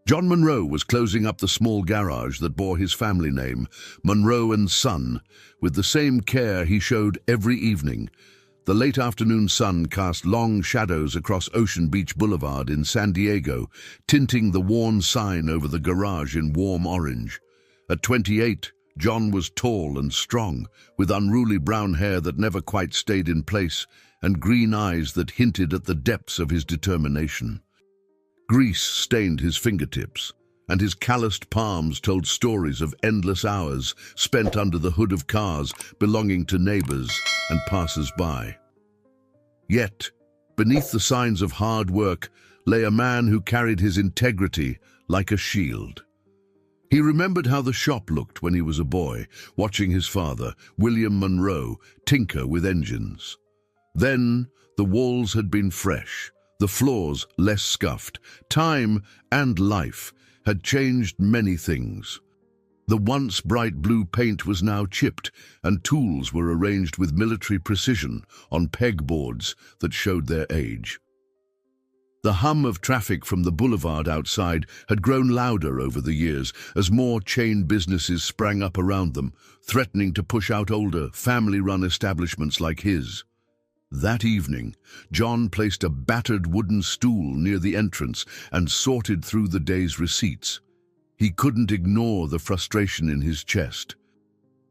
John Monroe was closing up the small garage that bore his family name, Monroe and Son, with the same care he showed every evening. The late afternoon sun cast long shadows across Ocean Beach Boulevard in San Diego, tinting the worn sign over the garage in warm orange. At 28, John was tall and strong, with unruly brown hair that never quite stayed in place and green eyes that hinted at the depths of his determination. Grease stained his fingertips, and his calloused palms told stories of endless hours spent under the hood of cars belonging to neighbors and passers-by. Yet, beneath the signs of hard work lay a man who carried his integrity like a shield. He remembered how the shop looked when he was a boy, watching his father, William Monroe, tinker with engines. Then, the walls had been fresh, the floors less scuffed. Time and life had changed many things. The once bright blue paint was now chipped, and tools were arranged with military precision on pegboards that showed their age. The hum of traffic from the boulevard outside had grown louder over the years as more chain businesses sprang up around them, threatening to push out older, family-run establishments like his. That evening, John placed a battered wooden stool near the entrance and sorted through the day's receipts. He couldn't ignore the frustration in his chest.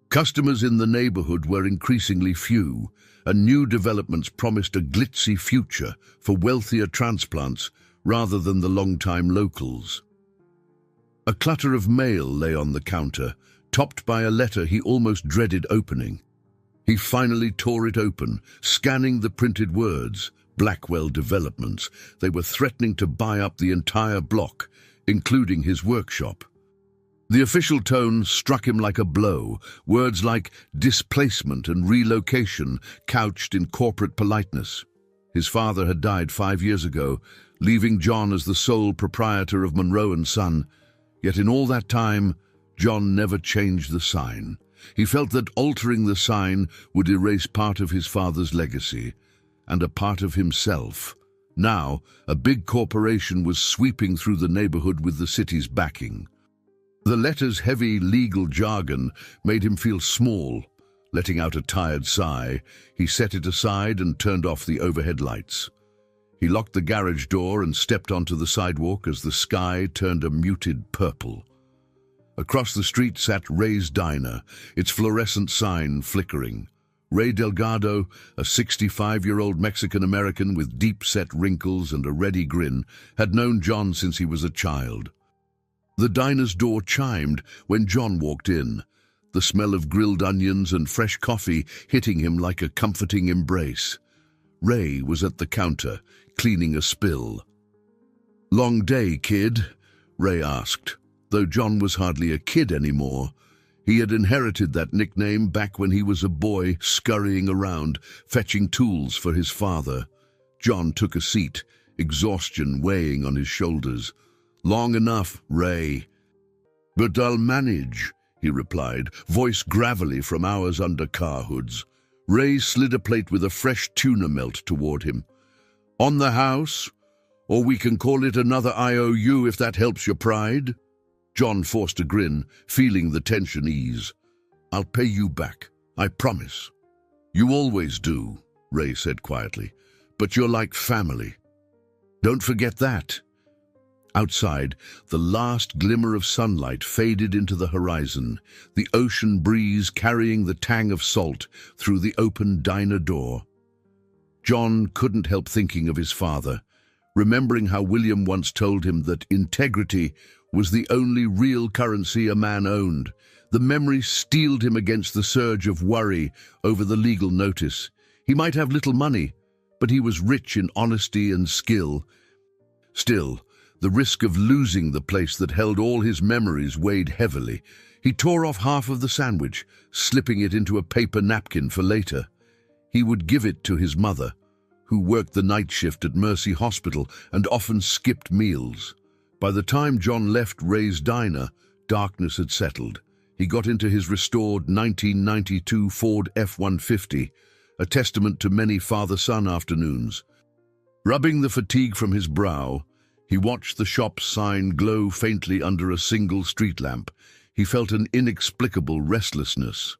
Customers in the neighborhood were increasingly few, and new developments promised a glitzy future for wealthier transplants rather than the long-time locals. A clutter of mail lay on the counter, topped by a letter he almost dreaded opening. He finally tore it open, scanning the printed words, Blackwell Developments. They were threatening to buy up the entire block, including his workshop. The official tone struck him like a blow, words like displacement and relocation couched in corporate politeness. His father had died 5 years ago, leaving John as the sole proprietor of Monroe and Son. Yet in all that time, John never changed the sign. He felt that altering the sign would erase part of his father's legacy, and a part of himself. Now, a big corporation was sweeping through the neighborhood with the city's backing. The letter's heavy legal jargon made him feel small. Letting out a tired sigh, he set it aside and turned off the overhead lights. He locked the garage door and stepped onto the sidewalk as the sky turned a muted purple. Across the street sat Ray's Diner, its fluorescent sign flickering. Ray Delgado, a 65-year-old Mexican-American with deep-set wrinkles and a ready grin, had known John since he was a child. The diner's door chimed when John walked in, the smell of grilled onions and fresh coffee hitting him like a comforting embrace. Ray was at the counter, cleaning a spill. "Long day, kid?" Ray asked. Though John was hardly a kid anymore, he had inherited that nickname back when he was a boy scurrying around, fetching tools for his father. John took a seat, exhaustion weighing on his shoulders. "Long enough, Ray." "But I'll manage," he replied, voice gravelly from hours under car hoods. Ray slid a plate with a fresh tuna melt toward him. "On the house? Or we can call it another IOU if that helps your pride?" John forced a grin, feeling the tension ease. "I'll pay you back, I promise." "You always do," Ray said quietly, "but you're like family. Don't forget that." Outside, the last glimmer of sunlight faded into the horizon, the ocean breeze carrying the tang of salt through the open diner door. John couldn't help thinking of his father, remembering how William once told him that integrity was the only real currency a man owned. The memory steeled him against the surge of worry over the legal notice. He might have little money, but he was rich in honesty and skill. Still, the risk of losing the place that held all his memories weighed heavily. He tore off half of the sandwich, slipping it into a paper napkin for later. He would give it to his mother, who worked the night shift at Mercy Hospital and often skipped meals. By the time John left Ray's Diner, darkness had settled. He got into his restored 1992 Ford F-150, a testament to many father-son afternoons. Rubbing the fatigue from his brow, He watched the shop's sign glow faintly under a single street lamp. He felt an inexplicable restlessness.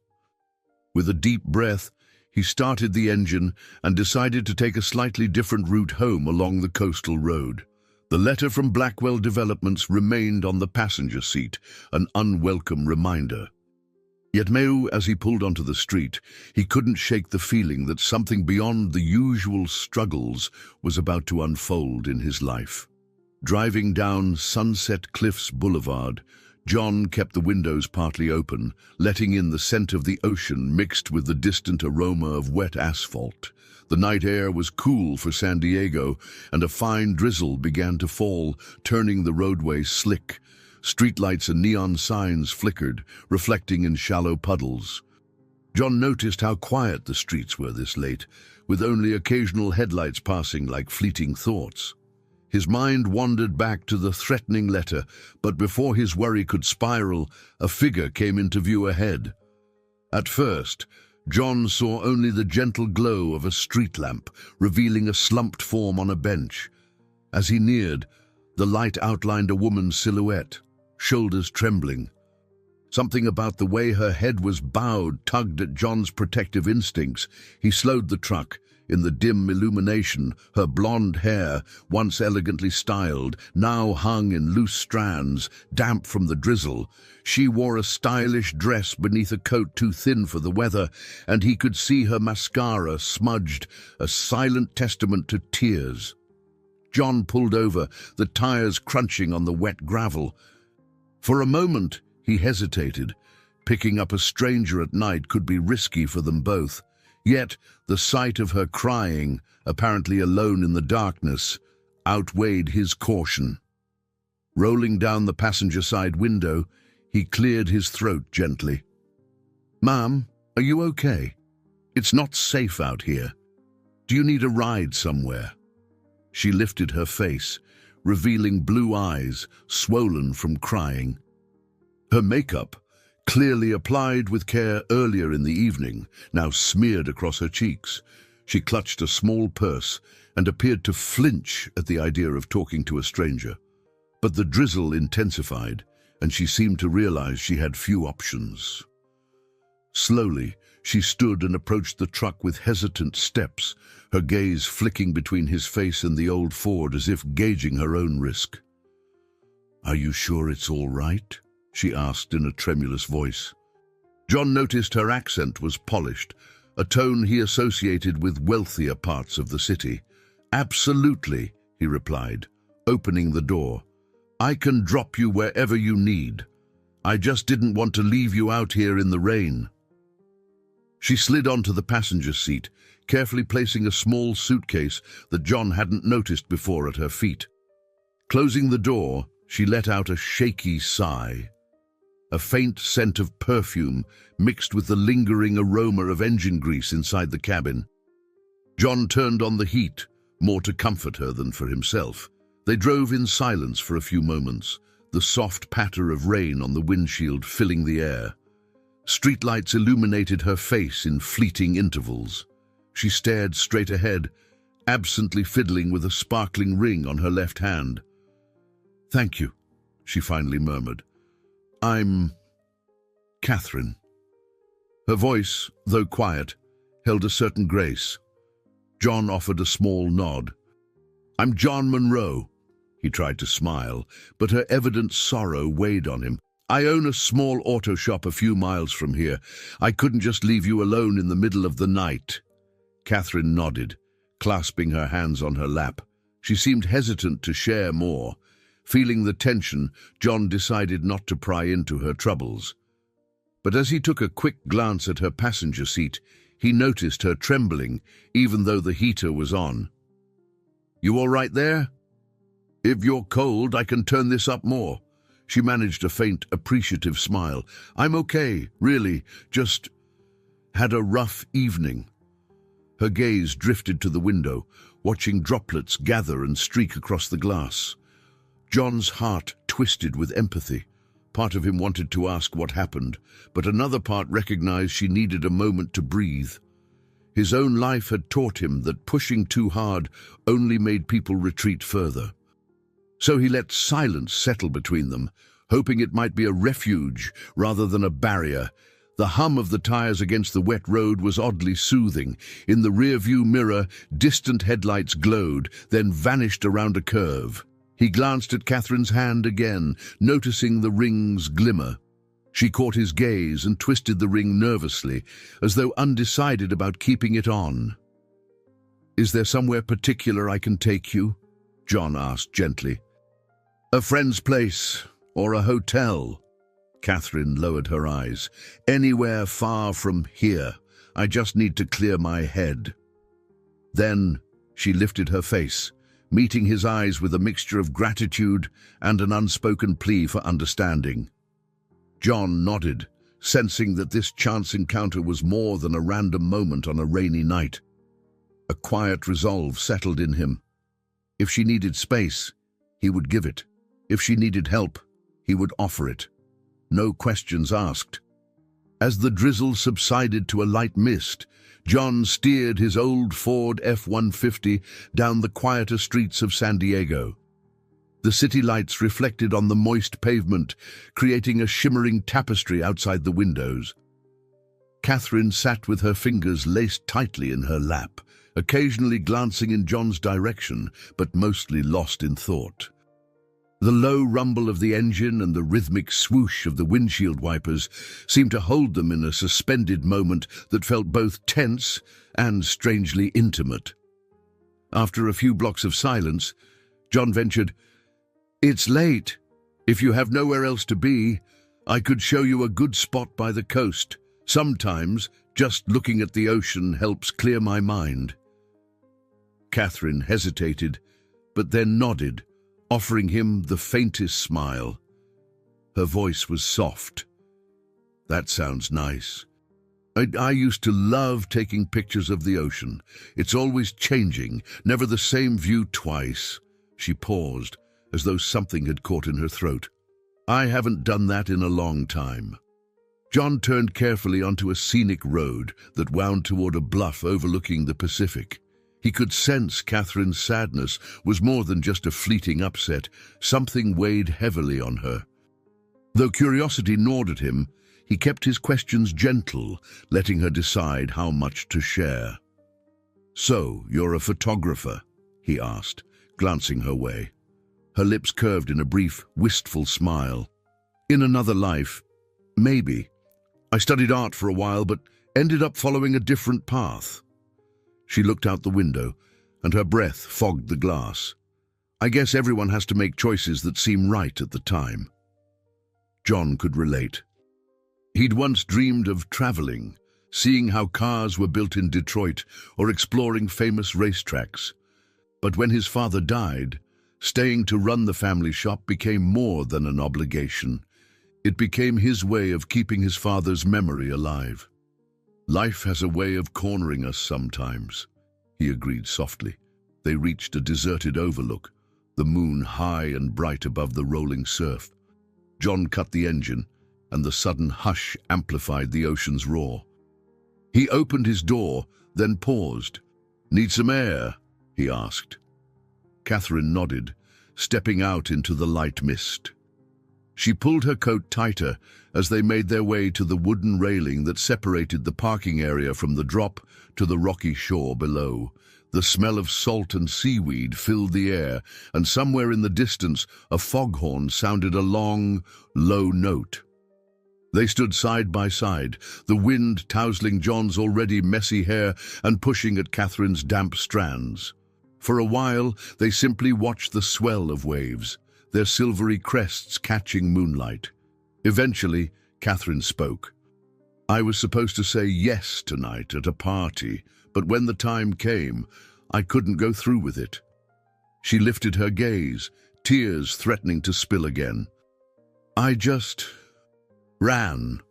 With a deep breath, he started the engine and decided to take a slightly different route home along the coastal road. The letter from Blackwell Developments remained on the passenger seat, an unwelcome reminder. Yet as he pulled onto the street, he couldn't shake the feeling that something beyond the usual struggles was about to unfold in his life. Driving down Sunset Cliffs Boulevard, John kept the windows partly open, letting in the scent of the ocean mixed with the distant aroma of wet asphalt. The night air was cool for San Diego, and a fine drizzle began to fall, turning the roadway slick. Streetlights and neon signs flickered, reflecting in shallow puddles. John noticed how quiet the streets were this late, with only occasional headlights passing like fleeting thoughts. His mind wandered back to the threatening letter, but before his worry could spiral, a figure came into view ahead. At first, John saw only the gentle glow of a street lamp, revealing a slumped form on a bench. As he neared, the light outlined a woman's silhouette, shoulders trembling. Something about the way her head was bowed tugged at John's protective instincts. He slowed the truck. In the dim illumination, her blonde hair, once elegantly styled, now hung in loose strands, damp from the drizzle. She wore a stylish dress beneath a coat too thin for the weather, and he could see her mascara smudged, a silent testament to tears. John pulled over, the tires crunching on the wet gravel. For a moment, he hesitated. Picking up a stranger at night could be risky for them both. Yet, the sight of her crying, apparently alone in the darkness, outweighed his caution. Rolling down the passenger side window, he cleared his throat gently. "Ma'am, are you okay? It's not safe out here. Do you need a ride somewhere?" She lifted her face, revealing blue eyes, swollen from crying. Her makeup, clearly applied with care earlier in the evening, now smeared across her cheeks. She clutched a small purse and appeared to flinch at the idea of talking to a stranger. But the drizzle intensified, and she seemed to realize she had few options. Slowly, she stood and approached the truck with hesitant steps, her gaze flicking between his face and the old Ford as if gauging her own risk. "Are you sure it's all right?" she asked in a tremulous voice. John noticed her accent was polished, a tone he associated with wealthier parts of the city. "Absolutely," he replied, opening the door. "I can drop you wherever you need. I just didn't want to leave you out here in the rain." She slid onto the passenger seat, carefully placing a small suitcase that John hadn't noticed before at her feet. Closing the door, she let out a shaky sigh. A faint scent of perfume mixed with the lingering aroma of engine grease inside the cabin. John turned on the heat, more to comfort her than for himself. They drove in silence for a few moments, the soft patter of rain on the windshield filling the air. Streetlights illuminated her face in fleeting intervals. She stared straight ahead, absently fiddling with a sparkling ring on her left hand. "Thank you," she finally murmured. "I'm Catherine." Her voice, though quiet, held a certain grace. John offered a small nod. "I'm John Monroe." He tried to smile, but her evident sorrow weighed on him. "I own a small auto shop a few miles from here. I couldn't just leave you alone in the middle of the night." Catherine nodded, clasping her hands on her lap. She seemed hesitant to share more. Feeling the tension, John decided not to pry into her troubles. But as he took a quick glance at her passenger seat, he noticed her trembling, even though the heater was on. "You all right there? If you're cold, I can turn this up more." She managed a faint, appreciative smile. "I'm okay, really, just had a rough evening." Her gaze drifted to the window, watching droplets gather and streak across the glass. John's heart twisted with empathy. Part of him wanted to ask what happened, but another part recognized she needed a moment to breathe. His own life had taught him that pushing too hard only made people retreat further. So he let silence settle between them, hoping it might be a refuge rather than a barrier. The hum of the tires against the wet road was oddly soothing. In the rear-view mirror, distant headlights glowed, then vanished around a curve. He glanced at Catherine's hand again, noticing the ring's glimmer. She caught his gaze and twisted the ring nervously, as though undecided about keeping it on. "Is there somewhere particular I can take you?" John asked gently. "A friend's place, or a hotel." Catherine lowered her eyes. "Anywhere far from here. I just need to clear my head." Then she lifted her face, meeting his eyes with a mixture of gratitude and an unspoken plea for understanding. John nodded, sensing that this chance encounter was more than a random moment on a rainy night. A quiet resolve settled in him. If she needed space, he would give it. If she needed help, he would offer it. No questions asked. As the drizzle subsided to a light mist, John steered his old Ford F-150 down the quieter streets of San Diego. The city lights reflected on the moist pavement, creating a shimmering tapestry outside the windows. Catherine sat with her fingers laced tightly in her lap, occasionally glancing in John's direction, but mostly lost in thought. The low rumble of the engine and the rhythmic swoosh of the windshield wipers seemed to hold them in a suspended moment that felt both tense and strangely intimate. After a few blocks of silence, John ventured, "It's late. If you have nowhere else to be, I could show you a good spot by the coast. Sometimes, just looking at the ocean helps clear my mind." Catherine hesitated, but then nodded, offering him the faintest smile. Her voice was soft. "That sounds nice. I used to love taking pictures of the ocean. It's always changing, never the same view twice." She paused, as though something had caught in her throat. "I haven't done that in a long time." John turned carefully onto a scenic road that wound toward a bluff overlooking the Pacific. He could sense Catherine's sadness was more than just a fleeting upset. Something weighed heavily on her. Though curiosity gnawed at him, he kept his questions gentle, letting her decide how much to share. "So, you're a photographer?" he asked, glancing her way. Her lips curved in a brief, wistful smile. "In another life, maybe. I studied art for a while, but ended up following a different path." She looked out the window, and her breath fogged the glass. "I guess everyone has to make choices that seem right at the time." John could relate. He'd once dreamed of traveling, seeing how cars were built in Detroit or exploring famous racetracks. But when his father died, staying to run the family shop became more than an obligation. It became his way of keeping his father's memory alive. "Life has a way of cornering us sometimes," he agreed softly. They reached a deserted overlook, the moon high and bright above the rolling surf. John cut the engine, and the sudden hush amplified the ocean's roar. He opened his door, then paused. "Need some air?" he asked. Catherine nodded, stepping out into the light mist. She pulled her coat tighter as they made their way to the wooden railing that separated the parking area from the drop to the rocky shore below. The smell of salt and seaweed filled the air, and somewhere in the distance a foghorn sounded a long, low note. They stood side by side, the wind tousling John's already messy hair and pushing at Catherine's damp strands. For a while, they simply watched the swell of waves, their silvery crests catching moonlight. Eventually, Catherine spoke. "I was supposed to say yes tonight at a party, but when the time came, I couldn't go through with it." She lifted her gaze, tears threatening to spill again. "I just ran."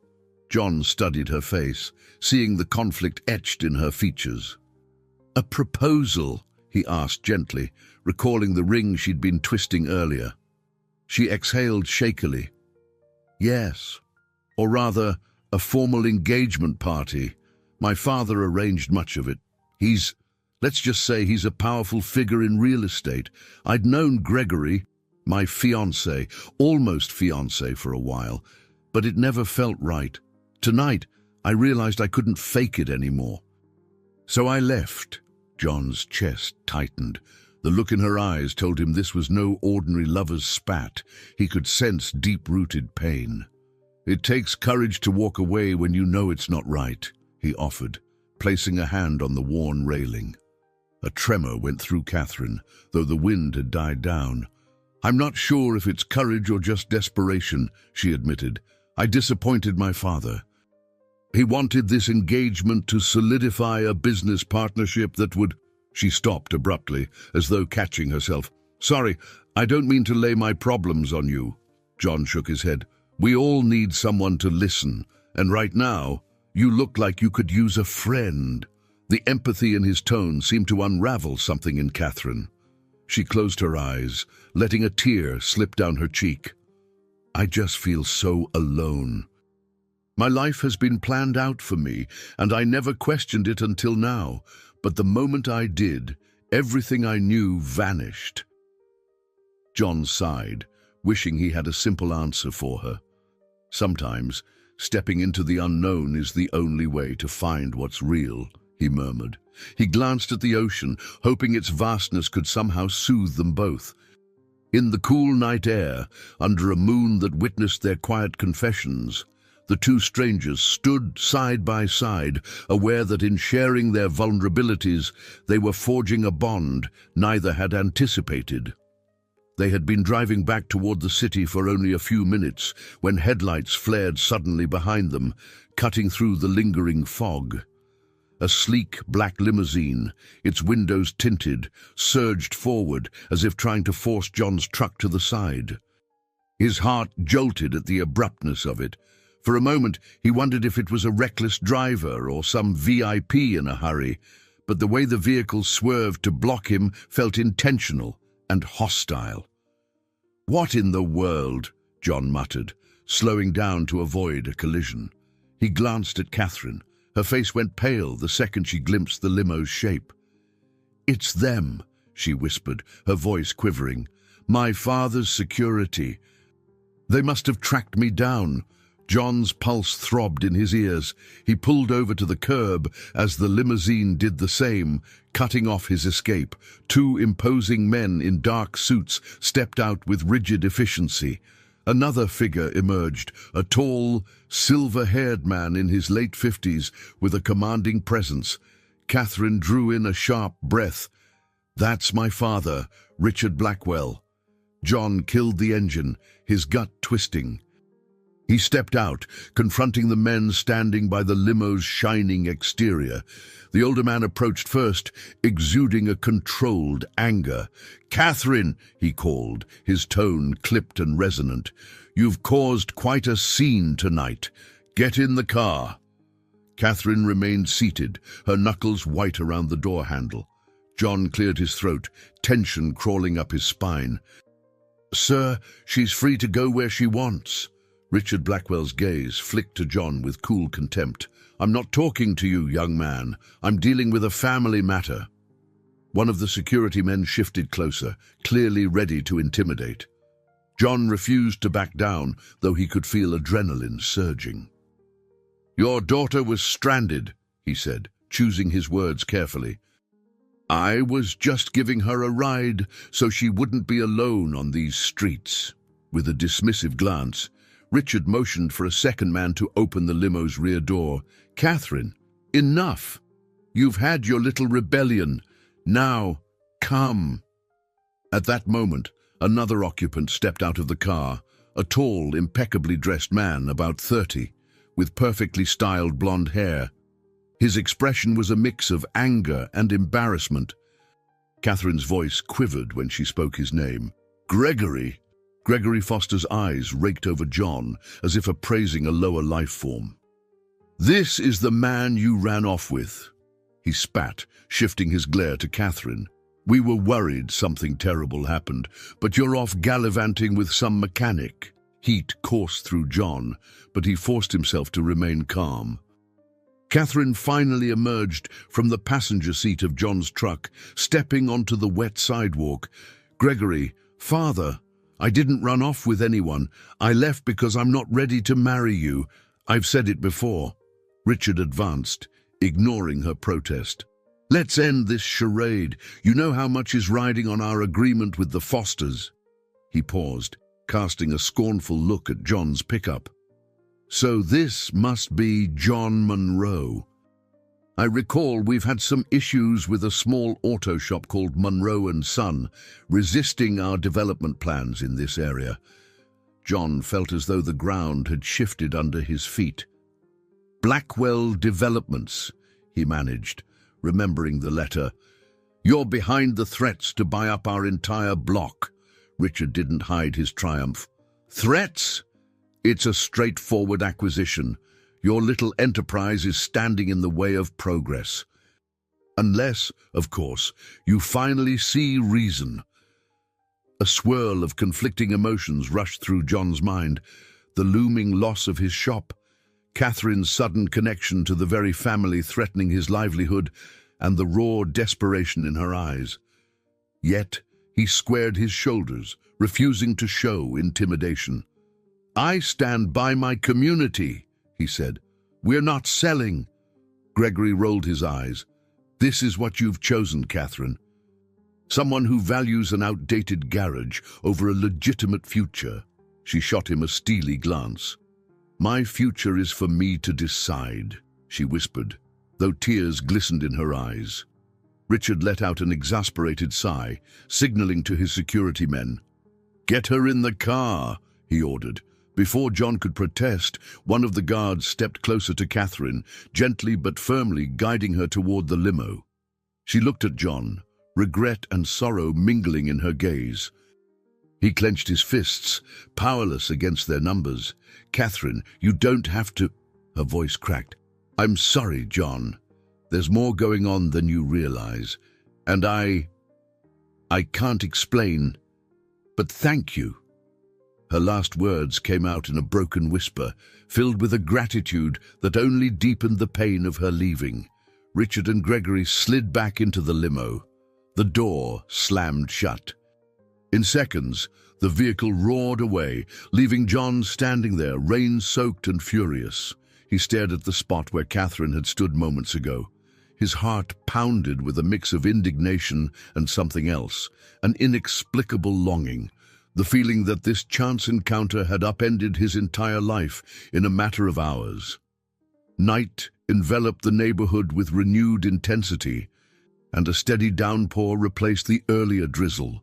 John studied her face, seeing the conflict etched in her features. "A proposal?" he asked gently, recalling the ring she'd been twisting earlier. She exhaled shakily. "Yes, or rather, a formal engagement party. My father arranged much of it. Let's just say he's a powerful figure in real estate. I'd known Gregory, My fiancé, almost fiancé for a while, but it never felt right. Tonight, I realized I couldn't fake it anymore. So I left. John's chest tightened. The look in her eyes told him this was no ordinary lover's spat. He could sense deep-rooted pain. "It takes courage to walk away when you know it's not right," he offered, placing a hand on the worn railing. A tremor went through Catherine, though the wind had died down. "I'm not sure if it's courage or just desperation," she admitted. "I disappointed my father. He wanted this engagement to solidify a business partnership that would—" She stopped abruptly, as though catching herself. "Sorry, I don't mean to lay my problems on you." John shook his head. "We all need someone to listen, and right now, you look like you could use a friend." The empathy in his tone seemed to unravel something in Catherine. She closed her eyes, letting a tear slip down her cheek. "I just feel so alone. My life has been planned out for me, and I never questioned it until now. But the moment I did, everything I knew vanished." John sighed, wishing he had a simple answer for her. "Sometimes, stepping into the unknown is the only way to find what's real," he murmured. He glanced at the ocean, hoping its vastness could somehow soothe them both. In the cool night air, under a moon that witnessed their quiet confessions, the two strangers stood side by side, aware that in sharing their vulnerabilities, they were forging a bond neither had anticipated. They had been driving back toward the city for only a few minutes when headlights flared suddenly behind them, cutting through the lingering fog. A sleek black limousine, its windows tinted, surged forward as if trying to force John's truck to the side. His heart jolted at the abruptness of it. For a moment, he wondered if it was a reckless driver or some VIP in a hurry, but the way the vehicle swerved to block him felt intentional and hostile. "What in the world?" John muttered, slowing down to avoid a collision. He glanced at Catherine. Her face went pale the second she glimpsed the limo's shape. "It's them," she whispered, her voice quivering. "My father's security. They must have tracked me down." John's pulse throbbed in his ears. He pulled over to the curb as the limousine did the same, cutting off his escape. Two imposing men in dark suits stepped out with rigid efficiency. Another figure emerged, a tall, silver-haired man in his late 50s with a commanding presence. Catherine drew in a sharp breath. "That's my father, Richard Blackwell." John killed the engine, his gut twisting. He stepped out, confronting the men standing by the limo's shining exterior. The older man approached first, exuding a controlled anger. "Catherine," he called, his tone clipped and resonant, "you've caused quite a scene tonight. Get in the car." Catherine remained seated, her knuckles white around the door handle. John cleared his throat, tension crawling up his spine. "Sir, she's free to go where she wants." Richard Blackwell's gaze flicked to John with cool contempt. "I'm not talking to you, young man. I'm dealing with a family matter." One of the security men shifted closer, clearly ready to intimidate. John refused to back down, though he could feel adrenaline surging. "Your daughter was stranded," he said, choosing his words carefully. "I was just giving her a ride so she wouldn't be alone on these streets." With a dismissive glance, Richard motioned for a second man to open the limo's rear door. "Catherine, enough! You've had your little rebellion. Now, come." At that moment, another occupant stepped out of the car, a tall, impeccably dressed man, about 30, with perfectly styled blonde hair. His expression was a mix of anger and embarrassment. Catherine's voice quivered when she spoke his name. "Gregory." Gregory Foster's eyes raked over John, as if appraising a lower life form. "This is the man you ran off with." He spat, shifting his glare to Catherine. "We were worried something terrible happened, but you're off gallivanting with some mechanic." Heat coursed through John, but he forced himself to remain calm. Catherine finally emerged from the passenger seat of John's truck, stepping onto the wet sidewalk. "Gregory, father, I didn't run off with anyone. I left because I'm not ready to marry you. I've said it before." Richard advanced, ignoring her protest. "Let's end this charade. You know how much is riding on our agreement with the Fosters." He paused, casting a scornful look at John's pickup. "So this must be John Monroe. I recall we've had some issues with a small auto shop called Monroe & Son, resisting our development plans in this area." John felt as though the ground had shifted under his feet. "Blackwell Developments," he managed, remembering the letter. "You're behind the threats to buy up our entire block." Richard didn't hide his triumph. "Threats? It's a straightforward acquisition. Your little enterprise is standing in the way of progress. Unless, of course, you finally see reason." A swirl of conflicting emotions rushed through John's mind. The looming loss of his shop, Catherine's sudden connection to the very family threatening his livelihood, and the raw desperation in her eyes. Yet he squared his shoulders, refusing to show intimidation. "I stand by my community," he said. "We're not selling." Gregory rolled his eyes. "This is what you've chosen, Catherine. Someone who values an outdated garage over a legitimate future." She shot him a steely glance. "My future is for me to decide," she whispered, though tears glistened in her eyes. Richard let out an exasperated sigh, signaling to his security men. "Get her in the car," he ordered. Before John could protest, one of the guards stepped closer to Catherine, gently but firmly guiding her toward the limo. She looked at John, regret and sorrow mingling in her gaze. He clenched his fists, powerless against their numbers. "Catherine, you don't have to—" Her voice cracked. "I'm sorry, John. There's more going on than you realize. And I can't explain, but thank you." Her last words came out in a broken whisper, filled with a gratitude that only deepened the pain of her leaving. Richard and Gregory slid back into the limo. The door slammed shut. In seconds, the vehicle roared away, leaving John standing there, rain-soaked and furious. He stared at the spot where Catherine had stood moments ago. His heart pounded with a mix of indignation and something else, an inexplicable longing. The feeling that this chance encounter had upended his entire life in a matter of hours. Night enveloped the neighborhood with renewed intensity, and a steady downpour replaced the earlier drizzle.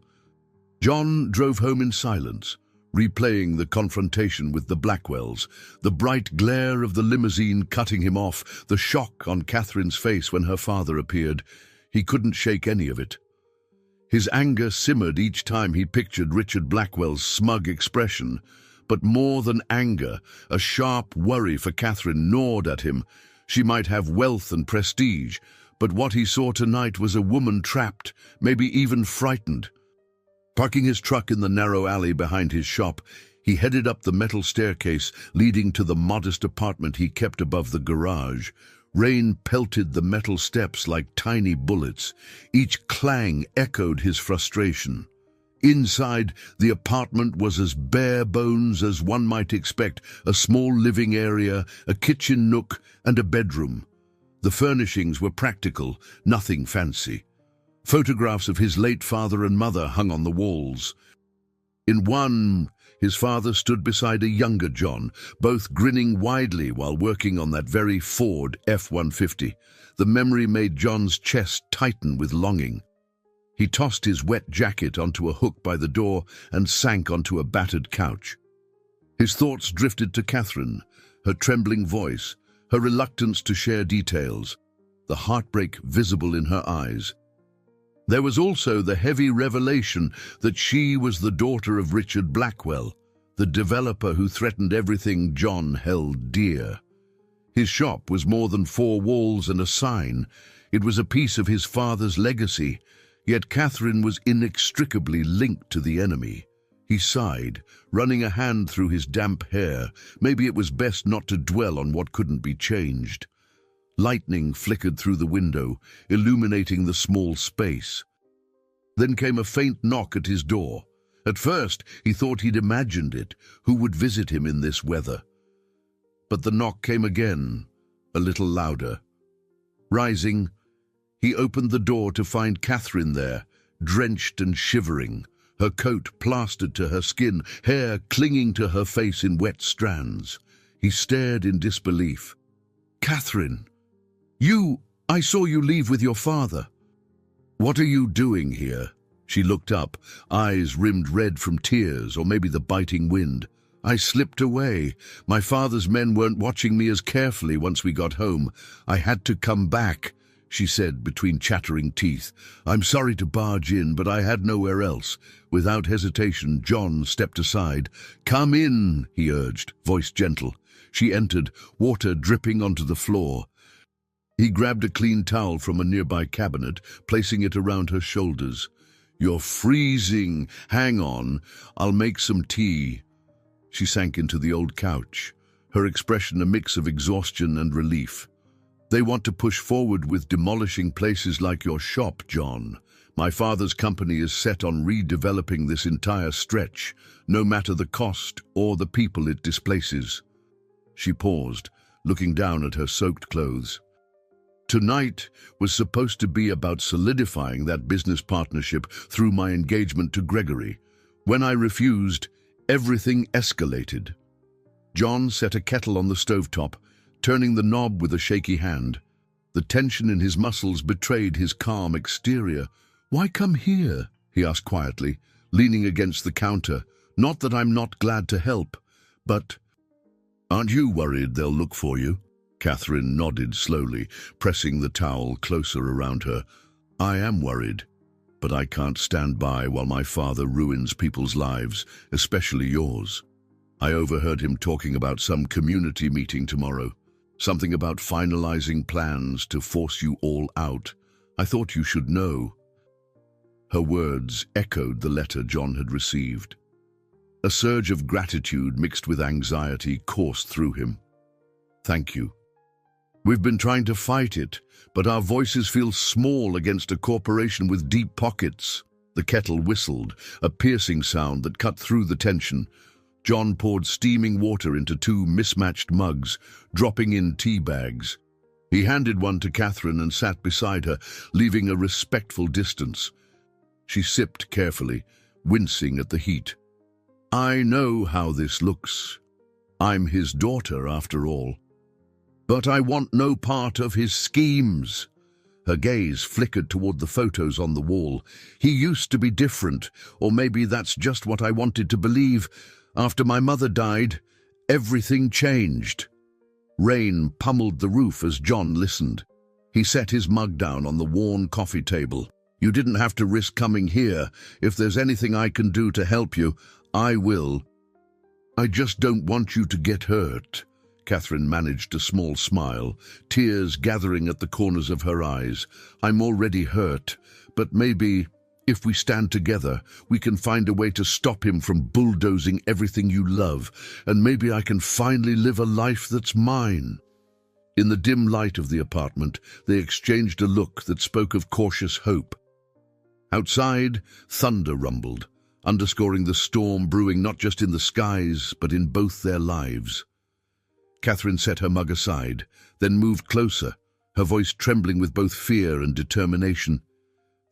John drove home in silence, replaying the confrontation with the Blackwells, the bright glare of the limousine cutting him off, the shock on Catherine's face when her father appeared. He couldn't shake any of it. His anger simmered each time he pictured Richard Blackwell's smug expression, but more than anger, a sharp worry for Catherine gnawed at him. She might have wealth and prestige, but what he saw tonight was a woman trapped, maybe even frightened. Parking his truck in the narrow alley behind his shop, he headed up the metal staircase leading to the modest apartment he kept above the garage. Rain pelted the metal steps like tiny bullets. Each clang echoed his frustration. Inside, the apartment was as bare bones as one might expect, a small living area, a kitchen nook, and a bedroom. The furnishings were practical, nothing fancy. Photographs of his late father and mother hung on the walls. In one, his father stood beside a younger John, both grinning widely while working on that very Ford F-150. The memory made John's chest tighten with longing. He tossed his wet jacket onto a hook by the door and sank onto a battered couch. His thoughts drifted to Catherine, her trembling voice, her reluctance to share details, the heartbreak visible in her eyes. There was also the heavy revelation that she was the daughter of Richard Blackwell, the developer who threatened everything John held dear. His shop was more than four walls and a sign. It was a piece of his father's legacy, yet Catherine was inextricably linked to the enemy. He sighed, running a hand through his damp hair. Maybe it was best not to dwell on what couldn't be changed. Lightning flickered through the window, illuminating the small space. Then came a faint knock at his door, At first, he thought he'd imagined it. Who would visit him in this weather? But the knock came again, a little louder. Rising, he opened the door to find Catherine there, drenched and shivering, her coat plastered to her skin, hair clinging to her face in wet strands. He stared in disbelief. "Catherine, I saw you leave with your father." "What are you doing here?" She looked up, eyes rimmed red from tears or maybe the biting wind. "I slipped away. My father's men weren't watching me as carefully once we got home. I had to come back," she said between chattering teeth. "I'm sorry to barge in, but I had nowhere else." Without hesitation, John stepped aside. "Come in," he urged, voice gentle. She entered, water dripping onto the floor. He grabbed a clean towel from a nearby cabinet, placing it around her shoulders. "You're freezing. Hang on, I'll make some tea." She sank into the old couch, her expression a mix of exhaustion and relief. "They want to push forward with demolishing places like your shop, John. My father's company is set on redeveloping this entire stretch, no matter the cost or the people it displaces." She paused, looking down at her soaked clothes. "Tonight was supposed to be about solidifying that business partnership through my engagement to Gregory. When I refused, everything escalated." John set a kettle on the stovetop, turning the knob with a shaky hand. The tension in his muscles betrayed his calm exterior. "Why come here?" he asked quietly, leaning against the counter. "Not that I'm not glad to help, but—" "Aren't you worried they'll look for you?" Catherine nodded slowly, pressing the towel closer around her. "I am worried, but I can't stand by while my father ruins people's lives, especially yours. I overheard him talking about some community meeting tomorrow, something about finalizing plans to force you all out. I thought you should know." Her words echoed the letter John had received. A surge of gratitude mixed with anxiety coursed through him. "Thank you. We've been trying to fight it, but our voices feel small against a corporation with deep pockets." The kettle whistled, a piercing sound that cut through the tension. John poured steaming water into 2 mismatched mugs, dropping in tea bags. He handed one to Catherine and sat beside her, leaving a respectful distance. She sipped carefully, wincing at the heat. "I know how this looks. I'm his daughter, after all. But I want no part of his schemes." Her gaze flickered toward the photos on the wall. "He used to be different, or maybe that's just what I wanted to believe. After my mother died, everything changed." Rain pummeled the roof as John listened. He set his mug down on the worn coffee table. "You didn't have to risk coming here. If there's anything I can do to help you, I will." "I just don't want you to get hurt." Catherine managed a small smile, tears gathering at the corners of her eyes. "I'm already hurt, but maybe, if we stand together, we can find a way to stop him from bulldozing everything you love, and maybe I can finally live a life that's mine." In the dim light of the apartment, they exchanged a look that spoke of cautious hope. Outside, thunder rumbled, underscoring the storm brewing not just in the skies, but in both their lives. Catherine set her mug aside, then moved closer, her voice trembling with both fear and determination.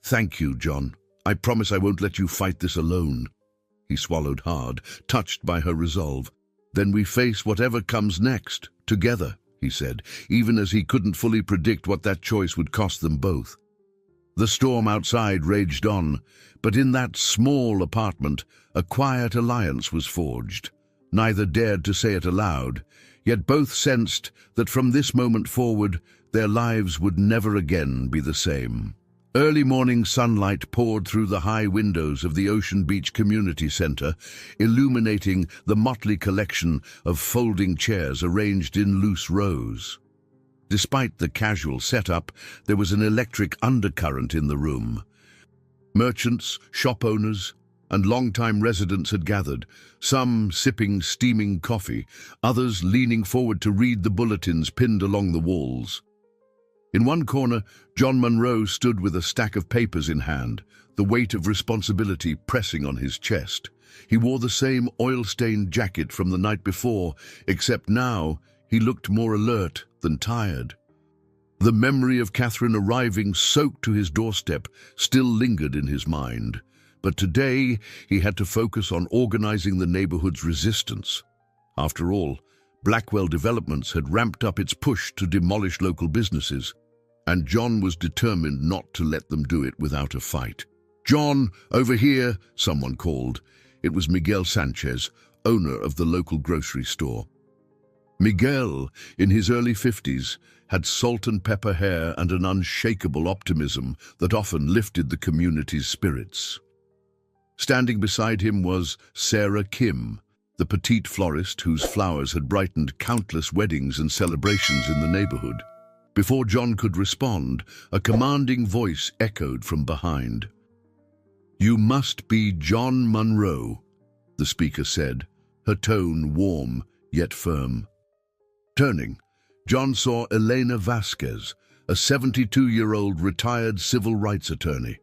"Thank you, John. I promise I won't let you fight this alone." He swallowed hard, touched by her resolve. "Then we face whatever comes next, together," he said, even as he couldn't fully predict what that choice would cost them both. The storm outside raged on, but in that small apartment, a quiet alliance was forged. Neither dared to say it aloud, yet both sensed that from this moment forward, their lives would never again be the same. Early morning sunlight poured through the high windows of the Ocean Beach Community Center, illuminating the motley collection of folding chairs arranged in loose rows. Despite the casual setup, there was an electric undercurrent in the room. Merchants, shop owners, and long-time residents had gathered, some sipping steaming coffee, others leaning forward to read the bulletins pinned along the walls. In one corner, John Munro stood with a stack of papers in hand, the weight of responsibility pressing on his chest. He wore the same oil-stained jacket from the night before, except now he looked more alert than tired. The memory of Catherine arriving soaked to his doorstep still lingered in his mind, but today he had to focus on organizing the neighborhood's resistance. After all, Blackwell Developments had ramped up its push to demolish local businesses, and John was determined not to let them do it without a fight. "John, over here," someone called. It was Miguel Sanchez, owner of the local grocery store. Miguel, in his early 50s, had salt and pepper hair and an unshakable optimism that often lifted the community's spirits. Standing beside him was Sarah Kim, the petite florist whose flowers had brightened countless weddings and celebrations in the neighborhood. Before John could respond, a commanding voice echoed from behind. "You must be John Munro," the speaker said, her tone warm yet firm. Turning, John saw Elena Vasquez, a 72-year-old retired civil rights attorney.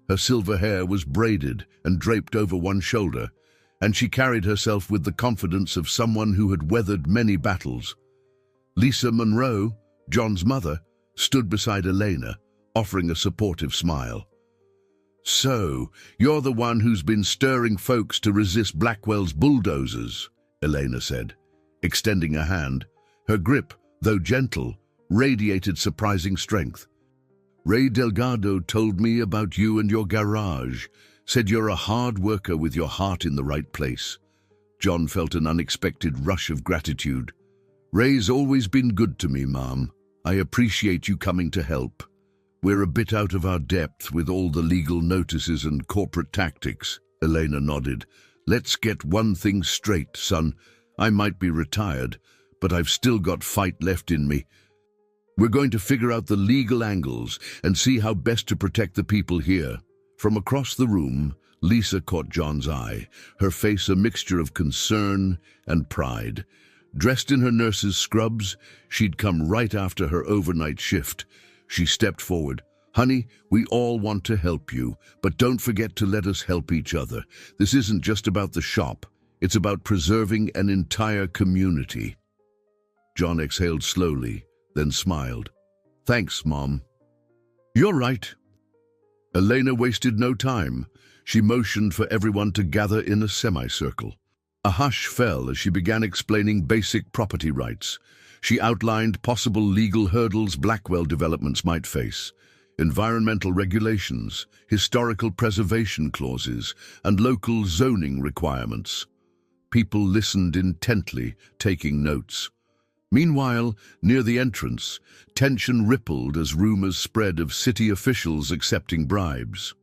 Her silver hair was braided and draped over one shoulder, and she carried herself with the confidence of someone who had weathered many battles. Lisa Monroe, John's mother, stood beside Elena, offering a supportive smile. "So, you're the one who's been stirring folks to resist Blackwell's bulldozers," Elena said, extending a hand. Her grip, though gentle, radiated surprising strength. "Ray Delgado told me about you and your garage, said you're a hard worker with your heart in the right place." John felt an unexpected rush of gratitude. "Ray's always been good to me, Mom. I appreciate you coming to help. We're a bit out of our depth with all the legal notices and corporate tactics." Elena nodded. "Let's get one thing straight, son. I might be retired, but I've still got fight left in me. We're going to figure out the legal angles and see how best to protect the people here." From across the room, Lisa caught John's eye, her face a mixture of concern and pride. Dressed in her nurse's scrubs, she'd come right after her overnight shift. She stepped forward. "Honey, we all want to help you, but don't forget to let us help each other. This isn't just about the shop. It's about preserving an entire community." John exhaled slowly, then smiled. "Thanks, Mom." "You're right." Elena wasted no time. She motioned for everyone to gather in a semicircle. A hush fell as she began explaining basic property rights. She outlined possible legal hurdles Blackwell Developments might face: environmental regulations, historical preservation clauses, and local zoning requirements. People listened intently, taking notes. Meanwhile, near the entrance, tension rippled as rumors spread of city officials accepting bribes.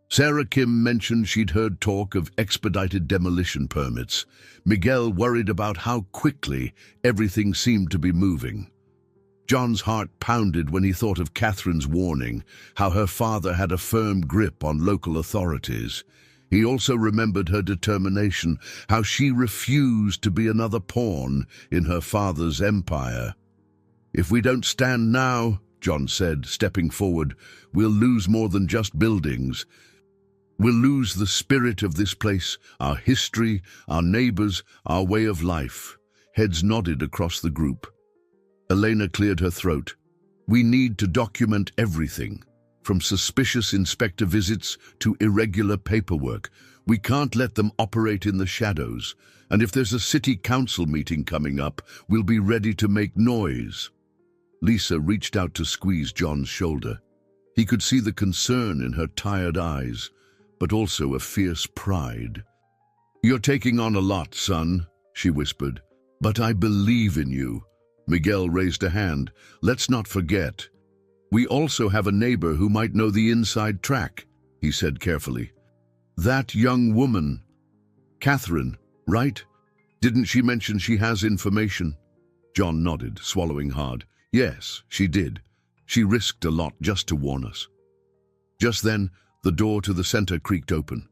Sarah Kim mentioned she'd heard talk of expedited demolition permits. Miguel worried about how quickly everything seemed to be moving. John's heart pounded when he thought of Catherine's warning, how her father had a firm grip on local authorities. He also remembered her determination, how she refused to be another pawn in her father's empire. "If we don't stand now," John said, stepping forward, "we'll lose more than just buildings. We'll lose the spirit of this place, our history, our neighbors, our way of life." Heads nodded across the group. Elena cleared her throat. "We need to document everything, from suspicious inspector visits to irregular paperwork. We can't let them operate in the shadows, and if there's a city council meeting coming up, we'll be ready to make noise." Lisa reached out to squeeze John's shoulder. He could see the concern in her tired eyes, but also a fierce pride. "You're taking on a lot, son," she whispered, "but I believe in you." Miguel raised a hand. "Let's not forget, we also have a neighbor who might know the inside track," he said carefully. "That young woman, Catherine, right? Didn't she mention she has information?" John nodded, swallowing hard. "Yes, she did. She risked a lot just to warn us." Just then, the door to the center creaked open.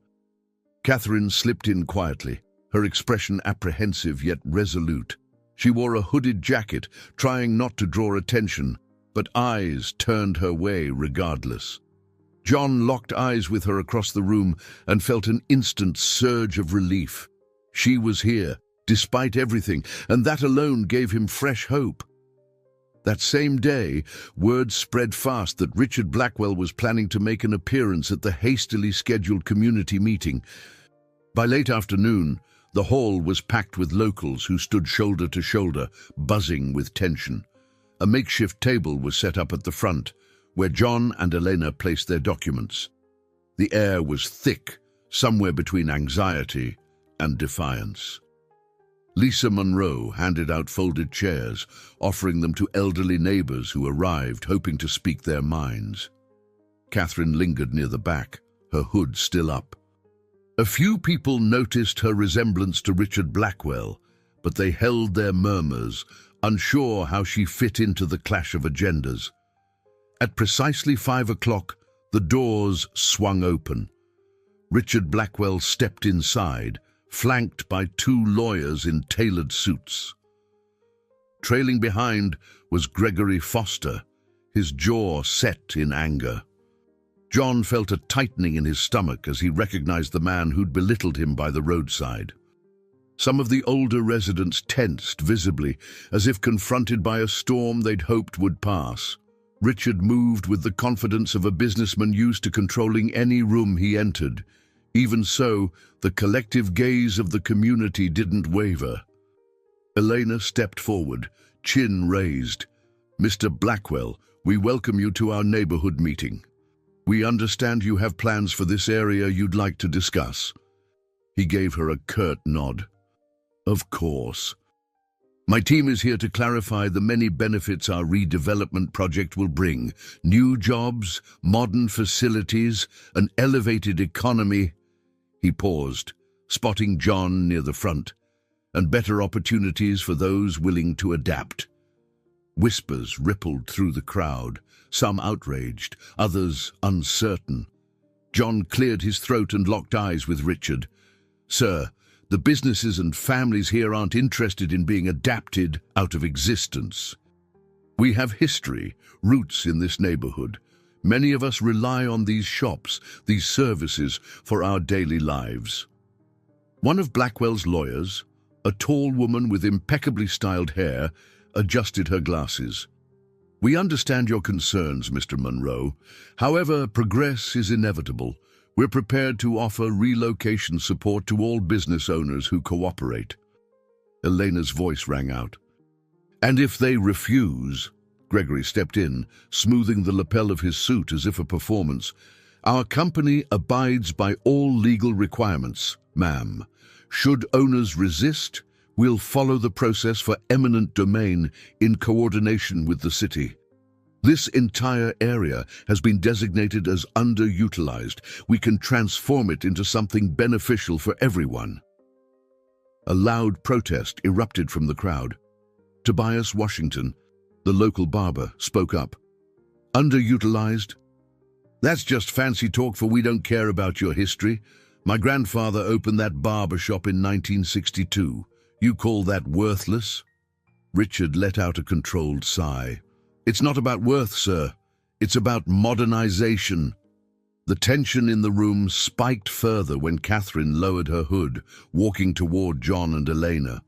Catherine slipped in quietly, her expression apprehensive yet resolute. She wore a hooded jacket, trying not to draw attention, but eyes turned her way regardless. John locked eyes with her across the room and felt an instant surge of relief. She was here, despite everything, and that alone gave him fresh hope. That same day, word spread fast that Richard Blackwell was planning to make an appearance at the hastily scheduled community meeting. By late afternoon, the hall was packed with locals who stood shoulder to shoulder, buzzing with tension. A makeshift table was set up at the front, where John and Elena placed their documents. The air was thick, somewhere between anxiety and defiance. Lisa Monroe handed out folded chairs, offering them to elderly neighbors who arrived, hoping to speak their minds. Catherine lingered near the back, her hood still up. A few people noticed her resemblance to Richard Blackwell, but they held their murmurs, unsure how she fit into the clash of agendas. At precisely 5 o'clock, the doors swung open. Richard Blackwell stepped inside, flanked by 2 lawyers in tailored suits. Trailing behind was Gregory Foster, his jaw set in anger. John felt a tightening in his stomach as he recognized the man who'd belittled him by the roadside. Some of the older residents tensed visibly, as if confronted by a storm they'd hoped would pass. Richard moved with the confidence of a businessman used to controlling any room he entered. Even so, the collective gaze of the community didn't waver. Elena stepped forward, chin raised. "Mr. Blackwell, we welcome you to our neighborhood meeting. We understand you have plans for this area you'd like to discuss." He gave her a curt nod. "Of course. My team is here to clarify the many benefits our redevelopment project will bring. New jobs, modern facilities, an elevated economy." He paused, spotting John near the front, "and better opportunities for those willing to adapt." Whispers rippled through the crowd, some outraged, others uncertain. John cleared his throat and locked eyes with Richard. "Sir, the businesses and families here aren't interested in being adapted out of existence. We have history, roots in this neighborhood. Many of us rely on these shops, these services, for our daily lives." One of Blackwell's lawyers, a tall woman with impeccably styled hair, adjusted her glasses. "We understand your concerns, Mr. Monroe. However, progress is inevitable. We're prepared to offer relocation support to all business owners who cooperate." Elena's voice rang out. "And if they refuse," Gregory stepped in, smoothing the lapel of his suit as if a performance, "our company abides by all legal requirements, ma'am. Should owners resist, we'll follow the process for eminent domain in coordination with the city. This entire area has been designated as underutilized. We can transform it into something beneficial for everyone." A loud protest erupted from the crowd. Tobias Washington, the local barber, spoke up. "Underutilized? That's just fancy talk for we don't care about your history. My grandfather opened that barber shop in 1962. You call that worthless?" Richard let out a controlled sigh. "It's not about worth, sir. It's about modernization." The tension in the room spiked further when Catherine lowered her hood, walking toward John and Elena.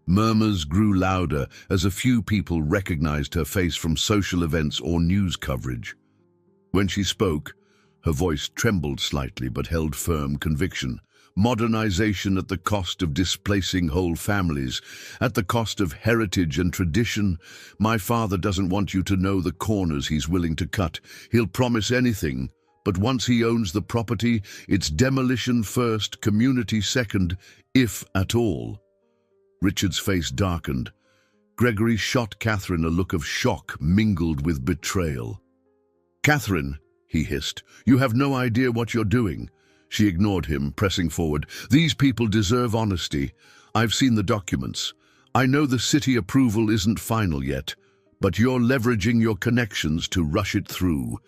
Murmurs grew louder as a few people recognized her face from social events or news coverage. When she spoke, her voice trembled slightly but held firm conviction. Modernization at the cost of displacing whole families, at the cost of heritage and tradition. My father doesn't want you to know the corners he's willing to cut. He'll promise anything, but once he owns the property, it's demolition first, community second, if at all. Richard's face darkened. Gregory shot Catherine a look of shock mingled with betrayal. "Catherine," he hissed, "you have no idea what you're doing." She ignored him, pressing forward. "These people deserve honesty. I've seen the documents. I know the city approval isn't final yet, but you're leveraging your connections to rush it through,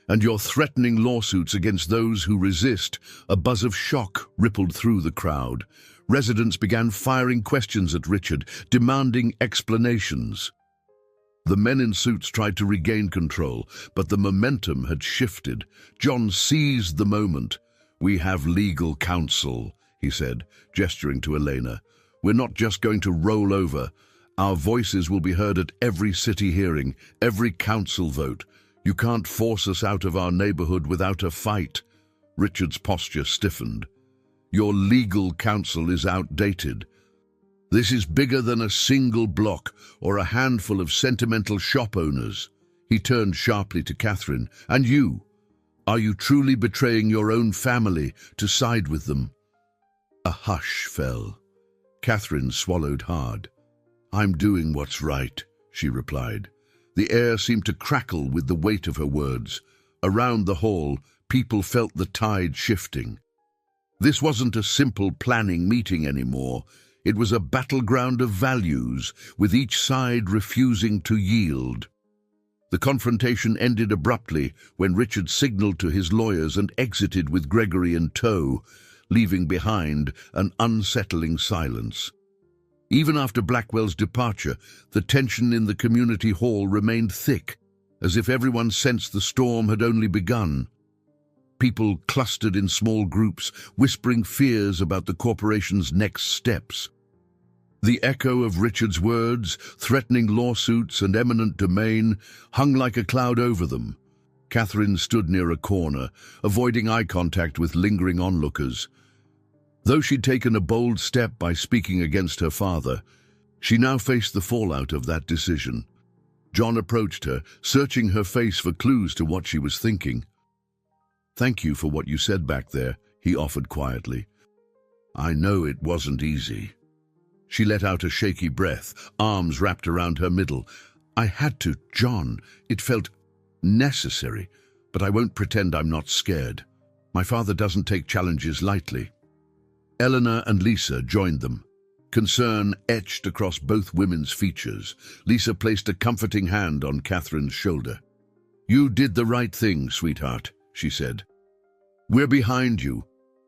and you're threatening lawsuits against those who resist." A buzz of shock rippled through the crowd. Residents began firing questions at Richard, demanding explanations. The men in suits tried to regain control, but the momentum had shifted. John seized the moment. "We have legal counsel," he said, gesturing to Elena. "We're not just going to roll over. Our voices will be heard at every city hearing, every council vote. You can't force us out of our neighborhood without a fight." Richard's posture stiffened. "Your legal counsel is outdated. This is bigger than a single block or a handful of sentimental shop owners." He turned sharply to Catherine. "And you? Are you truly betraying your own family to side with them?" A hush fell. Catherine swallowed hard. "I'm doing what's right," she replied. The air seemed to crackle with the weight of her words. Around the hall, people felt the tide shifting. This wasn't a simple planning meeting anymore. It was a battleground of values, with each side refusing to yield. The confrontation ended abruptly when Richard signaled to his lawyers and exited with Gregory in tow, leaving behind an unsettling silence. Even after Blackwell's departure, the tension in the community hall remained thick, as if everyone sensed the storm had only begun. People clustered in small groups, whispering fears about the corporation's next steps. The echo of Richard's words, threatening lawsuits and eminent domain, hung like a cloud over them. Catherine stood near a corner, avoiding eye contact with lingering onlookers. Though she'd taken a bold step by speaking against her father, she now faced the fallout of that decision. John approached her, searching her face for clues to what she was thinking. "Thank you for what you said back there," he offered quietly. "I know it wasn't easy." She let out a shaky breath, arms wrapped around her middle. "I had to, John. It felt necessary, but I won't pretend I'm not scared. My father doesn't take challenges lightly." Eleanor and Lisa joined them. Concern etched across both women's features. Lisa placed a comforting hand on Catherine's shoulder. "You did the right thing, sweetheart," she said. "We're behind you."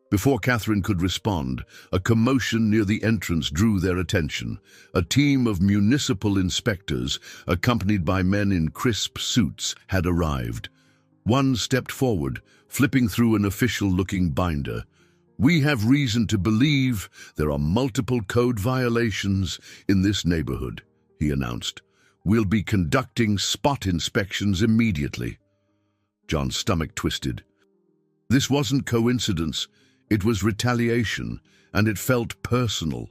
Before Catherine could respond, a commotion near the entrance drew their attention. A team of municipal inspectors, accompanied by men in crisp suits, had arrived. One stepped forward, flipping through an official-looking binder. "We have reason to believe there are multiple code violations in this neighborhood," he announced. "We'll be conducting spot inspections immediately." John's stomach twisted. This wasn't coincidence. It was retaliation, and it felt personal.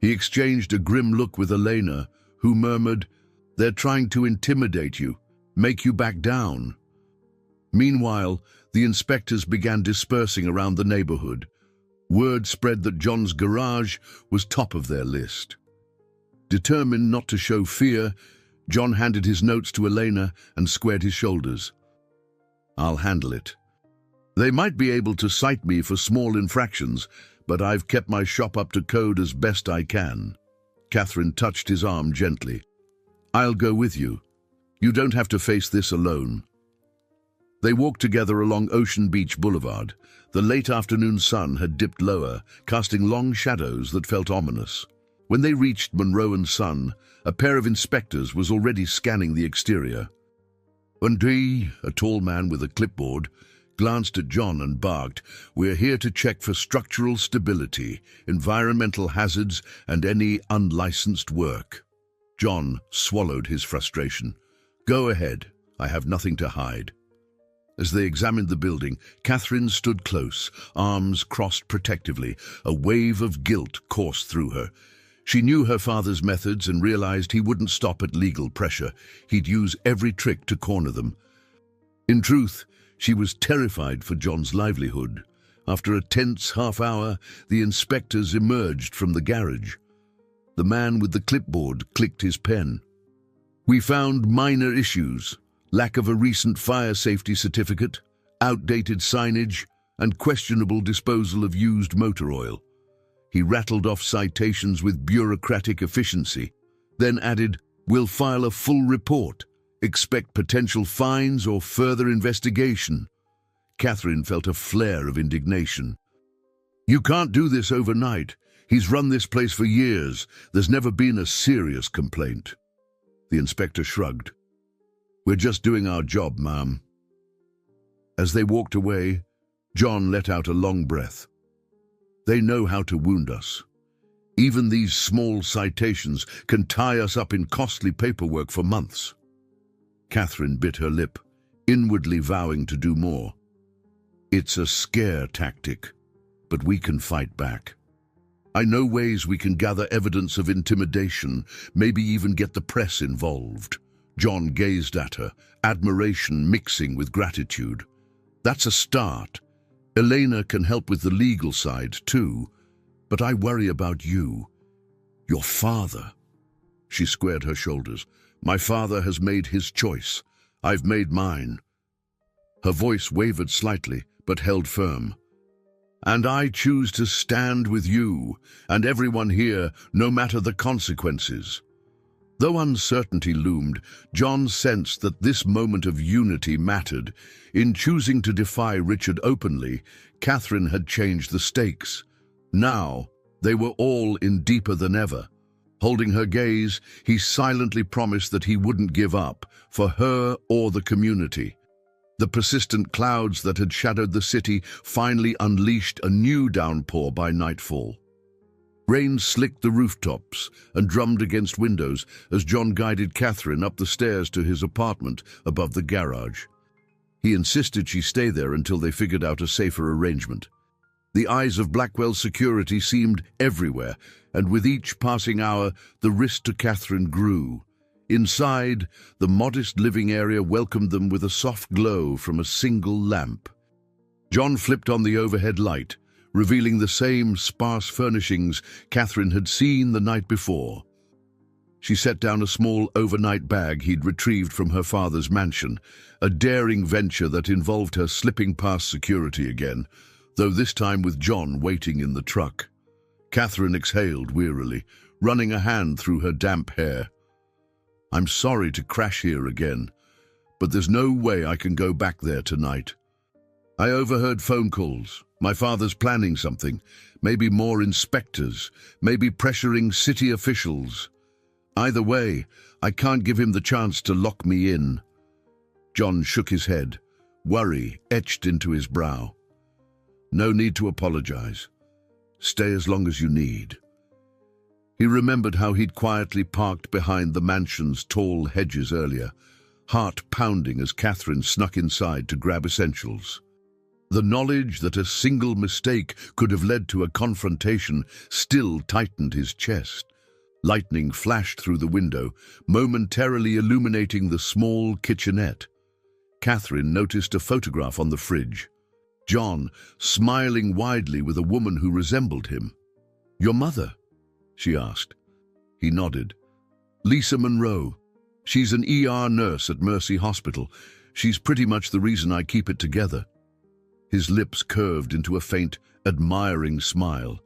He exchanged a grim look with Elena, who murmured, "They're trying to intimidate you, make you back down." Meanwhile, the inspectors began dispersing around the neighborhood. Word spread that John's garage was top of their list. Determined not to show fear, John handed his notes to Elena and squared his shoulders. "I'll handle it. They might be able to cite me for small infractions, but I've kept my shop up to code as best I can." Catherine touched his arm gently. "I'll go with you. You don't have to face this alone." They walked together along Ocean Beach Boulevard. The late afternoon sun had dipped lower, casting long shadows that felt ominous. When they reached Monroe and Son, a pair of inspectors was already scanning the exterior. Andre, a tall man with a clipboard, glanced at John and barked, "We're here to check for structural stability, environmental hazards, and any unlicensed work." John swallowed his frustration. "Go ahead. I have nothing to hide." As they examined the building, Catherine stood close, arms crossed protectively. A wave of guilt coursed through her. She knew her father's methods and realized he wouldn't stop at legal pressure. He'd use every trick to corner them. In truth, she was terrified for John's livelihood. After a tense half-hour, the inspectors emerged from the garage. The man with the clipboard clicked his pen. "We found minor issues. Lack of a recent fire safety certificate, outdated signage, and questionable disposal of used motor oil." He rattled off citations with bureaucratic efficiency, then added, "We'll file a full report. Expect potential fines or further investigation." Catherine felt a flare of indignation. "You can't do this overnight. He's run this place for years. There's never been a serious complaint." The inspector shrugged. "We're just doing our job, ma'am." As they walked away, John let out a long breath. They know how to wound us. Even these small citations can tie us up in costly paperwork for months. Catherine bit her lip, inwardly vowing to do more. It's a scare tactic, but we can fight back. I know ways we can gather evidence of intimidation, maybe even get the press involved. John gazed at her, admiration mixing with gratitude. That's a start. Elena can help with the legal side too, but I worry about you. Your father. She squared her shoulders. My father has made his choice. I've made mine. Her voice wavered slightly, but held firm. And I choose to stand with you and everyone here, no matter the consequences. Though uncertainty loomed, John sensed that this moment of unity mattered. In choosing to defy Richard openly, Catherine had changed the stakes. Now, they were all in deeper than ever. Holding her gaze, he silently promised that he wouldn't give up, for her or the community. The persistent clouds that had shadowed the city finally unleashed a new downpour by nightfall. Rain slicked the rooftops and drummed against windows as John guided Catherine up the stairs to his apartment above the garage. He insisted she stay there until they figured out a safer arrangement. The eyes of Blackwell's security seemed everywhere, and with each passing hour, the risk to Catherine grew. Inside, the modest living area welcomed them with a soft glow from a single lamp. John flipped on the overhead light, revealing the same sparse furnishings Catherine had seen the night before. She set down a small overnight bag he'd retrieved from her father's mansion, a daring venture that involved her slipping past security again, though this time with John waiting in the truck. Catherine exhaled wearily, running a hand through her damp hair. I'm sorry to crash here again, but there's no way I can go back there tonight. I overheard phone calls. My father's planning something, maybe more inspectors, maybe pressuring city officials. Either way, I can't give him the chance to lock me in. John shook his head, worry etched into his brow. No need to apologize. Stay as long as you need. He remembered how he'd quietly parked behind the mansion's tall hedges earlier, heart pounding as Catherine snuck inside to grab essentials. The knowledge that a single mistake could have led to a confrontation still tightened his chest. Lightning flashed through the window, momentarily illuminating the small kitchenette. Catherine noticed a photograph on the fridge. John, smiling widely with a woman who resembled him. "Your mother?" she asked. He nodded. "Lisa Monroe. She's an ER nurse at Mercy Hospital. She's pretty much the reason I keep it together." His lips curved into a faint, admiring smile.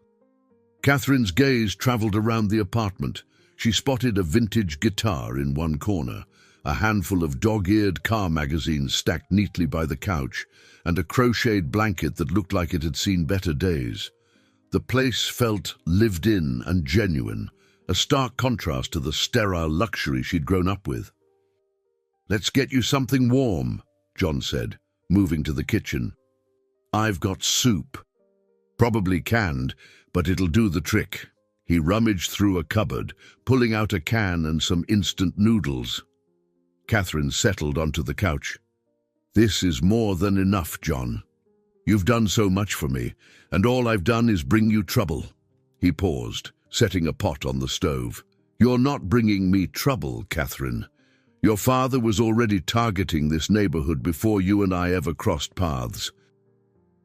Catherine's gaze traveled around the apartment. She spotted a vintage guitar in one corner, a handful of dog-eared car magazines stacked neatly by the couch, and a crocheted blanket that looked like it had seen better days. The place felt lived in and genuine, a stark contrast to the sterile luxury she'd grown up with. "Let's get you something warm," John said, moving to the kitchen. "I've got soup. Probably canned, but it'll do the trick." He rummaged through a cupboard, pulling out a can and some instant noodles. Catherine settled onto the couch. "This is more than enough, John. You've done so much for me, and all I've done is bring you trouble." He paused, setting a pot on the stove. "You're not bringing me trouble, Catherine. Your father was already targeting this neighborhood before you and I ever crossed paths.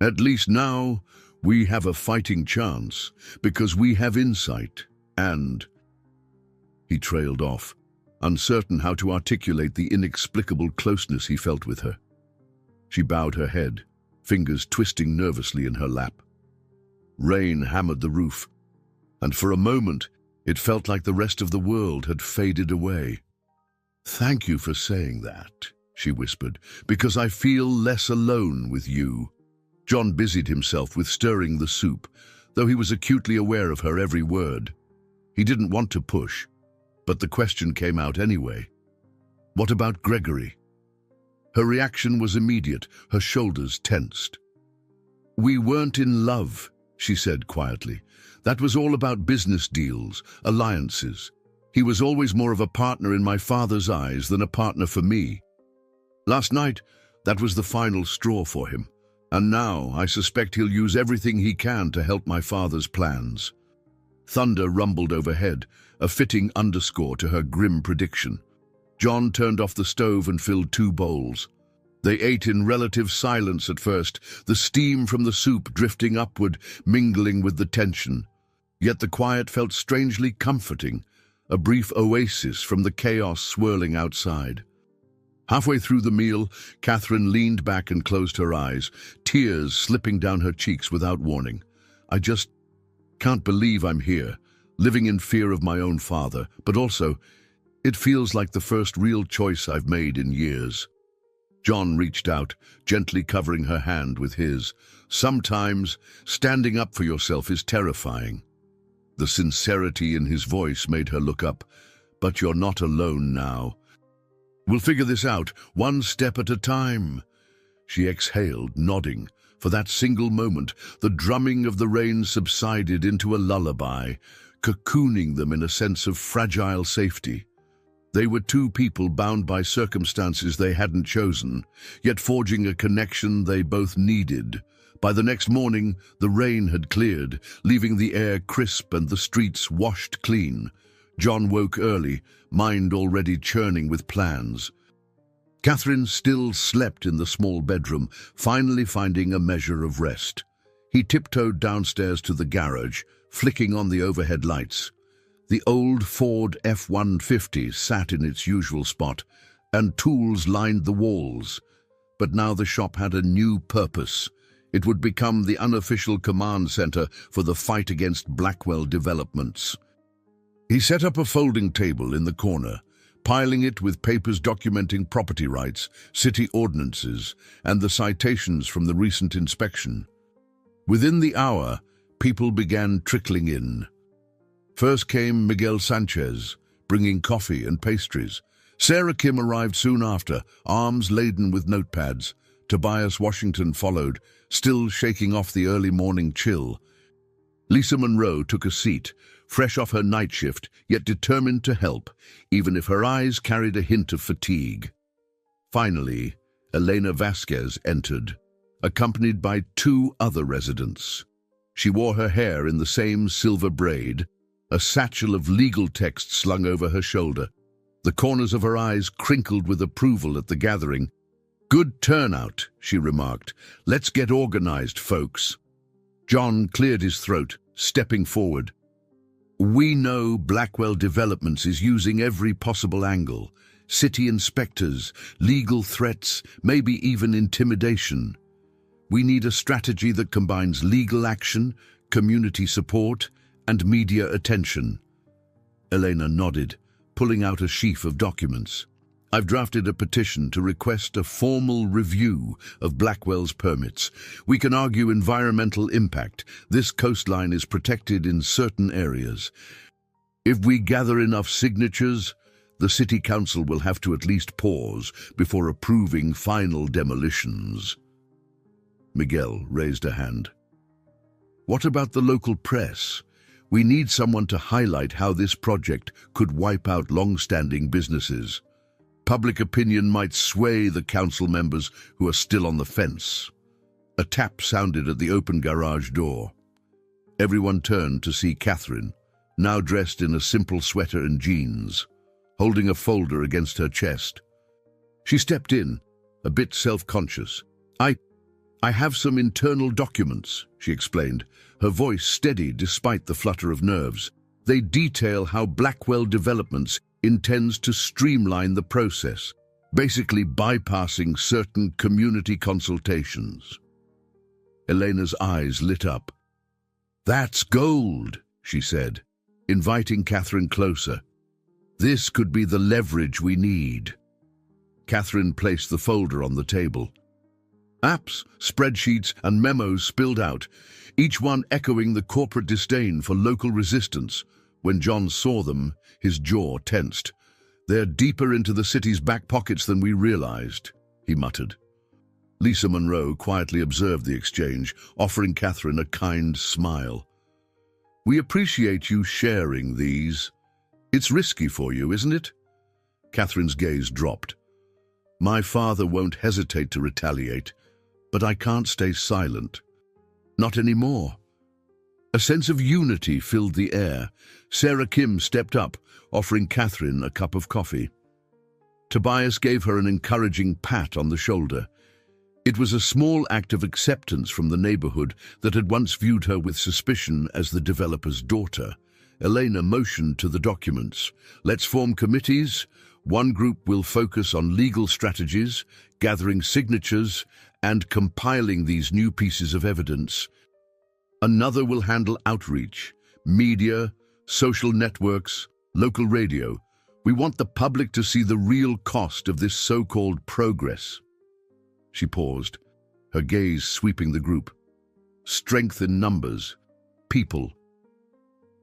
At least now, we have a fighting chance, because we have insight, and—" He trailed off, uncertain how to articulate the inexplicable closeness he felt with her. She bowed her head, fingers twisting nervously in her lap. Rain hammered the roof, and for a moment, it felt like the rest of the world had faded away. "Thank you for saying that," she whispered, "because I feel less alone with you." John busied himself with stirring the soup, though he was acutely aware of her every word. He didn't want to push. But the question came out anyway. What about Gregory? Her reaction was immediate, her shoulders tensed. "We weren't in love," she said quietly. "That was all about business deals, alliances. He was always more of a partner in my father's eyes than a partner for me. Last night, that was the final straw for him. And now I suspect he'll use everything he can to help my father's plans." Thunder rumbled overhead, a fitting underscore to her grim prediction. John turned off the stove and filled 2 bowls. They ate in relative silence at first, the steam from the soup drifting upward, mingling with the tension. Yet the quiet felt strangely comforting, a brief oasis from the chaos swirling outside. Halfway through the meal, Catherine leaned back and closed her eyes, tears slipping down her cheeks without warning. "I just can't believe I'm here, living in fear of my own father, but also, it feels like the first real choice I've made in years." John reached out, gently covering her hand with his. "Sometimes, standing up for yourself is terrifying." The sincerity in his voice made her look up. "But you're not alone now. We'll figure this out, one step at a time." She exhaled, nodding. For that single moment, the drumming of the rain subsided into a lullaby, cocooning them in a sense of fragile safety. They were 2 people bound by circumstances they hadn't chosen, yet forging a connection they both needed. By the next morning, the rain had cleared, leaving the air crisp and the streets washed clean. John woke early, mind already churning with plans. Catherine still slept in the small bedroom, finally finding a measure of rest. He tiptoed downstairs to the garage, flicking on the overhead lights. The old Ford F-150 sat in its usual spot, and tools lined the walls. But now the shop had a new purpose. It would become the unofficial command center for the fight against Blackwell developments. He set up a folding table in the corner, piling it with papers documenting property rights, city ordinances, and the citations from the recent inspection. Within the hour, people began trickling in. First came Miguel Sanchez, bringing coffee and pastries. Sarah Kim arrived soon after, arms laden with notepads. Tobias Washington followed, still shaking off the early morning chill. Lisa Monroe took a seat, fresh off her night shift, yet determined to help, even if her eyes carried a hint of fatigue. Finally, Elena Vasquez entered, accompanied by 2 other residents. She wore her hair in the same silver braid, a satchel of legal text slung over her shoulder. The corners of her eyes crinkled with approval at the gathering. "Good turnout," she remarked. "Let's get organized, folks." John cleared his throat, stepping forward. "We know Blackwell Developments is using every possible angle. City inspectors, legal threats, maybe even intimidation. We need a strategy that combines legal action, community support, and media attention." Elena nodded, pulling out a sheaf of documents. "I've drafted a petition to request a formal review of Blackwell's permits. We can argue environmental impact. This coastline is protected in certain areas. If we gather enough signatures, the City Council will have to at least pause before approving final demolitions." Miguel raised a hand. "What about the local press? We need someone to highlight how this project could wipe out long-standing businesses. Public opinion might sway the council members who are still on the fence." A tap sounded at the open garage door. Everyone turned to see Catherine, now dressed in a simple sweater and jeans, holding a folder against her chest. She stepped in, a bit self-conscious. I have some internal documents," she explained, her voice steady despite the flutter of nerves. "They detail how Blackwell Developments intends to streamline the process, basically bypassing certain community consultations." Elena's eyes lit up. "That's gold," she said, inviting Catherine closer. "This could be the leverage we need." Catherine placed the folder on the table. Apps, spreadsheets, and memos spilled out, each one echoing the corporate disdain for local resistance. When John saw them, his jaw tensed. "They're deeper into the city's back pockets than we realized," he muttered. Lisa Monroe quietly observed the exchange, offering Catherine a kind smile. "We appreciate you sharing these. It's risky for you, isn't it?" Catherine's gaze dropped. "My father won't hesitate to retaliate, but I can't stay silent. Not anymore." A sense of unity filled the air. Sarah Kim stepped up, offering Catherine a cup of coffee. Tobias gave her an encouraging pat on the shoulder. It was a small act of acceptance from the neighborhood that had once viewed her with suspicion as the developer's daughter. Elena motioned to the documents. "Let's form committees. One group will focus on legal strategies, gathering signatures, and compiling these new pieces of evidence. Another will handle outreach, media, social networks, local radio. We want the public to see the real cost of this so-called progress." She paused, her gaze sweeping the group. Strength in numbers, people.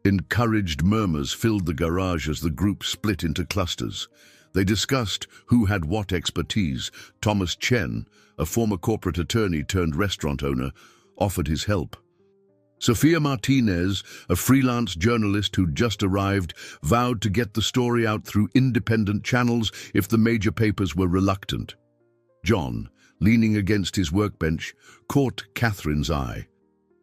Encouraged murmurs filled the garage as the group split into clusters. They discussed who had what expertise. Thomas Chen, a former corporate attorney turned restaurant owner, offered his help. Sophia Martinez, a freelance journalist who'd just arrived, vowed to get the story out through independent channels if the major papers were reluctant. John, leaning against his workbench, caught Catherine's eye.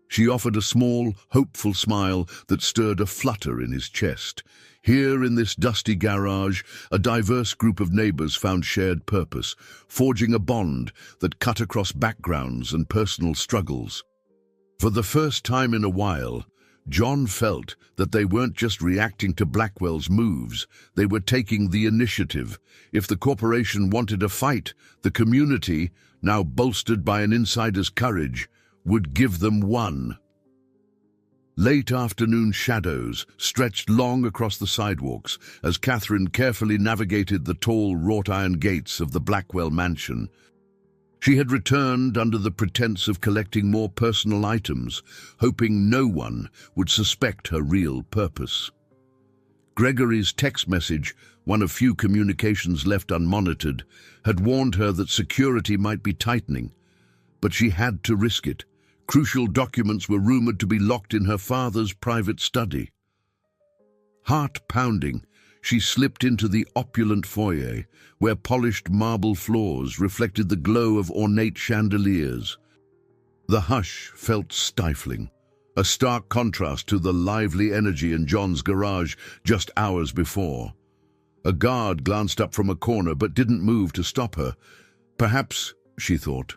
She offered a small, hopeful smile that stirred a flutter in his chest. Here in this dusty garage, a diverse group of neighbors found shared purpose, forging a bond that cut across backgrounds and personal struggles. For the first time in a while, John felt that they weren't just reacting to Blackwell's moves, they were taking the initiative. If the corporation wanted a fight, the community, now bolstered by an insider's courage, would give them one. Late afternoon shadows stretched long across the sidewalks as Catherine carefully navigated the tall wrought-iron gates of the Blackwell mansion. She had returned under the pretense of collecting more personal items, hoping no one would suspect her real purpose. Gregory's text message, one of few communications left unmonitored, had warned her that security might be tightening, but she had to risk it. Crucial documents were rumored to be locked in her father's private study. Heart pounding, she slipped into the opulent foyer, where polished marble floors reflected the glow of ornate chandeliers. The hush felt stifling, a stark contrast to the lively energy in John's garage just hours before. A guard glanced up from a corner but didn't move to stop her. Perhaps, she thought,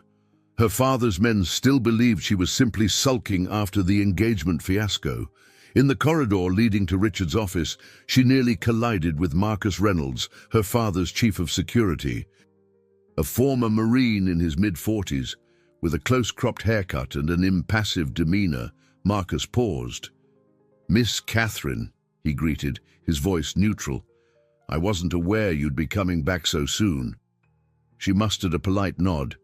her father's men still believed she was simply sulking after the engagement fiasco. In the corridor leading to Richard's office, she nearly collided with Marcus Reynolds, her father's chief of security. A former Marine in his mid-40s, with a close-cropped haircut and an impassive demeanor, Marcus paused. "Miss Catherine," he greeted, his voice neutral. "I wasn't aware you'd be coming back so soon." She mustered a polite nod.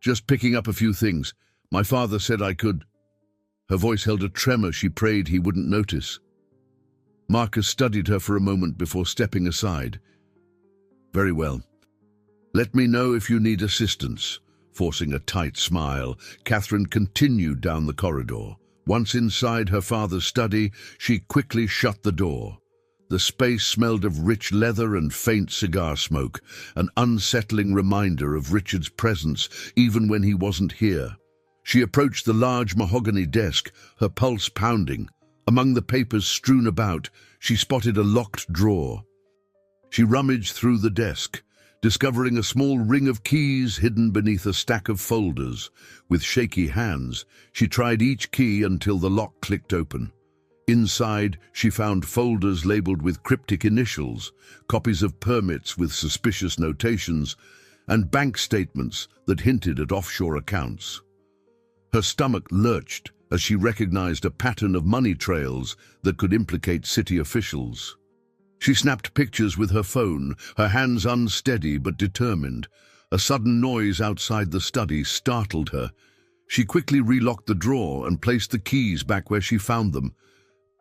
"Just picking up a few things. My father said I could—" Her voice held a tremor she prayed he wouldn't notice. Marcus studied her for a moment before stepping aside. "Very well. Let me know if you need assistance." Forcing a tight smile, Catherine continued down the corridor. Once inside her father's study, she quickly shut the door. The space smelled of rich leather and faint cigar smoke, an unsettling reminder of Richard's presence even when he wasn't here. She approached the large mahogany desk, her pulse pounding. Among the papers strewn about, she spotted a locked drawer. She rummaged through the desk, discovering a small ring of keys hidden beneath a stack of folders. With shaky hands, she tried each key until the lock clicked open. Inside, she found folders labeled with cryptic initials, copies of permits with suspicious notations, and bank statements that hinted at offshore accounts. Her stomach lurched as she recognized a pattern of money trails that could implicate city officials. She snapped pictures with her phone, her hands unsteady but determined. A sudden noise outside the study startled her. She quickly relocked the drawer and placed the keys back where she found them.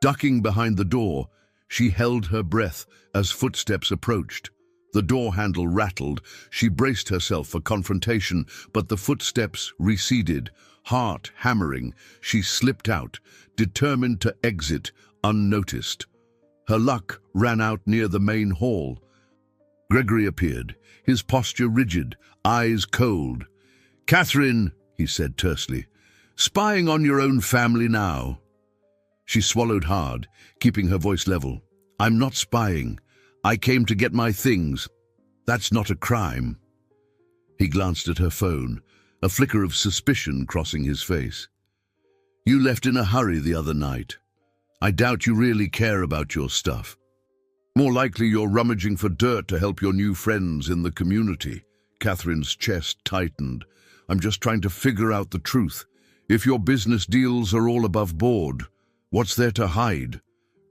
Ducking behind the door, she held her breath as footsteps approached. The door handle rattled. She braced herself for confrontation, but the footsteps receded. Heart hammering, she slipped out, determined to exit unnoticed. Her luck ran out near the main hall. Gregory appeared, his posture rigid, eyes cold. "Catherine," he said tersely, "spying on your own family now." She swallowed hard, keeping her voice level. "I'm not spying. I came to get my things. That's not a crime." He glanced at her phone, a flicker of suspicion crossing his face. "You left in a hurry the other night. I doubt you really care about your stuff. More likely you're rummaging for dirt to help your new friends in the community." Catherine's chest tightened. "I'm just trying to figure out the truth. If your business deals are all above board, what's there to hide?"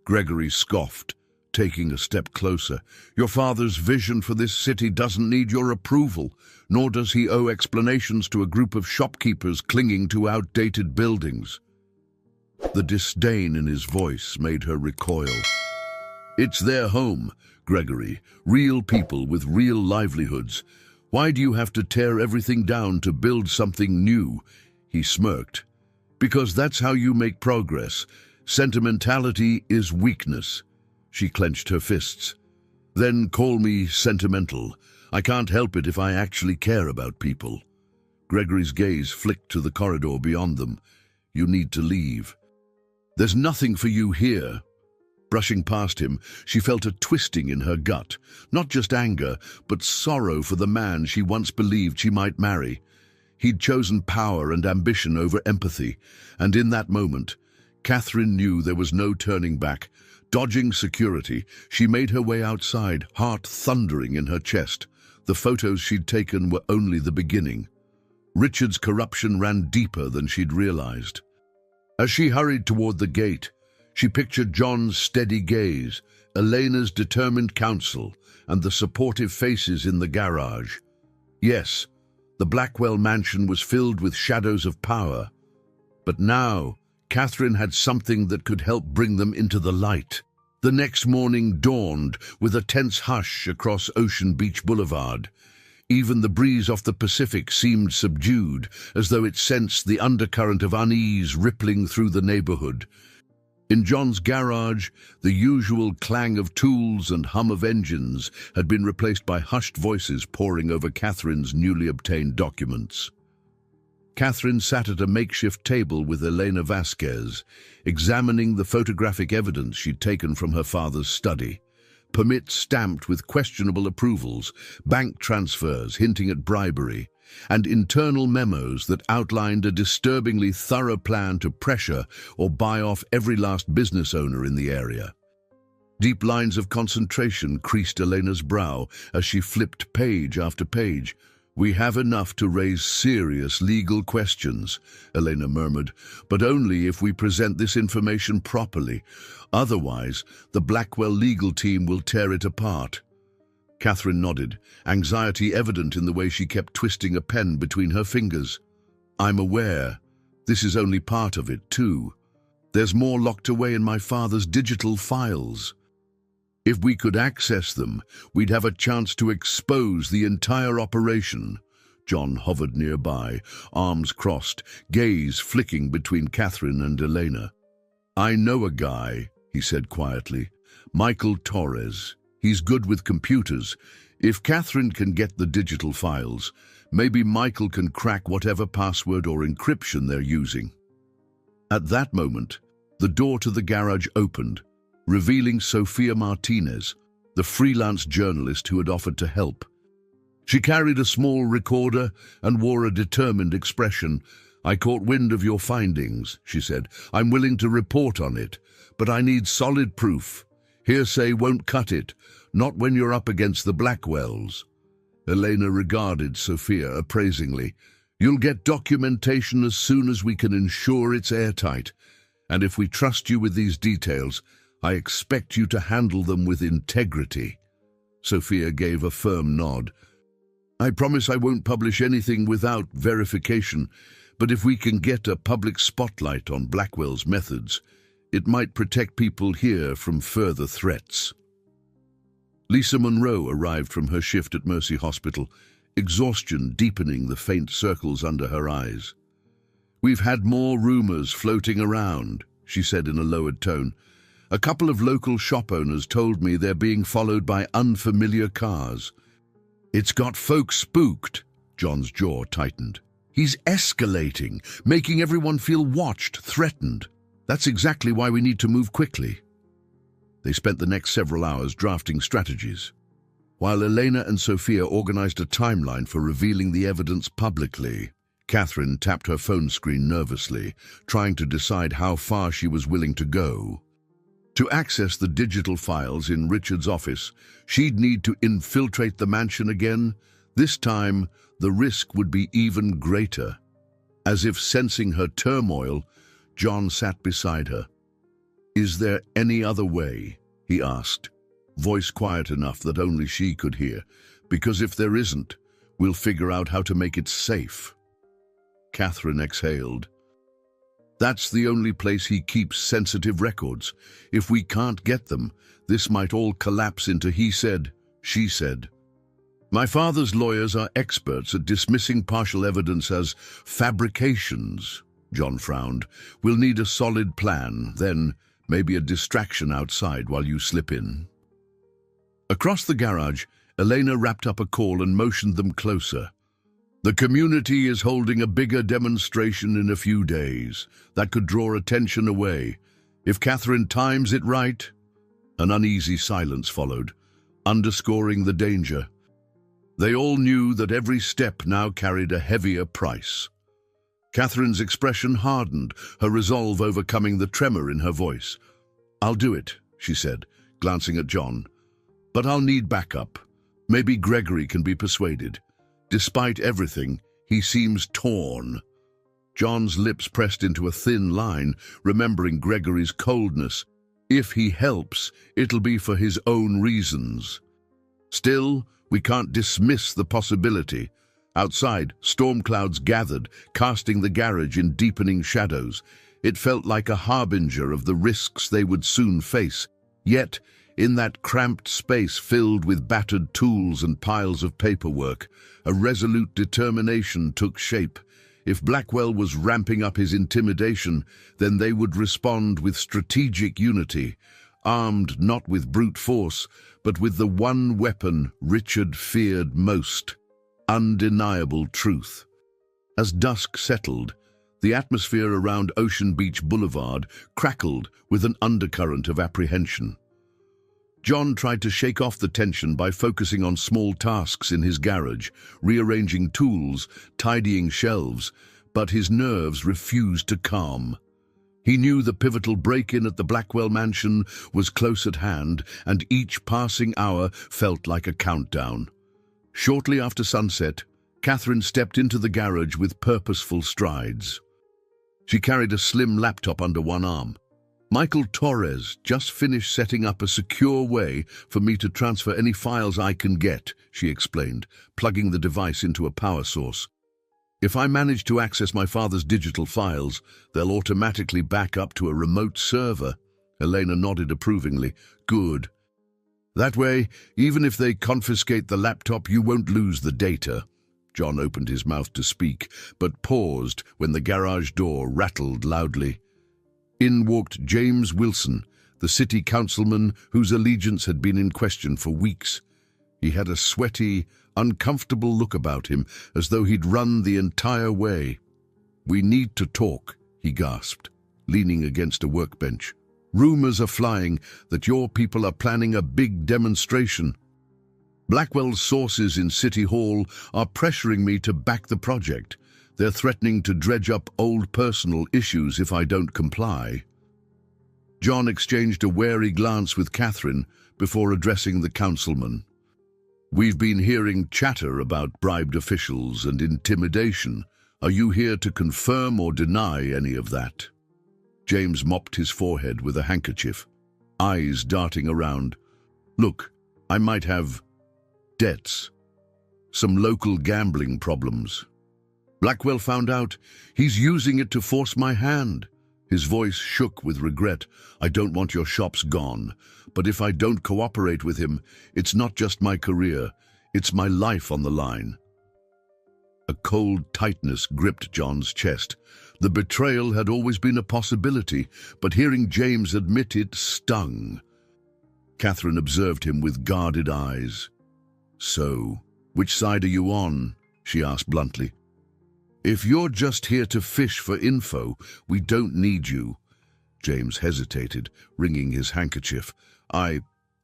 Gregory scoffed, taking a step closer. "Your father's vision for this city doesn't need your approval, nor does he owe explanations to a group of shopkeepers clinging to outdated buildings." The disdain in his voice made her recoil. "It's their home, Gregory, real people with real livelihoods. Why do you have to tear everything down to build something new?" He smirked. "Because that's how you make progress. Sentimentality is weakness." She clenched her fists. "Then call me sentimental. I can't help it if I actually care about people." Gregory's gaze flicked to the corridor beyond them. "You need to leave. There's nothing for you here." Brushing past him, she felt a twisting in her gut, not just anger, but sorrow for the man she once believed she might marry. He'd chosen power and ambition over empathy, and in that moment, Catherine knew there was no turning back. Dodging security, she made her way outside, heart thundering in her chest. The photos she'd taken were only the beginning. Richard's corruption ran deeper than she'd realized. As she hurried toward the gate, she pictured John's steady gaze, Elena's determined counsel, and the supportive faces in the garage. Yes, the Blackwell mansion was filled with shadows of power. But now, Catherine had something that could help bring them into the light. The next morning dawned with a tense hush across Ocean Beach Boulevard. Even the breeze off the Pacific seemed subdued, as though it sensed the undercurrent of unease rippling through the neighborhood. In John's garage, the usual clang of tools and hum of engines had been replaced by hushed voices poring over Catherine's newly obtained documents. Catherine sat at a makeshift table with Elena Vasquez, examining the photographic evidence she'd taken from her father's study. Permits stamped with questionable approvals, bank transfers hinting at bribery, and internal memos that outlined a disturbingly thorough plan to pressure or buy off every last business owner in the area. Deep lines of concentration creased Elena's brow as she flipped page after page. "We have enough to raise serious legal questions," Elena murmured, "but only if we present this information properly. Otherwise, the Blackwell legal team will tear it apart." Catherine nodded, anxiety evident in the way she kept twisting a pen between her fingers. "I'm aware. This is only part of it, too. There's more locked away in my father's digital files. If we could access them, we'd have a chance to expose the entire operation." John hovered nearby, arms crossed, gaze flicking between Catherine and Elena. "I know a guy," he said quietly. "Michael Torres. He's good with computers. If Catherine can get the digital files, maybe Michael can crack whatever password or encryption they're using." At that moment, the door to the garage opened, revealing Sofia Martinez, the freelance journalist who had offered to help. She carried a small recorder and wore a determined expression. "I caught wind of your findings," she said. "I'm willing to report on it, but I need solid proof. Hearsay won't cut it, not when you're up against the Blackwells." Elena regarded Sofia appraisingly. "You'll get documentation as soon as we can ensure it's airtight. And if we trust you with these details, I expect you to handle them with integrity." Sofia gave a firm nod. "I promise I won't publish anything without verification, but if we can get a public spotlight on Blackwell's methods, It might protect people here from further threats. Lisa Monroe arrived from her shift at Mercy Hospital, exhaustion deepening the faint circles under her eyes. "We've had more rumors floating around," she said in a lowered tone. "A couple of local shop owners told me they're being followed by unfamiliar cars." "It's got folks spooked." John's jaw tightened. "He's escalating, making everyone feel watched, threatened. That's exactly why we need to move quickly." They spent the next several hours drafting strategies, while Elena and Sophia organized a timeline for revealing the evidence publicly. Catherine tapped her phone screen nervously, trying to decide how far she was willing to go. To access the digital files in Richard's office, she'd need to infiltrate the mansion again. This time, the risk would be even greater. As if sensing her turmoil, John sat beside her. "Is there any other way?" he asked, voice quiet enough that only she could hear. "Because if there isn't, we'll figure out how to make it safe." Catherine exhaled. "That's the only place he keeps sensitive records. If we can't get them, this might all collapse into he said, she said." "My father's lawyers are experts at dismissing partial evidence as fabrications." John frowned. "We'll need a solid plan, then maybe a distraction outside while you slip in." Across the garage, Elena wrapped up a call and motioned them closer. "The community is holding a bigger demonstration in a few days. That could draw attention away. If Catherine times it right." An uneasy silence followed, underscoring the danger. They all knew that every step now carried a heavier price. Catherine's expression hardened, her resolve overcoming the tremor in her voice. "I'll do it," she said, glancing at John. "But I'll need backup. Maybe Gregory can be persuaded. Despite everything, he seems torn." John's lips pressed into a thin line, remembering Gregory's coldness. If he helps, it'll be for his own reasons. Still, we can't dismiss the possibility. Outside, storm clouds gathered, casting the garage in deepening shadows. It felt like a harbinger of the risks they would soon face. Yet, in that cramped space filled with battered tools and piles of paperwork, a resolute determination took shape. If Blackwell was ramping up his intimidation, then they would respond with strategic unity, armed not with brute force, but with the one weapon Richard feared most: undeniable truth. As dusk settled, the atmosphere around Ocean Beach Boulevard crackled with an undercurrent of apprehension. John tried to shake off the tension by focusing on small tasks in his garage, rearranging tools, tidying shelves, but his nerves refused to calm. He knew the pivotal break-in at the Blackwell mansion was close at hand, and each passing hour felt like a countdown. Shortly after sunset, Catherine stepped into the garage with purposeful strides. She carried a slim laptop under one arm. "Michael Torres just finished setting up a secure way for me to transfer any files I can get," she explained, plugging the device into a power source. "If I manage to access my father's digital files, they'll automatically back up to a remote server." Elena nodded approvingly. "Good. That way, even if they confiscate the laptop, you won't lose the data." John opened his mouth to speak, but paused when the garage door rattled loudly. In walked James Wilson, the city councilman whose allegiance had been in question for weeks. He had a sweaty, uncomfortable look about him, as though he'd run the entire way. "We need to talk," he gasped, leaning against a workbench. "Rumors are flying that your people are planning a big demonstration. Blackwell's sources in City Hall are pressuring me to back the project. They're threatening to dredge up old personal issues if I don't comply." John exchanged a wary glance with Catherine before addressing the councilman. "We've been hearing chatter about bribed officials and intimidation. Are you here to confirm or deny any of that?" James mopped his forehead with a handkerchief, eyes darting around. "Look, I might have debts, some local gambling problems. Blackwell found out. He's using it to force my hand." His voice shook with regret. "I don't want your shops gone, but if I don't cooperate with him, it's not just my career, it's my life on the line." A cold tightness gripped John's chest. The betrayal had always been a possibility, but hearing James admit it stung. Catherine observed him with guarded eyes. "So, which side are you on?" she asked bluntly. "If you're just here to fish for info, we don't need you." James hesitated, wringing his handkerchief. I'm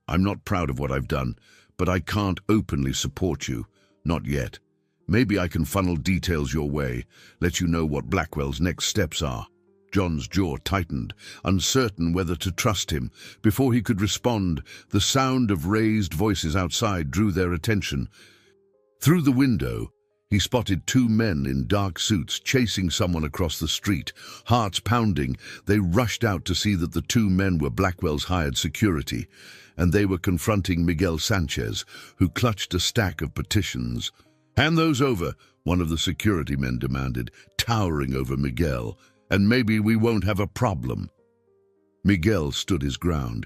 not proud of what I've done, but I can't openly support you. Not yet. Maybe I can funnel details your way, let you know what Blackwell's next steps are." John's jaw tightened, uncertain whether to trust him. Before he could respond, the sound of raised voices outside drew their attention. Through the window, he spotted two men in dark suits chasing someone across the street. Hearts pounding, they rushed out to see that the two men were Blackwell's hired security, and they were confronting Miguel Sanchez, who clutched a stack of petitions. "Hand those over," one of the security men demanded, towering over Miguel, "and maybe we won't have a problem." Miguel stood his ground.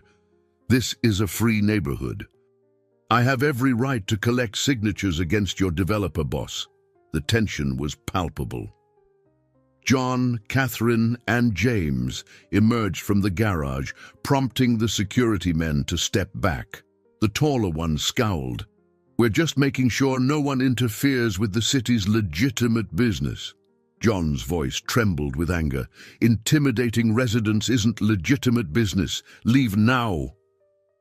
"This is a free neighborhood. I have every right to collect signatures against your developer boss." The tension was palpable. John, Catherine, and James emerged from the garage, prompting the security men to step back. The taller one scowled. "We're just making sure no one interferes with the city's legitimate business." John's voice trembled with anger. "Intimidating residents isn't legitimate business. Leave now."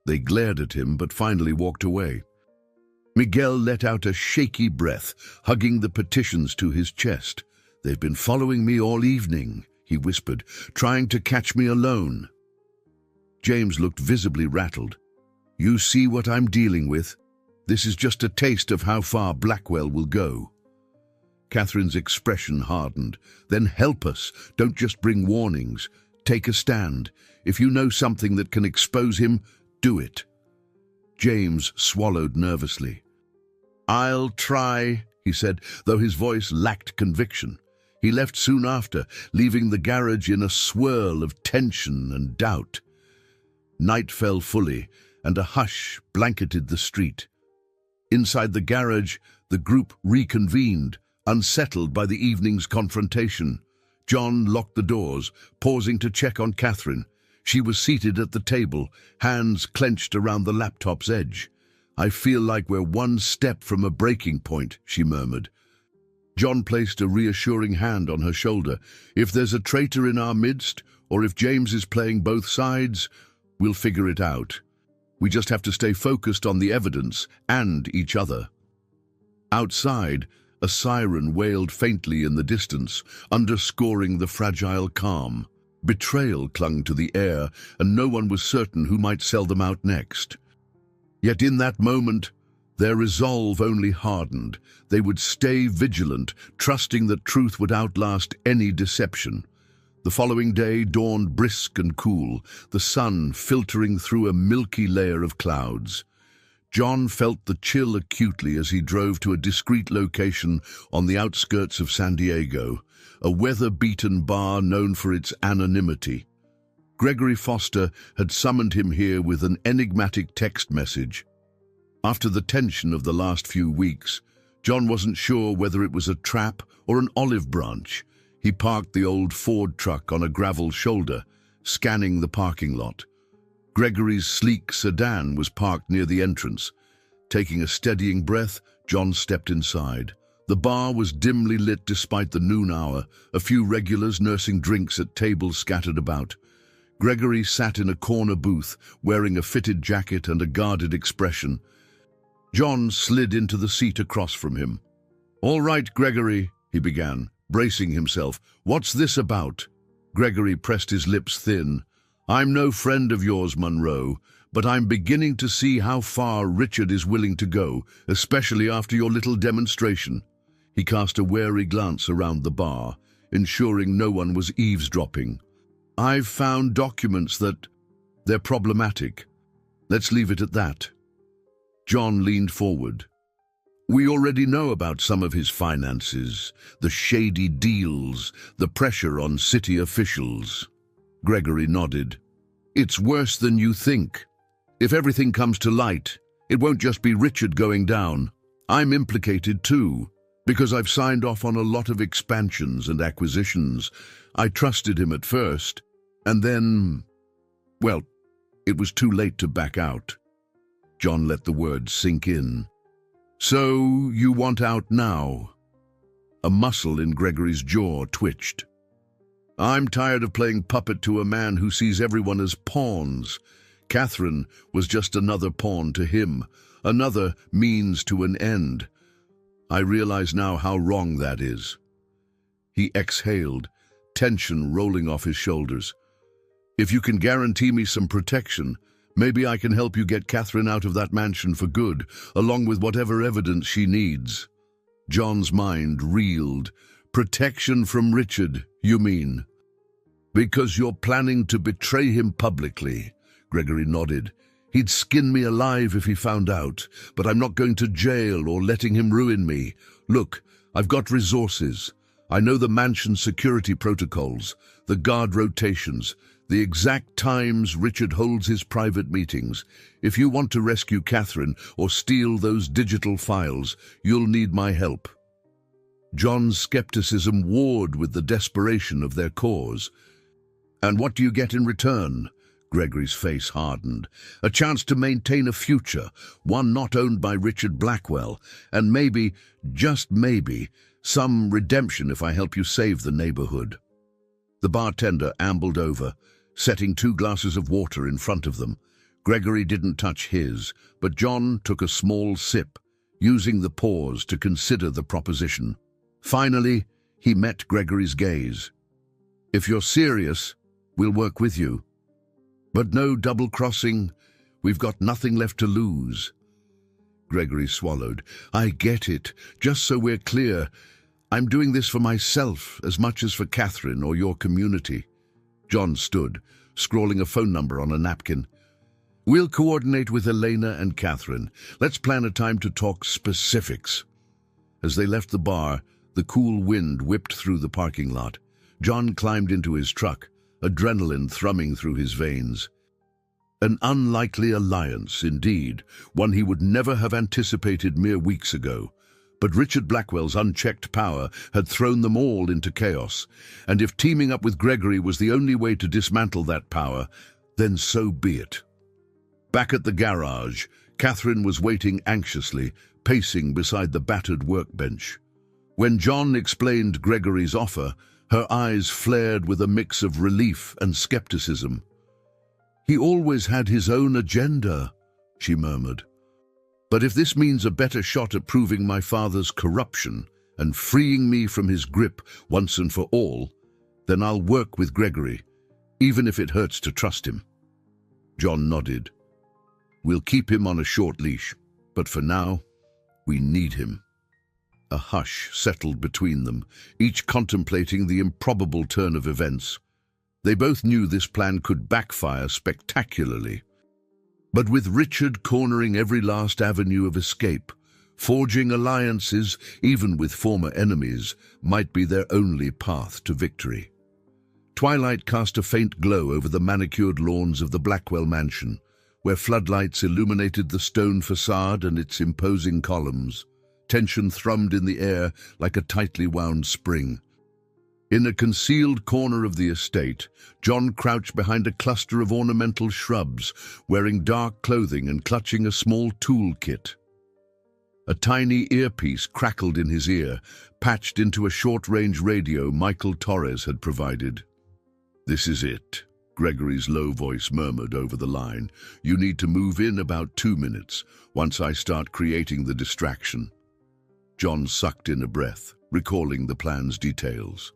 They glared at him, but finally walked away. Miguel let out a shaky breath, hugging the petitions to his chest. "They've been following me all evening," he whispered, "trying to catch me alone." James looked visibly rattled. "You see what I'm dealing with? This is just a taste of how far Blackwell will go." Catherine's expression hardened. "Then help us. Don't just bring warnings. Take a stand. If you know something that can expose him, do it." James swallowed nervously. "I'll try," he said, though his voice lacked conviction. He left soon after, leaving the garage in a swirl of tension and doubt. Night fell fully, and a hush blanketed the street. Inside the garage, the group reconvened, unsettled by the evening's confrontation. John locked the doors, pausing to check on Catherine. She was seated at the table, hands clenched around the laptop's edge. "I feel like we're one step from a breaking point," she murmured. John placed a reassuring hand on her shoulder. "If there's a traitor in our midst, or if James is playing both sides, we'll figure it out. We just have to stay focused on the evidence and each other." Outside, a siren wailed faintly in the distance, underscoring the fragile calm. Betrayal clung to the air, and no one was certain who might sell them out next. Yet in that moment, their resolve only hardened. They would stay vigilant, trusting that truth would outlast any deception. The following day dawned brisk and cool, the sun filtering through a milky layer of clouds. John felt the chill acutely as he drove to a discreet location on the outskirts of San Diego, a weather-beaten bar known for its anonymity. Gregory Foster had summoned him here with an enigmatic text message. After the tension of the last few weeks, John wasn't sure whether it was a trap or an olive branch. He parked the old Ford truck on a gravel shoulder, scanning the parking lot. Gregory's sleek sedan was parked near the entrance. Taking a steadying breath, John stepped inside. The bar was dimly lit despite the noon hour, a few regulars nursing drinks at tables scattered about. Gregory sat in a corner booth, wearing a fitted jacket and a guarded expression. John slid into the seat across from him. "All right, Gregory," he began, bracing himself. "What's this about?" Gregory pressed his lips thin. "I'm no friend of yours, Monroe, but I'm beginning to see how far Richard is willing to go, especially after your little demonstration." He cast a wary glance around the bar, ensuring no one was eavesdropping. "I've found documents that... they're problematic. Let's leave it at that." John leaned forward. "We already know about some of his finances, the shady deals, the pressure on city officials." Gregory nodded. It's worse than you think. If everything comes to light, it won't just be Richard going down. I'm implicated too, because I've signed off on a lot of expansions and acquisitions. I trusted him at first, and then, well, it was too late to back out. John let the words sink in. So you want out now? A muscle in Gregory's jaw twitched. I'm tired of playing puppet to a man who sees everyone as pawns. Catherine was just another pawn to him, another means to an end. I realize now how wrong that is. He exhaled, tension rolling off his shoulders. If you can guarantee me some protection, maybe I can help you get Catherine out of that mansion for good, along with whatever evidence she needs. John's mind reeled. Protection from Richard, you mean? Because you're planning to betray him publicly, Gregory nodded. He'd skin me alive if he found out, but I'm not going to jail or letting him ruin me. Look, I've got resources. I know the mansion's security protocols, the guard rotations, the exact times Richard holds his private meetings. If you want to rescue Catherine or steal those digital files, you'll need my help. John's skepticism warred with the desperation of their cause. And what do you get in return? Gregory's face hardened. A chance to maintain a future, one not owned by Richard Blackwell, and maybe, just maybe, some redemption if I help you save the neighborhood. The bartender ambled over, setting 2 glasses of water in front of them. Gregory didn't touch his, but John took a small sip, using the pause to consider the proposition. Finally, he met Gregory's gaze. If you're serious, we'll work with you. But no double-crossing. We've got nothing left to lose. Gregory swallowed. I get it. Just so we're clear, I'm doing this for myself as much as for Catherine or your community. John stood, scrawling a phone number on a napkin. We'll coordinate with Elena and Catherine. Let's plan a time to talk specifics. As they left the bar, the cool wind whipped through the parking lot. John climbed into his truck, adrenaline thrumming through his veins. An unlikely alliance, indeed, one he would never have anticipated mere weeks ago. But Richard Blackwell's unchecked power had thrown them all into chaos, and if teaming up with Gregory was the only way to dismantle that power, then so be it. Back at the garage, Catherine was waiting anxiously, pacing beside the battered workbench. When John explained Gregory's offer, her eyes flared with a mix of relief and skepticism. He always had his own agenda, she murmured. But if this means a better shot at proving my father's corruption and freeing me from his grip once and for all, then I'll work with Gregory, even if it hurts to trust him. John nodded. We'll keep him on a short leash, but for now, we need him. A hush settled between them, each contemplating the improbable turn of events. They both knew this plan could backfire spectacularly. But with Richard cornering every last avenue of escape, forging alliances, even with former enemies, might be their only path to victory. Twilight cast a faint glow over the manicured lawns of the Blackwell mansion, where floodlights illuminated the stone facade and its imposing columns. Tension thrummed in the air like a tightly wound spring. In a concealed corner of the estate, John crouched behind a cluster of ornamental shrubs, wearing dark clothing and clutching a small toolkit. A tiny earpiece crackled in his ear, patched into a short-range radio Michael Torres had provided. "This is it," Gregory's low voice murmured over the line. "You need to move in about 2 minutes, once I start creating the distraction." John sucked in a breath, recalling the plan's details.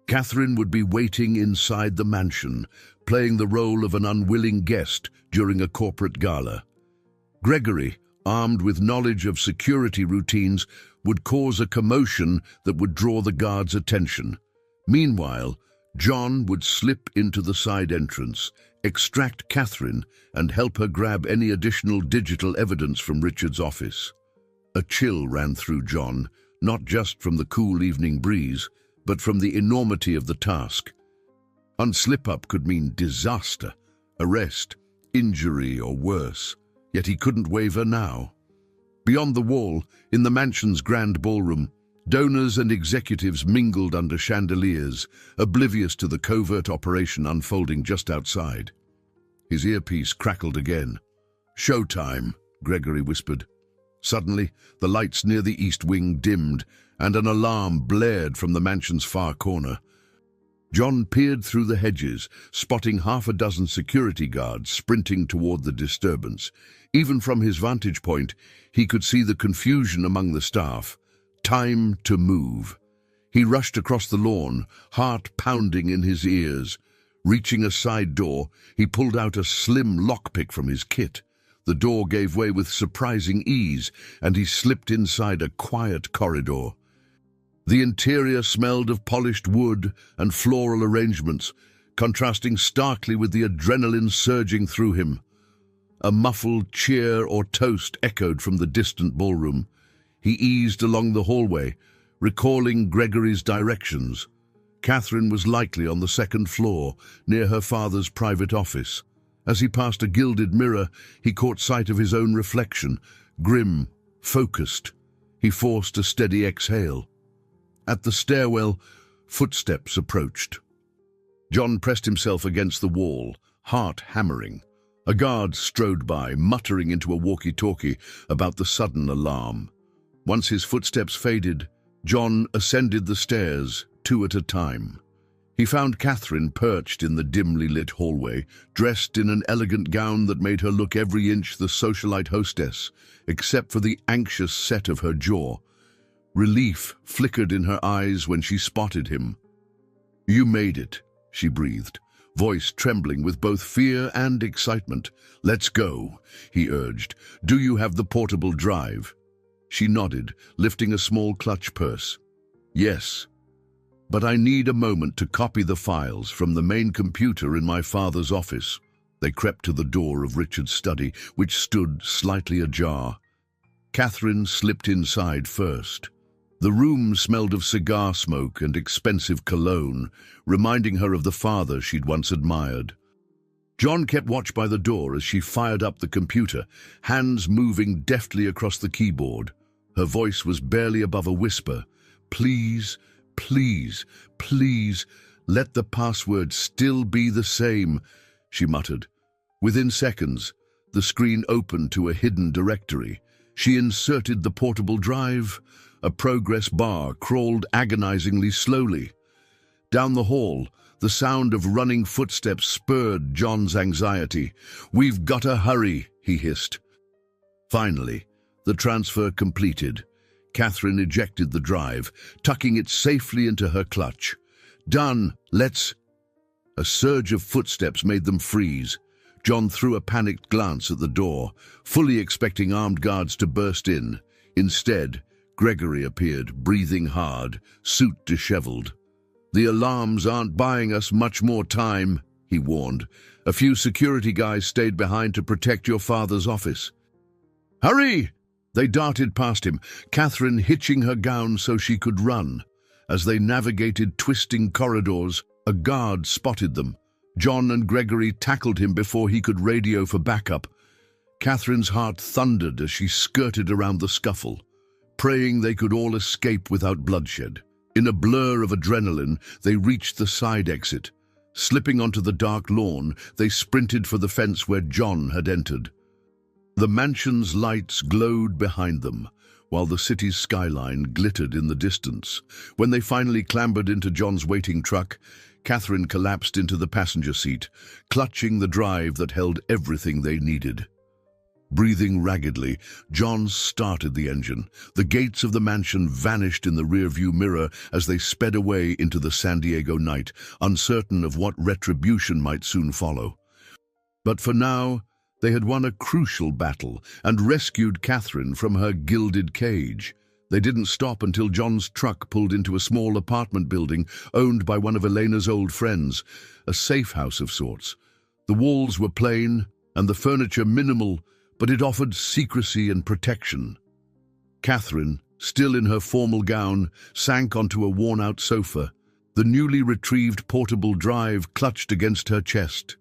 Catherine would be waiting inside the mansion, playing the role of an unwilling guest during a corporate gala. Gregory, armed with knowledge of security routines, would cause a commotion that would draw the guards' attention. Meanwhile, John would slip into the side entrance, extract Catherine, and help her grab any additional digital evidence from Richard's office. A chill ran through John, not just from the cool evening breeze, but from the enormity of the task. One slip-up could mean disaster, arrest, injury, or worse. Yet he couldn't waver now. Beyond the wall, in the mansion's grand ballroom, donors and executives mingled under chandeliers, oblivious to the covert operation unfolding just outside. His earpiece crackled again. "Showtime," Gregory whispered. Suddenly, the lights near the east wing dimmed, and an alarm blared from the mansion's far corner. John peered through the hedges, spotting half a dozen security guards sprinting toward the disturbance. Even from his vantage point, he could see the confusion among the staff. Time to move. He rushed across the lawn, heart pounding in his ears. Reaching a side door, he pulled out a slim lockpick from his kit. The door gave way with surprising ease, and he slipped inside a quiet corridor. The interior smelled of polished wood and floral arrangements, contrasting starkly with the adrenaline surging through him. A muffled cheer or toast echoed from the distant ballroom. He eased along the hallway, recalling Gregory's directions. Catherine was likely on the second floor, near her father's private office. As he passed a gilded mirror, he caught sight of his own reflection, grim, focused. He forced a steady exhale. At the stairwell, footsteps approached. John pressed himself against the wall, heart hammering. A guard strode by, muttering into a walkie-talkie about the sudden alarm. Once his footsteps faded, John ascended the stairs, 2 at a time. He found Catherine perched in the dimly lit hallway, dressed in an elegant gown that made her look every inch the socialite hostess, except for the anxious set of her jaw. Relief flickered in her eyes when she spotted him. "You made it," she breathed, voice trembling with both fear and excitement. "Let's go," he urged. "Do you have the portable drive?" She nodded, lifting a small clutch purse. "Yes, but I need a moment to copy the files from the main computer in my father's office." They crept to the door of Richard's study, which stood slightly ajar. Catherine slipped inside first. The room smelled of cigar smoke and expensive cologne, reminding her of the father she'd once admired. John kept watch by the door as she fired up the computer, hands moving deftly across the keyboard. Her voice was barely above a whisper. "Please, please, please, let the password still be the same," she muttered. Within seconds, the screen opened to a hidden directory. She inserted the portable drive. A progress bar crawled agonizingly slowly. Down the hall, the sound of running footsteps spurred John's anxiety. "We've got to hurry," he hissed. Finally, the transfer completed. Catherine ejected the drive, tucking it safely into her clutch. "Done, let's—" A surge of footsteps made them freeze. John threw a panicked glance at the door, fully expecting armed guards to burst in. Instead, Gregory appeared, breathing hard, suit disheveled. "The alarms aren't buying us much more time," he warned. "A few security guys stayed behind to protect your father's office." "Hurry!" They darted past him, Catherine hitching her gown so she could run. As they navigated twisting corridors, a guard spotted them. John and Gregory tackled him before he could radio for backup. Catherine's heart thundered as she skirted around the scuffle, praying they could all escape without bloodshed. In a blur of adrenaline, they reached the side exit. Slipping onto the dark lawn, they sprinted for the fence where John had entered. The mansion's lights glowed behind them, while the city's skyline glittered in the distance. When they finally clambered into John's waiting truck, Catherine collapsed into the passenger seat, clutching the drive that held everything they needed. Breathing raggedly, John started the engine. The gates of the mansion vanished in the rearview mirror as they sped away into the San Diego night, uncertain of what retribution might soon follow. But for now, they had won a crucial battle and rescued Catherine from her gilded cage. They didn't stop until John's truck pulled into a small apartment building owned by one of Elena's old friends, a safe house of sorts. The walls were plain and the furniture minimal, but it offered secrecy and protection. Catherine, still in her formal gown, sank onto a worn-out sofa. The newly retrieved portable drive clutched against her chest.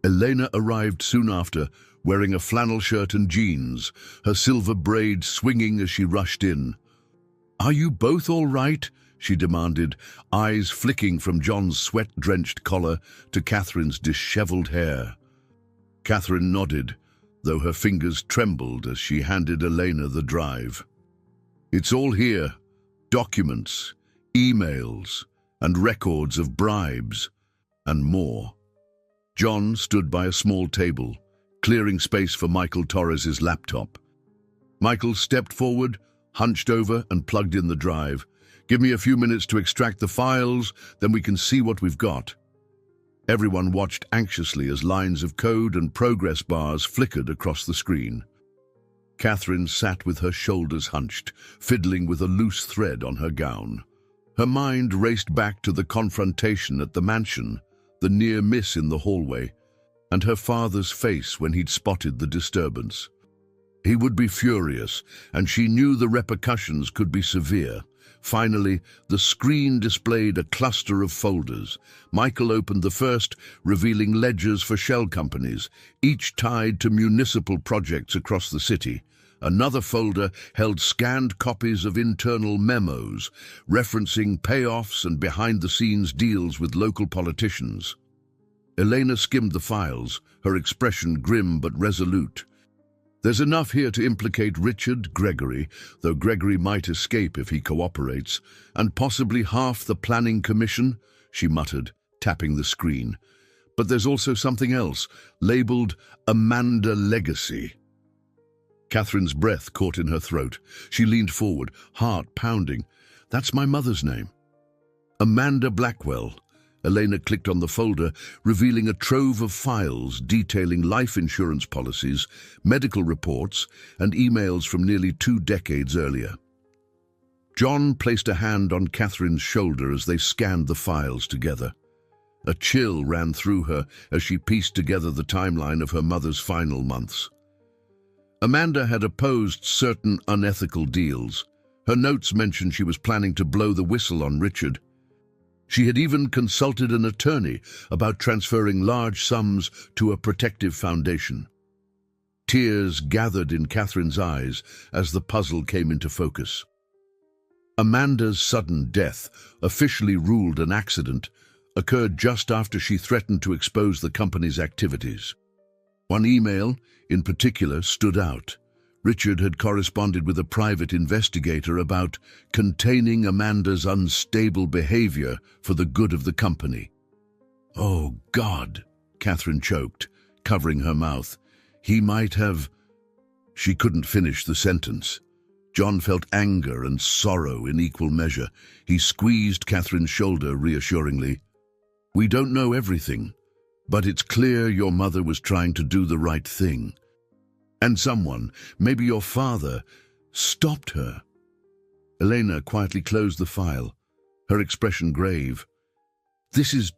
Elena arrived soon after, wearing a flannel shirt and jeans, her silver braids swinging as she rushed in. "Are you both all right?" she demanded, eyes flicking from John's sweat-drenched collar to Catherine's disheveled hair. Catherine nodded, though her fingers trembled as she handed Elena the drive. "It's all here. Documents, emails, and records of bribes, and more." John stood by a small table, clearing space for Michael Torres's laptop. Michael stepped forward, hunched over, and plugged in the drive. "Give me a few minutes to extract the files, then we can see what we've got." Everyone watched anxiously as lines of code and progress bars flickered across the screen. Catherine sat with her shoulders hunched, fiddling with a loose thread on her gown. Her mind raced back to the confrontation at the mansion, the near miss in the hallway, and her father's face when he'd spotted the disturbance. He would be furious, and she knew the repercussions could be severe. Finally, the screen displayed a cluster of folders. Michael opened the first, revealing ledgers for shell companies, each tied to municipal projects across the city. Another folder held scanned copies of internal memos, referencing payoffs and behind-the-scenes deals with local politicians. Elena skimmed the files, her expression grim but resolute. "There's enough here to implicate Richard Gregory, though Gregory might escape if he cooperates, and possibly half the planning commission," she muttered, tapping the screen. "But there's also something else, labeled Amanda Legacy." Catherine's breath caught in her throat. She leaned forward, heart pounding. "That's my mother's name." Amanda Blackwell. Elena clicked on the folder, revealing a trove of files detailing life insurance policies, medical reports, and emails from nearly 2 decades earlier. John placed a hand on Catherine's shoulder as they scanned the files together. A chill ran through her as she pieced together the timeline of her mother's final months. Amanda had opposed certain unethical deals. Her notes mentioned she was planning to blow the whistle on Richard. She had even consulted an attorney about transferring large sums to a protective foundation. Tears gathered in Catherine's eyes as the puzzle came into focus. Amanda's sudden death, officially ruled an accident, occurred just after she threatened to expose the company's activities. One email, in particular, stood out. Richard had corresponded with a private investigator about containing Amanda's unstable behavior for the good of the company. "Oh, God," Catherine choked, covering her mouth. "He might have—" She couldn't finish the sentence. John felt anger and sorrow in equal measure. He squeezed Catherine's shoulder reassuringly. "We don't know everything, but it's clear your mother was trying to do the right thing. And someone, maybe your father, stopped her." Elena quietly closed the file, her expression grave. "This is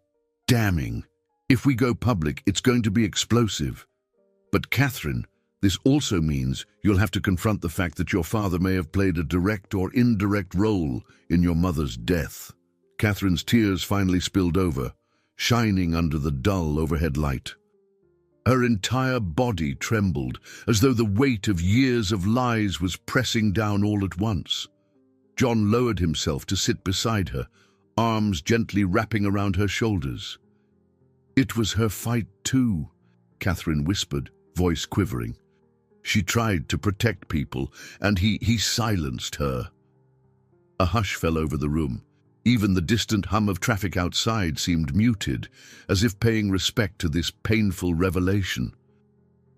damning. If we go public, it's going to be explosive. But Catherine, this also means you'll have to confront the fact that your father may have played a direct or indirect role in your mother's death." Catherine's tears finally spilled over, shining under the dull overhead light. Her entire body trembled, as though the weight of years of lies was pressing down all at once. John lowered himself to sit beside her, arms gently wrapping around her shoulders. "It was her fight too," Catherine whispered, voice quivering. "She tried to protect people, and he silenced her." A hush fell over the room. Even the distant hum of traffic outside seemed muted, as if paying respect to this painful revelation.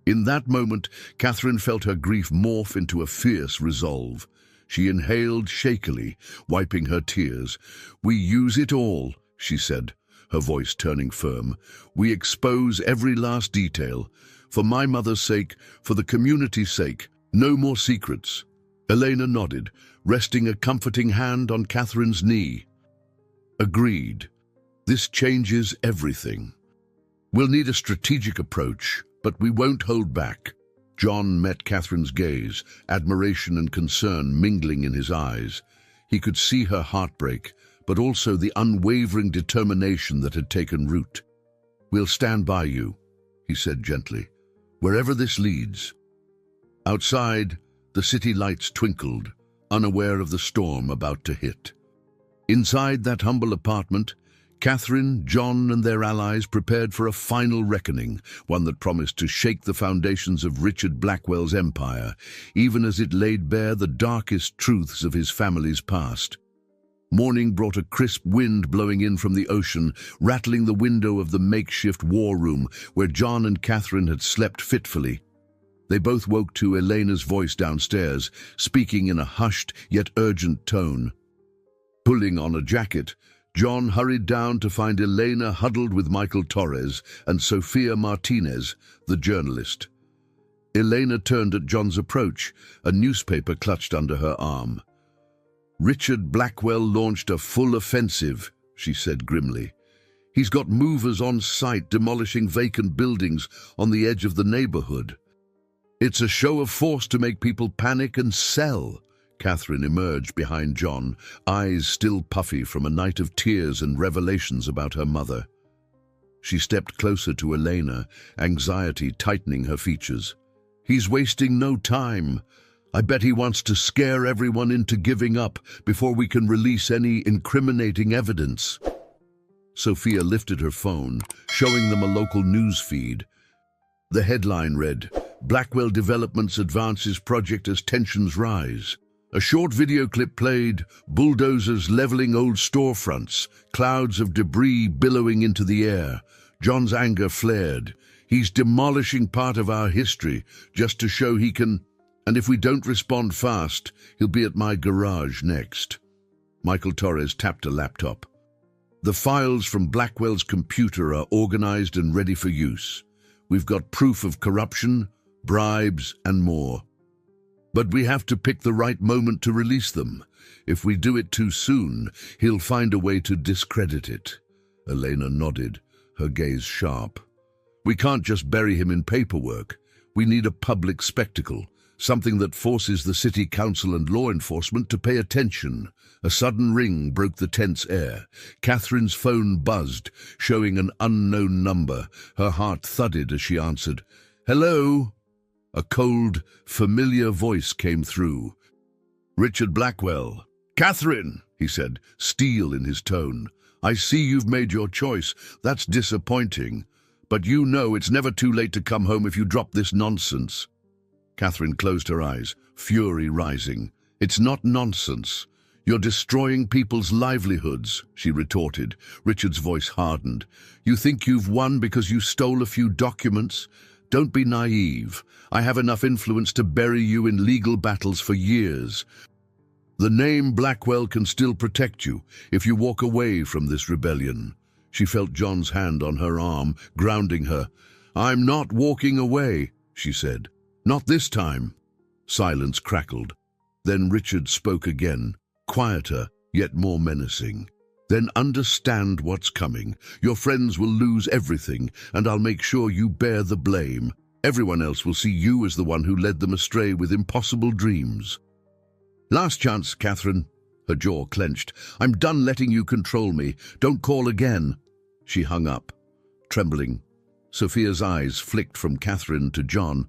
In that moment, Catherine felt her grief morph into a fierce resolve. She inhaled shakily, wiping her tears. "We use it all," she said, her voice turning firm. "We expose every last detail. For my mother's sake, for the community's sake, no more secrets." Elena nodded, resting a comforting hand on Catherine's knee. "Agreed. This changes everything. We'll need a strategic approach, but we won't hold back." John met Catherine's gaze, admiration and concern mingling in his eyes. He could see her heartbreak, but also the unwavering determination that had taken root. "We'll stand by you," he said gently, "wherever this leads." Outside, the city lights twinkled, unaware of the storm about to hit. Inside that humble apartment, Catherine, John, and their allies prepared for a final reckoning, one that promised to shake the foundations of Richard Blackwell's empire, even as it laid bare the darkest truths of his family's past. Morning brought a crisp wind blowing in from the ocean, rattling the window of the makeshift war room where John and Catherine had slept fitfully. They both woke to Elena's voice downstairs, speaking in a hushed yet urgent tone. Pulling on a jacket, John hurried down to find Elena huddled with Michael Torres and Sofia Martinez, the journalist. Elena turned at John's approach, a newspaper clutched under her arm. "Richard Blackwell launched a full offensive," she said grimly. "He's got movers on site demolishing vacant buildings on the edge of the neighborhood. It's a show of force to make people panic and sell." Catherine emerged behind John, eyes still puffy from a night of tears and revelations about her mother. She stepped closer to Elena, anxiety tightening her features. "He's wasting no time. I bet he wants to scare everyone into giving up before we can release any incriminating evidence." Sophia lifted her phone, showing them a local news feed. The headline read, "Blackwell Developments advances project as tensions rise." A short video clip played, bulldozers leveling old storefronts, clouds of debris billowing into the air. John's anger flared. "He's demolishing part of our history just to show he can, and if we don't respond fast, he'll be at my garage next." Michael Torres tapped a laptop. "The files from Blackwell's computer are organized and ready for use. We've got proof of corruption, bribes, and more. But we have to pick the right moment to release them. If we do it too soon, he'll find a way to discredit it." Elena nodded, her gaze sharp. "We can't just bury him in paperwork. We need a public spectacle, something that forces the city council and law enforcement to pay attention." A sudden ring broke the tense air. Catherine's phone buzzed, showing an unknown number. Her heart thudded as she answered. "Hello?" A cold, familiar voice came through. "Richard Blackwell." "Catherine," he said, steel in his tone. "I see you've made your choice. That's disappointing. But you know it's never too late to come home if you drop this nonsense." Catherine closed her eyes, fury rising. "It's not nonsense. You're destroying people's livelihoods," she retorted. Richard's voice hardened. "You think you've won because you stole a few documents? Don't be naive. I have enough influence to bury you in legal battles for years. The name Blackwell can still protect you if you walk away from this rebellion." She felt John's hand on her arm, grounding her. "I'm not walking away," she said. "Not this time." Silence crackled. Then Richard spoke again, quieter, yet more menacing. "Then understand what's coming. Your friends will lose everything, and I'll make sure you bear the blame. Everyone else will see you as the one who led them astray with impossible dreams." "Last chance, Catherine." Her jaw clenched. "I'm done letting you control me. Don't call again." She hung up, trembling. Sophia's eyes flicked from Catherine to John.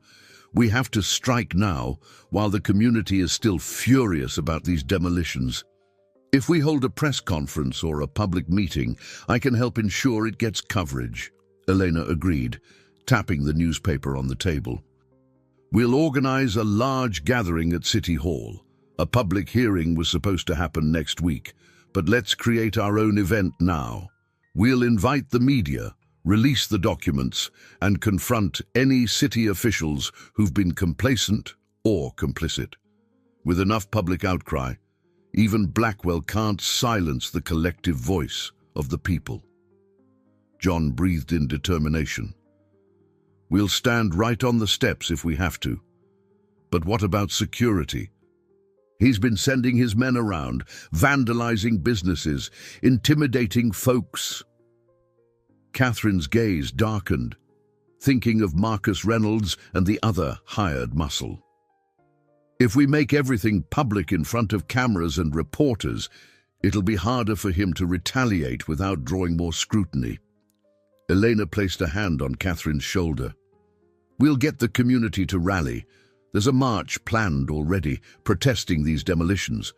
"We have to strike now, while the community is still furious about these demolitions. If we hold a press conference or a public meeting, I can help ensure it gets coverage." Elena agreed, tapping the newspaper on the table. "We'll organize a large gathering at City Hall. A public hearing was supposed to happen next week, but let's create our own event now. We'll invite the media, release the documents, and confront any city officials who've been complacent or complicit. With enough public outcry, even Blackwell can't silence the collective voice of the people." John breathed in determination. "We'll stand right on the steps if we have to. But what about security? He's been sending his men around, vandalizing businesses, intimidating folks." Catherine's gaze darkened, thinking of Marcus Reynolds and the other hired muscle. "If we make everything public in front of cameras and reporters, It'll be harder for him to retaliate without drawing more scrutiny. Elena placed a hand on Catherine's shoulder. We'll get the community to rally. There's a march planned already, protesting these demolitions.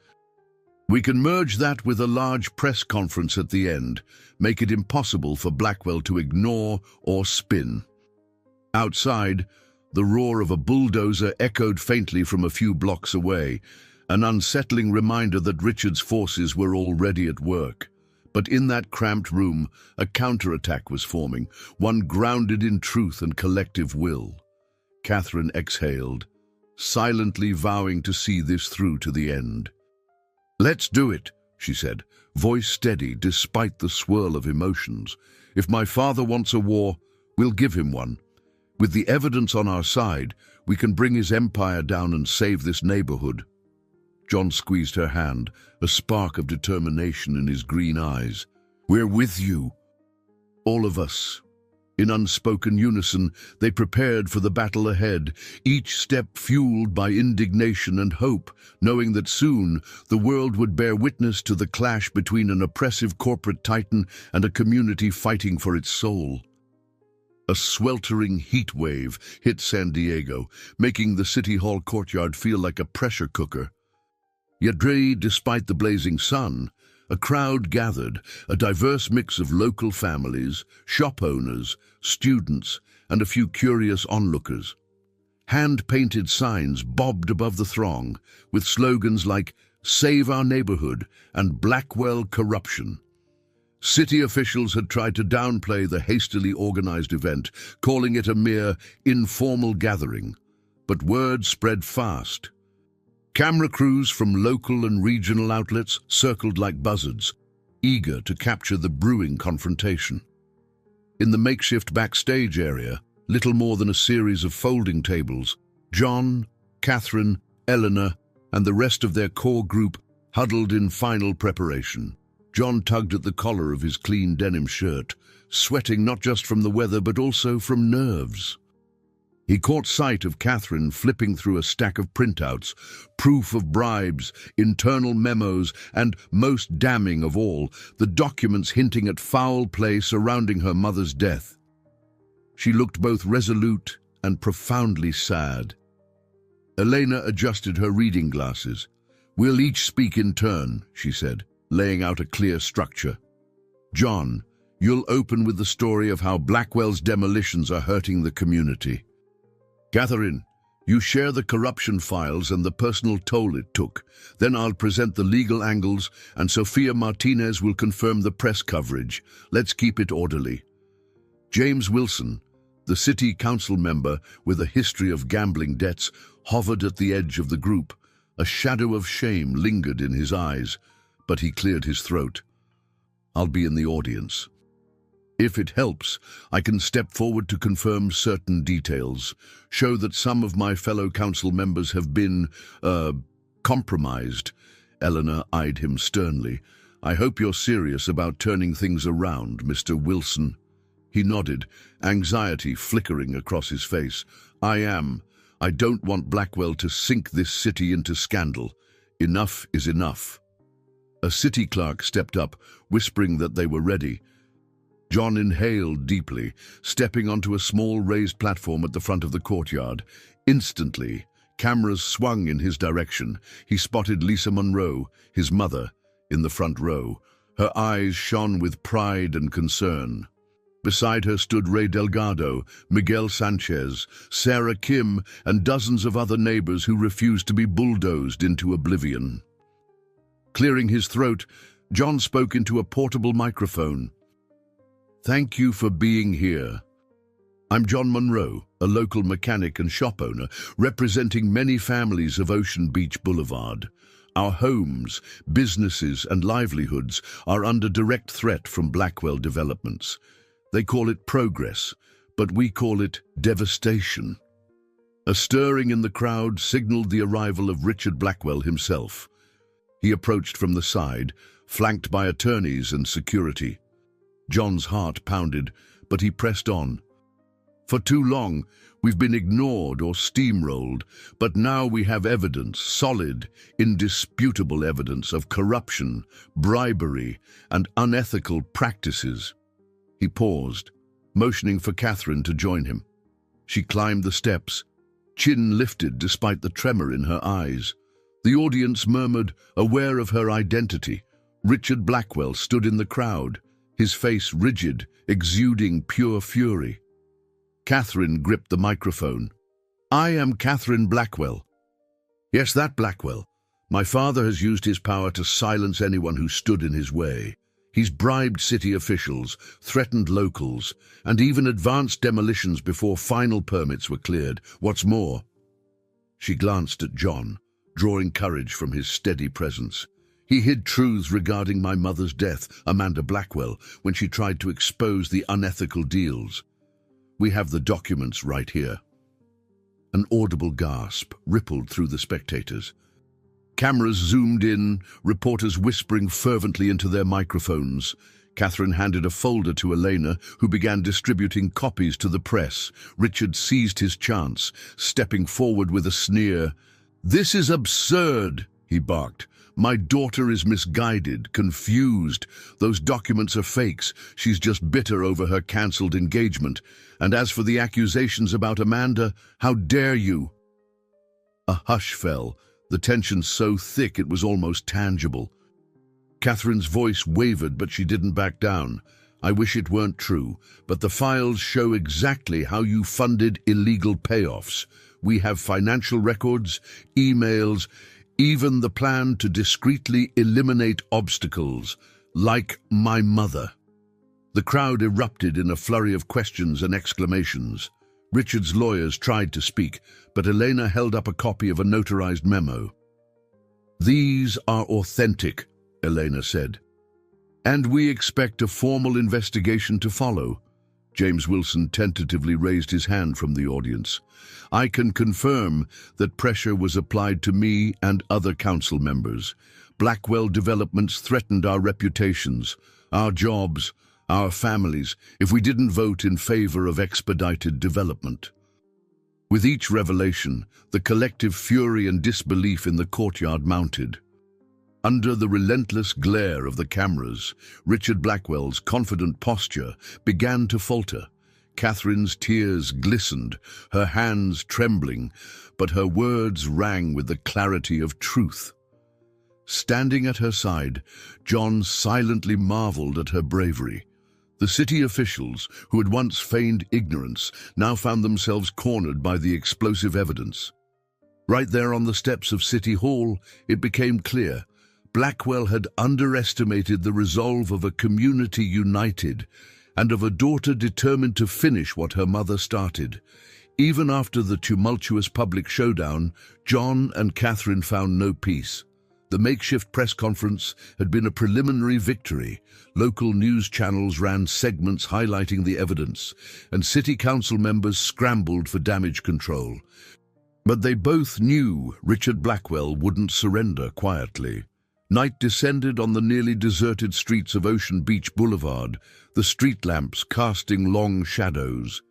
We can merge that with a large press conference at the end, make it impossible for Blackwell to ignore or spin. Outside, the roar of a bulldozer echoed faintly from a few blocks away, an unsettling reminder that Richard's forces were already at work. But in that cramped room, a counterattack was forming, one grounded in truth and collective will. Catherine exhaled, silently vowing to see this through to the end. "Let's do it," she said, voice steady despite the swirl of emotions. "If my father wants a war, we'll give him one. With the evidence on our side, we can bring his empire down and save this neighborhood." John squeezed her hand, a spark of determination in his green eyes. "We're with you." All of us. In unspoken unison, they prepared for the battle ahead, each step fueled by indignation and hope, knowing that soon the world would bear witness to the clash between an oppressive corporate titan and a community fighting for its soul. A sweltering heat wave hit San Diego, making the City Hall courtyard feel like a pressure cooker. Yet, despite the blazing sun, a crowd gathered, a diverse mix of local families, shop owners, students, and a few curious onlookers. Hand-painted signs bobbed above the throng, with slogans like "Save Our Neighborhood" and "Blackwell Corruption." City officials had tried to downplay the hastily organized event, calling it a mere informal gathering. But word spread fast. Camera crews from local and regional outlets circled like buzzards, eager to capture the brewing confrontation. In the makeshift backstage area, little more than a series of folding tables, John, Catherine, Eleanor, and the rest of their core group huddled in final preparation. John tugged at the collar of his clean denim shirt, sweating not just from the weather but also from nerves. He caught sight of Catherine flipping through a stack of printouts, proof of bribes, internal memos, and, most damning of all, the documents hinting at foul play surrounding her mother's death. She looked both resolute and profoundly sad. Elena adjusted her reading glasses. "We'll each speak in turn," she said, laying out a clear structure. "John, you'll open with the story of how Blackwell's demolitions are hurting the community. Catherine, you share the corruption files and the personal toll it took. Then I'll present the legal angles, and Sofia Martinez will confirm the press coverage. Let's keep it orderly." James Wilson, the city council member with a history of gambling debts, hovered at the edge of the group. A shadow of shame lingered in his eyes, but he cleared his throat. "I'll be in the audience. If it helps, I can step forward to confirm certain details, show that some of my fellow council members have been, compromised." Eleanor eyed him sternly. "I hope you're serious about turning things around, Mr. Wilson." He nodded, anxiety flickering across his face. "I am. I don't want Blackwell to sink this city into scandal. Enough is enough." A city clerk stepped up, whispering that they were ready. John inhaled deeply, stepping onto a small raised platform at the front of the courtyard. Instantly, cameras swung in his direction. He spotted Lisa Monroe, his mother, in the front row. Her eyes shone with pride and concern. Beside her stood Ray Delgado, Miguel Sanchez, Sarah Kim, and dozens of other neighbors who refused to be bulldozed into oblivion. Clearing his throat, John spoke into a portable microphone. "Thank you for being here. I'm John Monroe, a local mechanic and shop owner, representing many families of Ocean Beach Boulevard. Our homes, businesses, and livelihoods are under direct threat from Blackwell developments. They call it progress, but we call it devastation." A stirring in the crowd signaled the arrival of Richard Blackwell himself. He approached from the side, flanked by attorneys and security. John's heart pounded, but he pressed on. "For too long, We've been ignored or steamrolled, but now we have evidence, solid, indisputable evidence of corruption, bribery, and unethical practices. He paused, motioning for Catherine to join him. She climbed the steps, chin lifted despite the tremor in her eyes. The audience murmured, aware of her identity. Richard Blackwell stood in the crowd, his face rigid, exuding pure fury. Catherine gripped the microphone. "I am Catherine Blackwell." "Yes, that Blackwell. My father has used his power to silence anyone who stood in his way. He's bribed city officials, threatened locals, and even advanced demolitions before final permits were cleared. What's more—" She glanced at John, drawing courage from his steady presence. "He hid truths regarding my mother's death, Amanda Blackwell, when she tried to expose the unethical deals. We have the documents right here." An audible gasp rippled through the spectators. Cameras zoomed in, reporters whispering fervently into their microphones. Catherine handed a folder to Elena, who began distributing copies to the press. Richard seized his chance, stepping forward with a sneer. "This is absurd," he barked. "My daughter is misguided, confused. Those documents are fakes. She's just bitter over her cancelled engagement. And as for the accusations about Amanda, how dare you?" A hush fell, the tension so thick it was almost tangible. Catherine's voice wavered, but she didn't back down. "I wish it weren't true, but the files show exactly how you funded illegal payoffs. We have financial records, emails, even the plan to discreetly eliminate obstacles, like my mother." The crowd erupted in a flurry of questions and exclamations. Richard's lawyers tried to speak, but Elena held up a copy of a notarized memo. "These are authentic," Elena said. "And we expect a formal investigation to follow." James Wilson tentatively raised his hand from the audience. "I can confirm that pressure was applied to me and other council members. Blackwell developments threatened our reputations, our jobs, our families, if we didn't vote in favor of expedited development." With each revelation, the collective fury and disbelief in the courtyard mounted. Under the relentless glare of the cameras, Richard Blackwell's confident posture began to falter. Catherine's tears glistened, her hands trembling, but her words rang with the clarity of truth. Standing at her side, John silently marveled at her bravery. The city officials, who had once feigned ignorance, now found themselves cornered by the explosive evidence. Right there on the steps of City Hall, it became clear Blackwell had underestimated the resolve of a community united and of a daughter determined to finish what her mother started. Even after the tumultuous public showdown, John and Catherine found no peace. The makeshift press conference had been a preliminary victory. Local news channels ran segments highlighting the evidence, and city council members scrambled for damage control. But they both knew Richard Blackwell wouldn't surrender quietly. Night descended on the nearly deserted streets of Ocean Beach Boulevard, the street lamps casting long shadows.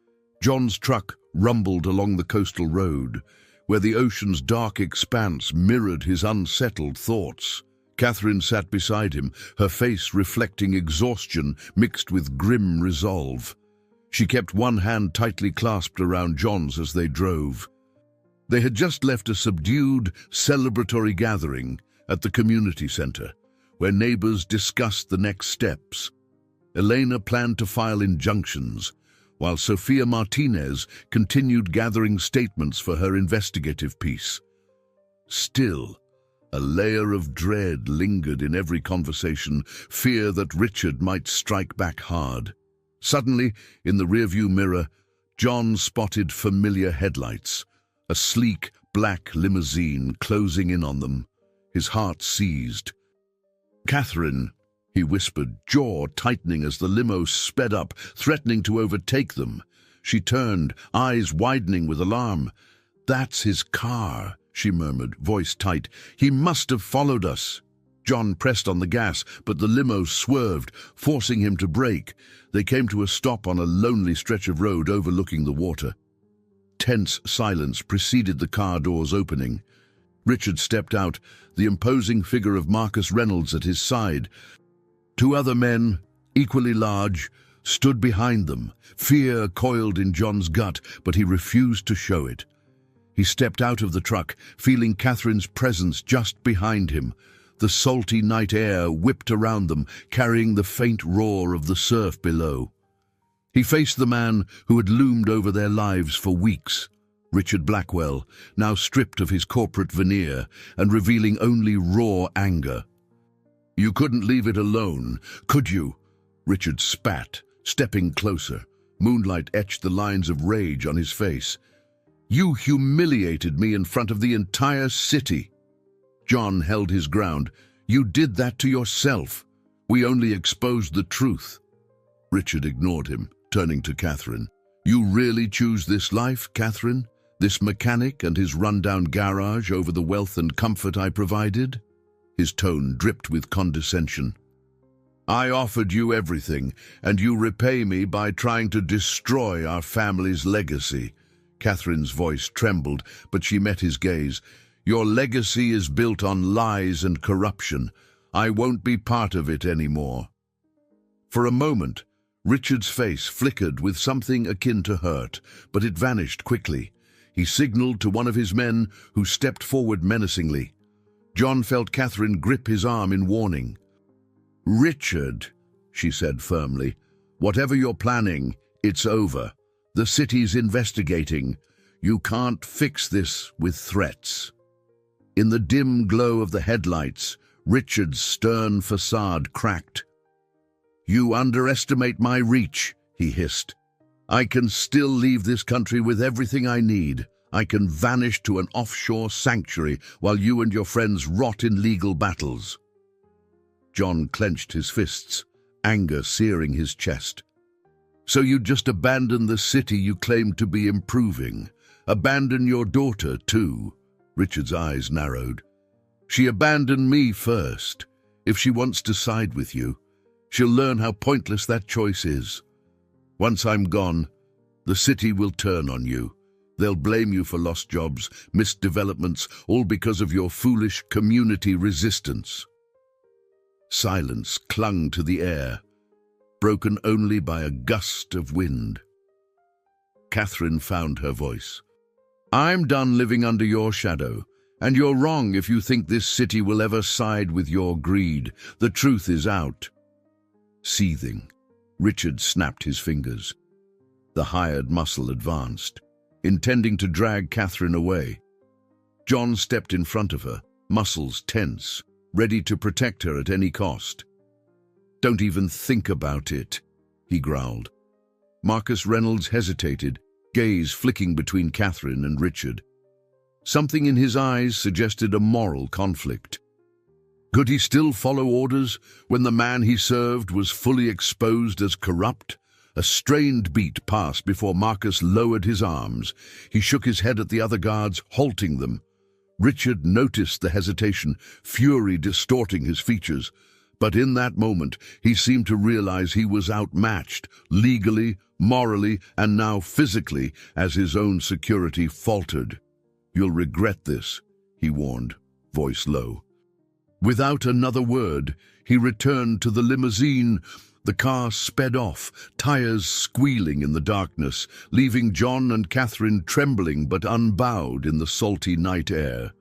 John's truck rumbled along the coastal road, where the ocean's dark expanse mirrored his unsettled thoughts. Catherine sat beside him, her face reflecting exhaustion mixed with grim resolve. She kept one hand tightly clasped around John's as they drove. They had just left a subdued, celebratory gathering at the community center, where neighbors discussed the next steps. Elena planned to file injunctions, while Sofia Martinez continued gathering statements for her investigative piece. Still, a layer of dread lingered in every conversation, fear that Richard might strike back hard. Suddenly, in the rearview mirror, John spotted familiar headlights, a sleek, black limousine closing in on them. His heart seized. "Catherine," he whispered, jaw tightening as the limo sped up, threatening to overtake them. She turned, eyes widening with alarm. "That's his car," she murmured, voice tight. "He must have followed us." John pressed on the gas, but the limo swerved, forcing him to brake. They came to a stop on a lonely stretch of road overlooking the water. tense silence preceded the car doors opening. Richard stepped out, the imposing figure of Marcus Reynolds at his side. Two other men, equally large, stood behind them. Fear coiled in John's gut, but he refused to show it. He stepped out of the truck, feeling Catherine's presence just behind him. The salty night air whipped around them, carrying the faint roar of the surf below. He faced the man who had loomed over their lives for weeks, Richard Blackwell, now stripped of his corporate veneer and revealing only raw anger. "You couldn't leave it alone, could you?" Richard spat, stepping closer. Moonlight etched the lines of rage on his face. "You humiliated me in front of the entire city." John held his ground. "You did that to yourself. We only exposed the truth." Richard ignored him, turning to Catherine. "You really choose this life, Catherine? This mechanic and his rundown garage over the wealth and comfort I provided?" His tone dripped with condescension. "I offered you everything, and you repay me by trying to destroy our family's legacy." Catherine's voice trembled, but she met his gaze. "Your legacy is built on lies and corruption. I won't be part of it anymore." For a moment, Richard's face flickered with something akin to hurt, but it vanished quickly. He signaled to one of his men, who stepped forward menacingly. John felt Catherine grip his arm in warning. "Richard," she said firmly, "whatever you're planning, it's over. The city's investigating. You can't fix this with threats." In the dim glow of the headlights, Richard's stern facade cracked. "You underestimate my reach," he hissed. "I can still leave this country with everything I need. I can vanish to an offshore sanctuary while you and your friends rot in legal battles." John clenched his fists, anger searing his chest. "So you'd just abandon the city you claimed to be improving? Abandon your daughter, too?" Richard's eyes narrowed. "She abandoned me first. If she wants to side with you, she'll learn how pointless that choice is. Once I'm gone, the city will turn on you. They'll blame you for lost jobs, missed developments, all because of your foolish community resistance." Silence clung to the air, broken only by a gust of wind. Catherine found her voice. "I'm done living under your shadow, and you're wrong if you think this city will ever side with your greed. The truth is out." Seething, Richard snapped his fingers. The hired muscle advanced, intending to drag Catherine away. John stepped in front of her, muscles tense, ready to protect her at any cost. "Don't even think about it," he growled. Marcus Reynolds hesitated, gaze flicking between Catherine and Richard. Something in his eyes suggested a moral conflict. Could he still follow orders when the man he served was fully exposed as corrupt? A strained beat passed before Marcus lowered his arms. He shook his head at the other guards, halting them. Richard noticed the hesitation, fury distorting his features. But in that moment, he seemed to realize he was outmatched, legally, morally, and now physically, as his own security faltered. "You'll regret this," he warned, voice low. Without another word, he returned to the limousine. The car sped off, tires squealing in the darkness, leaving John and Catherine trembling but unbowed in the salty night air.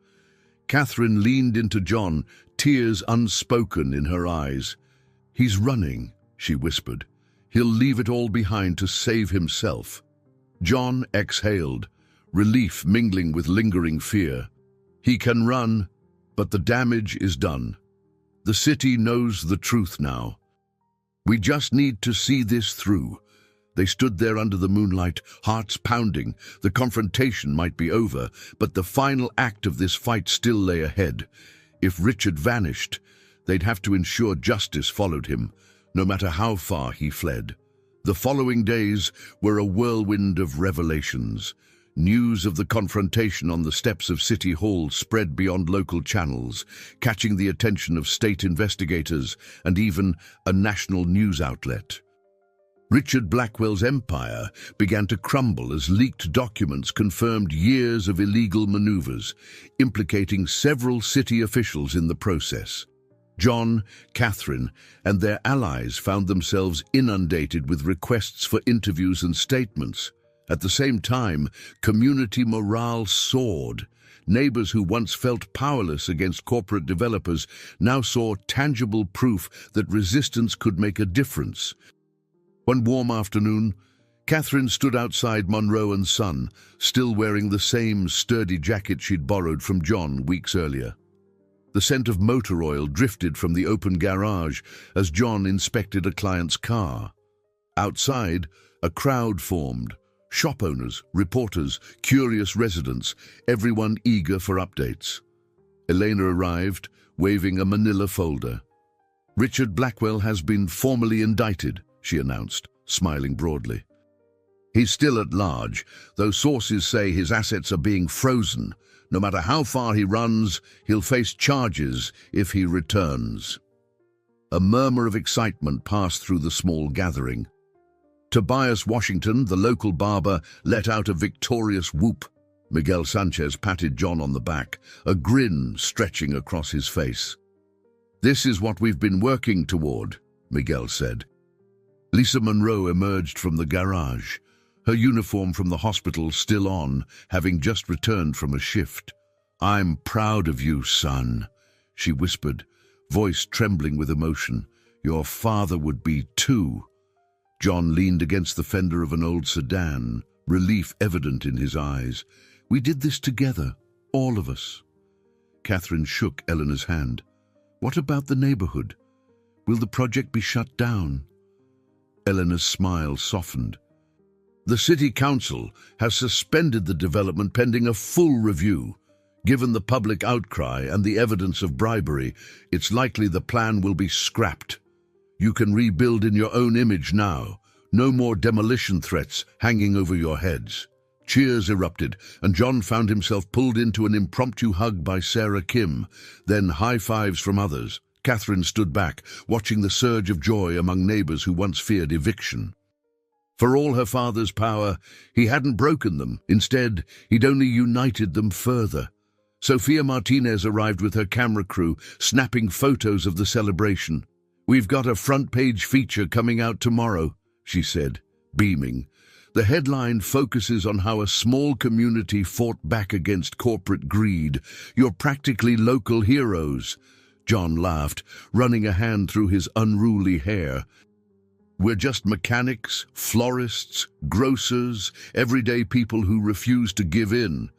Catherine leaned into John, tears unspoken in her eyes. "He's running," she whispered. "He'll leave it all behind to save himself." John exhaled, relief mingling with lingering fear. "He can run, but the damage is done. The city knows the truth now. We just need to see this through." They stood there under the moonlight, hearts pounding. The confrontation might be over, but the final act of this fight still lay ahead. If Richard vanished, they'd have to ensure justice followed him, no matter how far he fled. The following days were a whirlwind of revelations. News of the confrontation on the steps of City Hall spread beyond local channels, catching the attention of state investigators and even a national news outlet. Richard Blackwell's empire began to crumble as leaked documents confirmed years of illegal maneuvers, implicating several city officials in the process. John, Catherine, and their allies found themselves inundated with requests for interviews and statements. At the same time, community morale soared. Neighbors who once felt powerless against corporate developers now saw tangible proof that resistance could make a difference. One warm afternoon, Catherine stood outside Monroe and Son, still wearing the same sturdy jacket she'd borrowed from John weeks earlier. The scent of motor oil drifted from the open garage as John inspected a client's car. Outside, a crowd formed. Shop owners, reporters, curious residents, everyone eager for updates. Elena arrived, waving a manila folder. "Richard Blackwell has been formally indicted," she announced, smiling broadly. "He's still at large, though sources say his assets are being frozen. No matter how far he runs, he'll face charges if he returns." A murmur of excitement passed through the small gathering. Tobias Washington, the local barber, let out a victorious whoop. Miguel Sanchez patted John on the back, a grin stretching across his face. "This is what we've been working toward," Miguel said. Lisa Monroe emerged from the garage, her uniform from the hospital still on, having just returned from a shift. "I'm proud of you, son," she whispered, voice trembling with emotion. "Your father would be too." John leaned against the fender of an old sedan, relief evident in his eyes. "We did this together, all of us." Catherine shook Eleanor's hand. "What about the neighborhood? Will the project be shut down?" Eleanor's smile softened. "The city council has suspended the development pending a full review. Given the public outcry and the evidence of bribery, it's likely the plan will be scrapped. You can rebuild in your own image now. No more demolition threats hanging over your heads." Cheers erupted, and John found himself pulled into an impromptu hug by Sarah Kim, then high fives from others. Catherine stood back, watching the surge of joy among neighbors who once feared eviction. For all her father's power, he hadn't broken them. Instead, he'd only united them further. Sofia Martinez arrived with her camera crew, snapping photos of the celebration. "We've got a front-page feature coming out tomorrow," she said, beaming. "The headline focuses on how a small community fought back against corporate greed. You're practically local heroes." John laughed, running a hand through his unruly hair. "We're just mechanics, florists, grocers, everyday people who refuse to give in."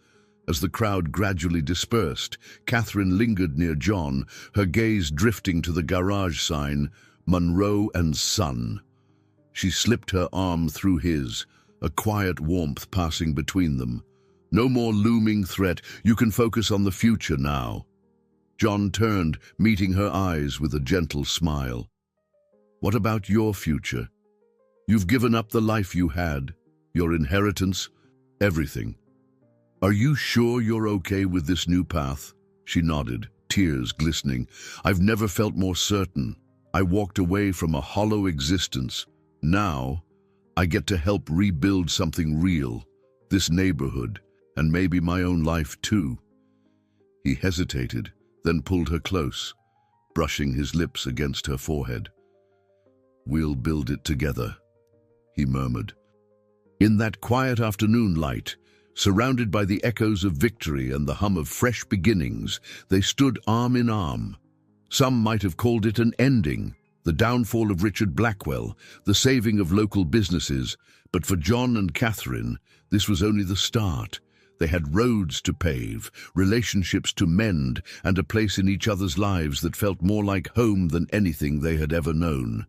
As the crowd gradually dispersed, Catherine lingered near John, her gaze drifting to the garage sign, "Monroe and Son." She slipped her arm through his, a quiet warmth passing between them. "No more looming threat. You can focus on the future now." John turned, meeting her eyes with a gentle smile. "What about your future? You've given up the life you had, your inheritance, everything. Are you sure you're okay with this new path?" She nodded, tears glistening. "I've never felt more certain. I walked away from a hollow existence. Now, I get to help rebuild something real, this neighborhood, and maybe my own life too." He hesitated, then pulled her close, brushing his lips against her forehead. "We'll build it together," he murmured. In that quiet afternoon light, surrounded by the echoes of victory and the hum of fresh beginnings, they stood arm in arm. Some might have called it an ending, the downfall of Richard Blackwell, the saving of local businesses, but for John and Catherine, this was only the start. They had roads to pave, relationships to mend, and a place in each other's lives that felt more like home than anything they had ever known.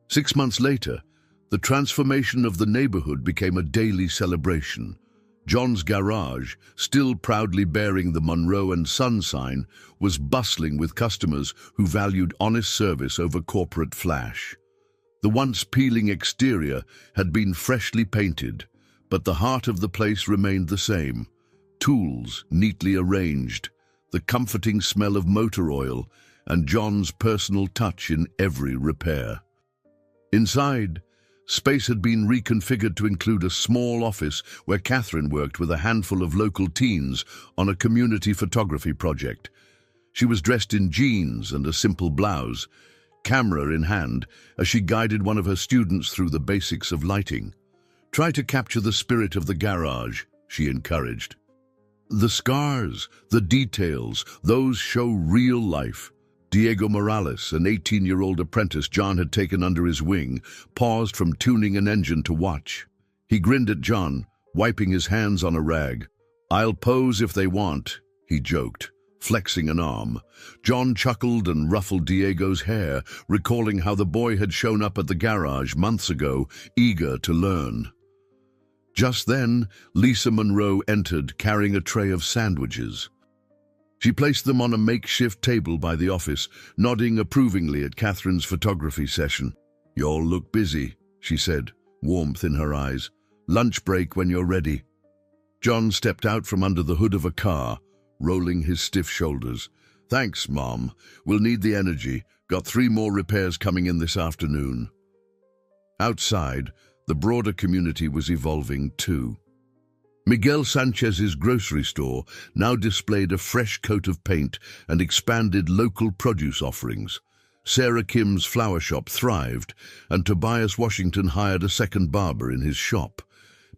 6 months later, the transformation of the neighborhood became a daily celebration. John's garage, still proudly bearing the Monroe and Son sign, was bustling with customers who valued honest service over corporate flash. The once peeling exterior had been freshly painted, but the heart of the place remained the same. Tools neatly arranged, the comforting smell of motor oil, and John's personal touch in every repair. Inside, Space had been reconfigured to include a small office where Catherine worked with a handful of local teens on a community photography project. She was dressed in jeans and a simple blouse, camera in hand, as she guided one of her students through the basics of lighting. "Try to capture the spirit of the garage," she encouraged. "The scars, the details, those show real life." Diego Morales, an 18-year-old apprentice John had taken under his wing, paused from tuning an engine to watch. He grinned at John, wiping his hands on a rag. "I'll pose if they want," he joked, flexing an arm. John chuckled and ruffled Diego's hair, recalling how the boy had shown up at the garage months ago, eager to learn. Just then, Lisa Monroe entered, carrying a tray of sandwiches. She placed them on a makeshift table by the office, nodding approvingly at Catherine's photography session. "Y'all look busy," she said, warmth in her eyes. "Lunch break when you're ready." John stepped out from under the hood of a car, rolling his stiff shoulders. "Thanks, Mom. We'll need the energy. Got 3 more repairs coming in this afternoon." Outside, the broader community was evolving too. Miguel Sanchez's grocery store now displayed a fresh coat of paint and expanded local produce offerings. Sarah Kim's flower shop thrived, and Tobias Washington hired a second barber in his shop.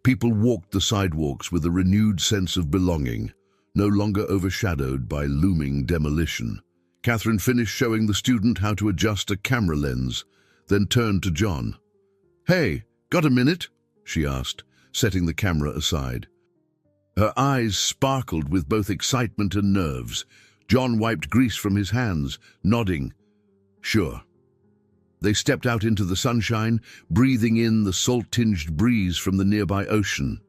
People walked the sidewalks with a renewed sense of belonging, no longer overshadowed by looming demolition. Catherine finished showing the student how to adjust a camera lens, then turned to John. "Hey, got a minute?" she asked, setting the camera aside. Her eyes sparkled with both excitement and nerves. John wiped grease from his hands, nodding. "Sure." They stepped out into the sunshine, breathing in the salt-tinged breeze from the nearby ocean.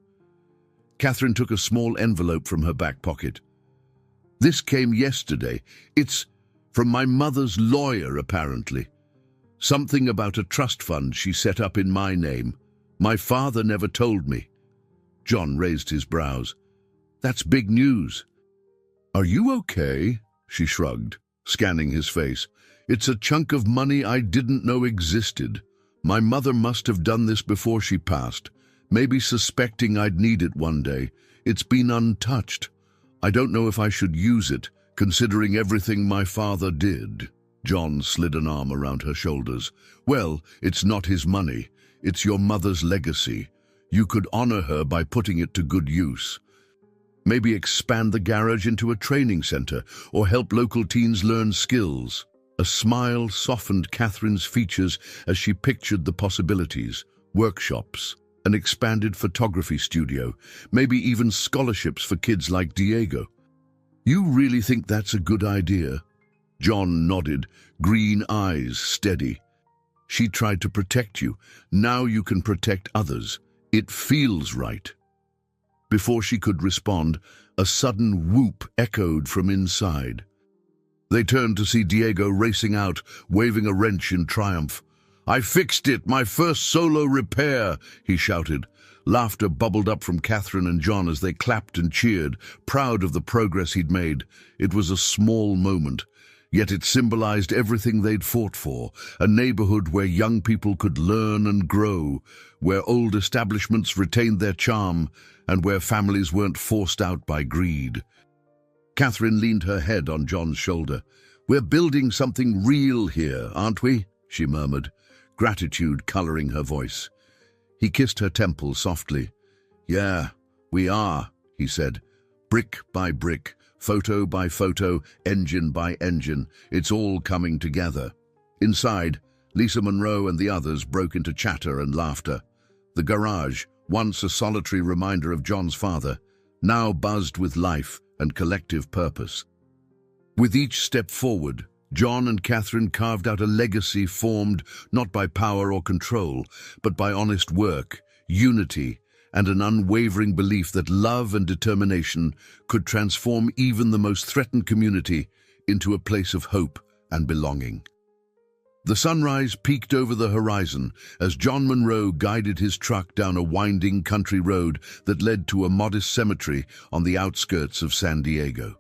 Catherine took a small envelope from her back pocket. "This came yesterday. It's from my mother's lawyer, apparently. Something about a trust fund she set up in my name. My father never told me." John raised his brows. "That's big news." "Are you okay?" she shrugged, scanning his face. "It's a chunk of money I didn't know existed. My mother must have done this before she passed, maybe suspecting I'd need it one day. It's been untouched. I don't know if I should use it, considering everything my father did." John slid an arm around her shoulders. "Well, it's not his money. It's your mother's legacy. You could honor her by putting it to good use. Maybe expand the garage into a training center or help local teens learn skills." A smile softened Catherine's features as she pictured the possibilities: workshops, an expanded photography studio, maybe even scholarships for kids like Diego. "You really think that's a good idea?" John nodded, green eyes steady. "She tried to protect you. Now you can protect others. It feels right." Before she could respond, a sudden whoop echoed from inside. They turned to see Diego racing out, waving a wrench in triumph. "I fixed it, my first solo repair," he shouted. Laughter bubbled up from Catherine and John as they clapped and cheered, proud of the progress he'd made. It was a small moment, yet it symbolized everything they'd fought for: a neighborhood where young people could learn and grow, where old establishments retained their charm, and where families weren't forced out by greed. Catherine leaned her head on John's shoulder. "We're building something real here, aren't we?" she murmured, gratitude coloring her voice. He kissed her temple softly. "Yeah, we are," he said. "Brick by brick, photo by photo, engine by engine, it's all coming together." Inside, Lisa Monroe and the others broke into chatter and laughter. The garage, once a solitary reminder of John's father, now buzzed with life and collective purpose. With each step forward, John and Catherine carved out a legacy formed not by power or control, but by honest work, unity, and an unwavering belief that love and determination could transform even the most threatened community into a place of hope and belonging. The sunrise peeked over the horizon as John Monroe guided his truck down a winding country road that led to a modest cemetery on the outskirts of San Diego.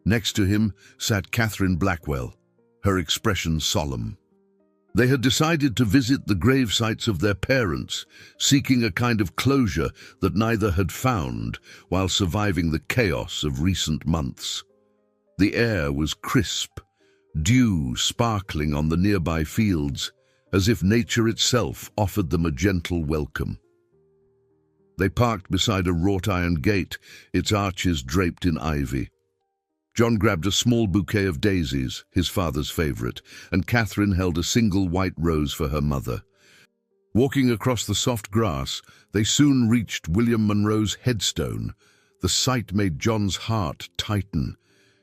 Next to him sat Catherine Blackwell, her expression solemn. They had decided to visit the grave sites of their parents, seeking a kind of closure that neither had found while surviving the chaos of recent months. The air was crisp, dew sparkling on the nearby fields, as if nature itself offered them a gentle welcome. They parked beside a wrought-iron gate, its arches draped in ivy. John grabbed a small bouquet of daisies, his father's favorite, and Catherine held a single white rose for her mother. Walking across the soft grass, they soon reached William Monroe's headstone. The sight made John's heart tighten.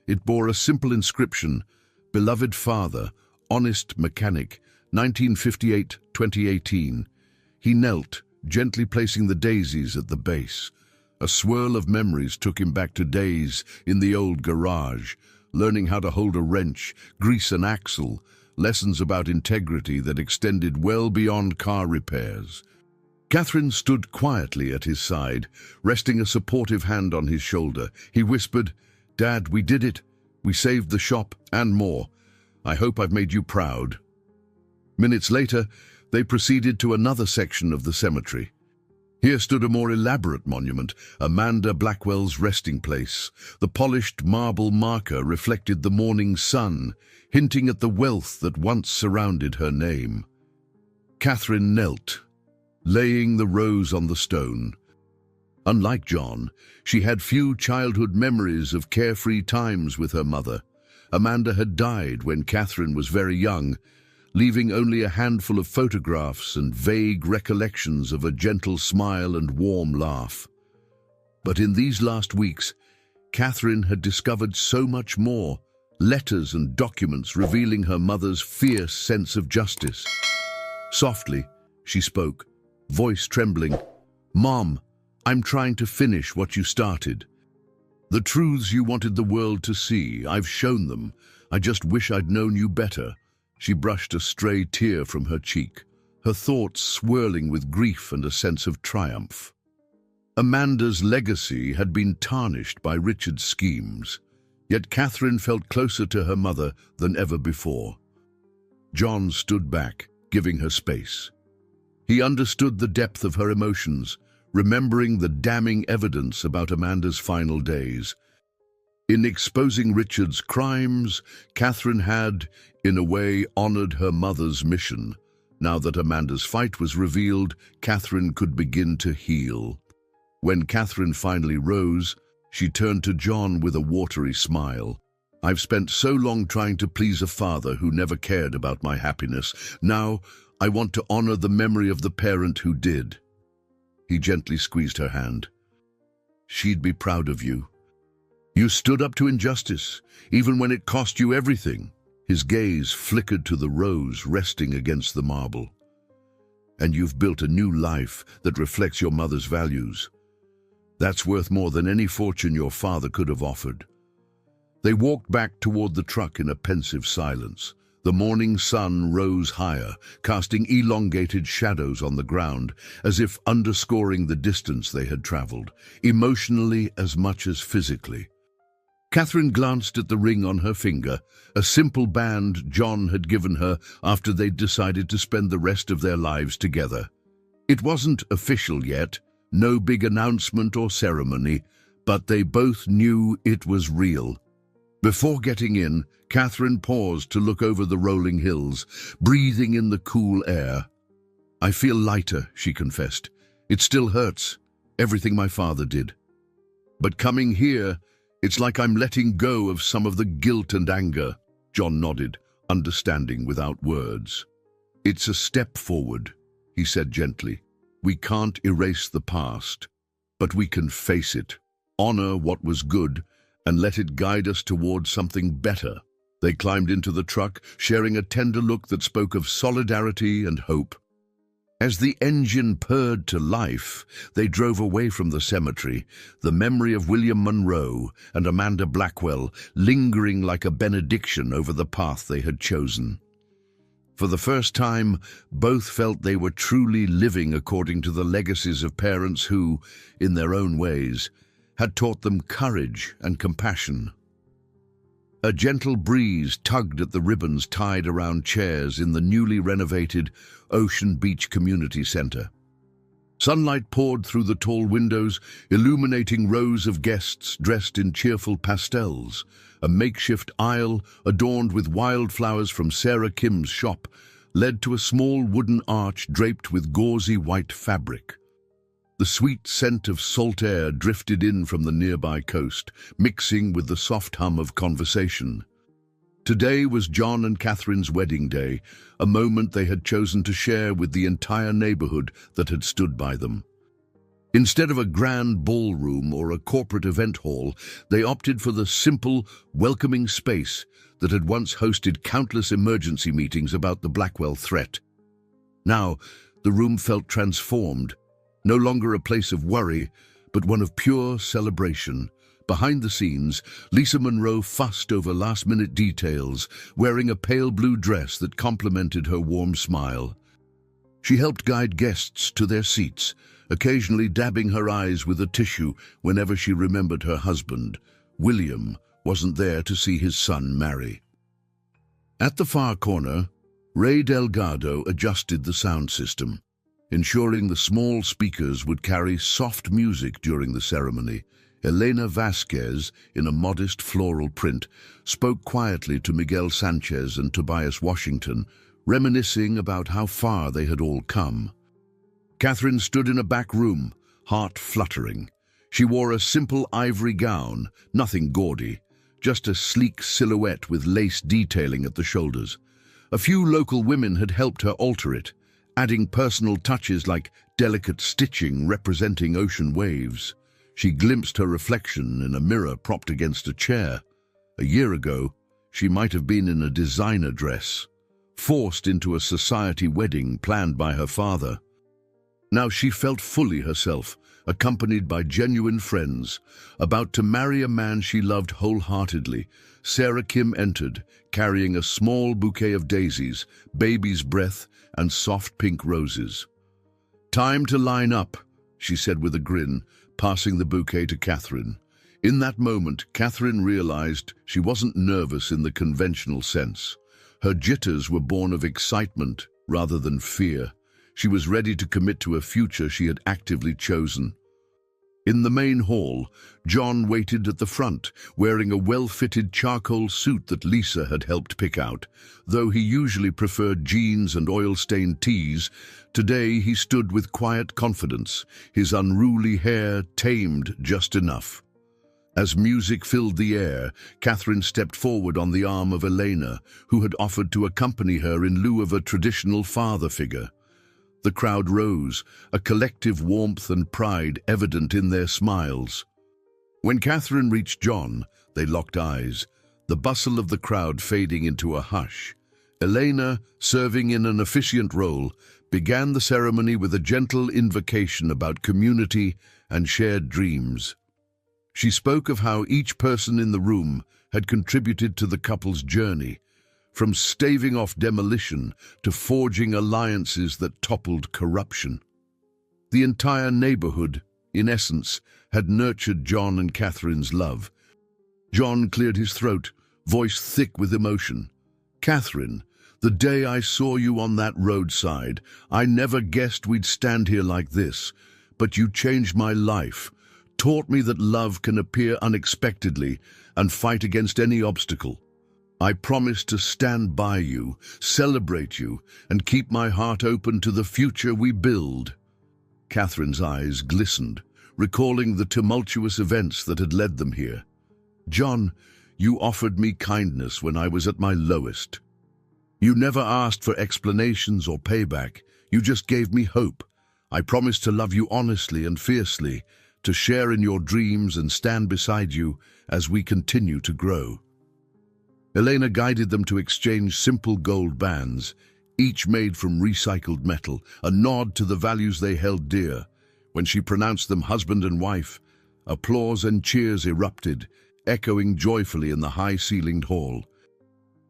It bore a simple inscription, "Beloved Father, Honest Mechanic, 1958-2018. He knelt, gently placing the daisies at the base. A swirl of memories took him back to days in the old garage, learning how to hold a wrench, grease an axle, lessons about integrity that extended well beyond car repairs. Catherine stood quietly at his side, resting a supportive hand on his shoulder. He whispered, "Dad, we did it. We saved the shop and more. I hope I've made you proud." Minutes later, they proceeded to another section of the cemetery. Here stood a more elaborate monument, Amanda Blackwell's resting place. The polished marble marker reflected the morning sun, hinting at the wealth that once surrounded her name. Catherine knelt, laying the rose on the stone. Unlike John, she had few childhood memories of carefree times with her mother. Amanda had died when Catherine was very young, leaving only a handful of photographs and vague recollections of a gentle smile and warm laugh. But in these last weeks, Catherine had discovered so much more, letters and documents revealing her mother's fierce sense of justice. Softly, she spoke, voice trembling, "Mom, I'm trying to finish what you started. The truths you wanted the world to see, I've shown them. I just wish I'd known you better." She brushed a stray tear from her cheek, her thoughts swirling with grief and a sense of triumph. Amanda's legacy had been tarnished by Richard's schemes, yet Catherine felt closer to her mother than ever before. John stood back, giving her space. He understood the depth of her emotions, remembering the damning evidence about Amanda's final days. In exposing Richard's crimes, Catherine had, in a way, honored her mother's mission. Now that Amanda's fight was revealed, Catherine could begin to heal. When Catherine finally rose, she turned to John with a watery smile. "I've spent so long trying to please a father who never cared about my happiness. Now, I want to honor the memory of the parent who did." He gently squeezed her hand. "She'd be proud of you. You stood up to injustice, even when it cost you everything." His gaze flickered to the rose resting against the marble. "And you've built a new life that reflects your mother's values. That's worth more than any fortune your father could have offered." They walked back toward the truck in a pensive silence. The morning sun rose higher, casting elongated shadows on the ground, as if underscoring the distance they had traveled, emotionally as much as physically. Catherine glanced at the ring on her finger, a simple band John had given her after they'd decided to spend the rest of their lives together. It wasn't official yet, no big announcement or ceremony, but they both knew it was real. Before getting in, Catherine paused to look over the rolling hills, breathing in the cool air. "I feel lighter," she confessed. "It still hurts, everything my father did. But coming here, it's like I'm letting go of some of the guilt and anger." John nodded, understanding without words. "It's a step forward," he said gently. "We can't erase the past, but we can face it, honor what was good, and let it guide us towards something better." They climbed into the truck, sharing a tender look that spoke of solidarity and hope. As the engine purred to life, they drove away from the cemetery, the memory of William Monroe and Amanda Blackwell lingering like a benediction over the path they had chosen. For the first time, both felt they were truly living according to the legacies of parents who, in their own ways, had taught them courage and compassion. A gentle breeze tugged at the ribbons tied around chairs in the newly renovated Ocean Beach Community Center. Sunlight poured through the tall windows, illuminating rows of guests dressed in cheerful pastels. A makeshift aisle, adorned with wildflowers from Sarah Kim's shop, led to a small wooden arch draped with gauzy white fabric. The sweet scent of salt air drifted in from the nearby coast, mixing with the soft hum of conversation. Today was John and Catherine's wedding day, a moment they had chosen to share with the entire neighborhood that had stood by them. Instead of a grand ballroom or a corporate event hall, they opted for the simple, welcoming space that had once hosted countless emergency meetings about the Blackwell threat. Now, the room felt transformed, no longer a place of worry, but one of pure celebration. Behind the scenes, Lisa Monroe fussed over last-minute details, wearing a pale blue dress that complemented her warm smile. She helped guide guests to their seats, occasionally dabbing her eyes with a tissue whenever she remembered her husband. William wasn't there to see his son marry. At the far corner, Ray Delgado adjusted the sound system, ensuring the small speakers would carry soft music during the ceremony. Elena Vasquez, in a modest floral print, spoke quietly to Miguel Sanchez and Tobias Washington, reminiscing about how far they had all come. Catherine stood in a back room, heart fluttering. She wore a simple ivory gown, nothing gaudy, just a sleek silhouette with lace detailing at the shoulders. A few local women had helped her alter it, adding personal touches like delicate stitching representing ocean waves. She glimpsed her reflection in a mirror propped against a chair. A year ago, she might have been in a designer dress, forced into a society wedding planned by her father. Now she felt fully herself, accompanied by genuine friends, about to marry a man she loved wholeheartedly. Sarah Kim entered, carrying a small bouquet of daisies, baby's breath, and soft pink roses. "Time to line up," she said with a grin, passing the bouquet to Catherine. In that moment, Catherine realized she wasn't nervous in the conventional sense. Her jitters were born of excitement rather than fear. She was ready to commit to a future she had actively chosen. In the main hall, John waited at the front, wearing a well-fitted charcoal suit that Lisa had helped pick out. Though he usually preferred jeans and oil-stained tees, today he stood with quiet confidence, his unruly hair tamed just enough. As music filled the air, Catherine stepped forward on the arm of Elena, who had offered to accompany her in lieu of a traditional father figure. The crowd rose, a collective warmth and pride evident in their smiles. When Catherine reached John, they locked eyes, the bustle of the crowd fading into a hush. Elena, serving in an officiant role, began the ceremony with a gentle invocation about community and shared dreams. She spoke of how each person in the room had contributed to the couple's journey, from staving off demolition to forging alliances that toppled corruption. The entire neighborhood, in essence, had nurtured John and Catherine's love. John cleared his throat, voice thick with emotion. "Catherine, the day I saw you on that roadside, I never guessed we'd stand here like this, but you changed my life, taught me that love can appear unexpectedly and fight against any obstacle. I promise to stand by you, celebrate you, and keep my heart open to the future we build." Catherine's eyes glistened, recalling the tumultuous events that had led them here. "John, you offered me kindness when I was at my lowest. You never asked for explanations or payback. You just gave me hope. I promise to love you honestly and fiercely, to share in your dreams and stand beside you as we continue to grow." Elena guided them to exchange simple gold bands, each made from recycled metal, a nod to the values they held dear. When she pronounced them husband and wife, applause and cheers erupted, echoing joyfully in the high-ceilinged hall.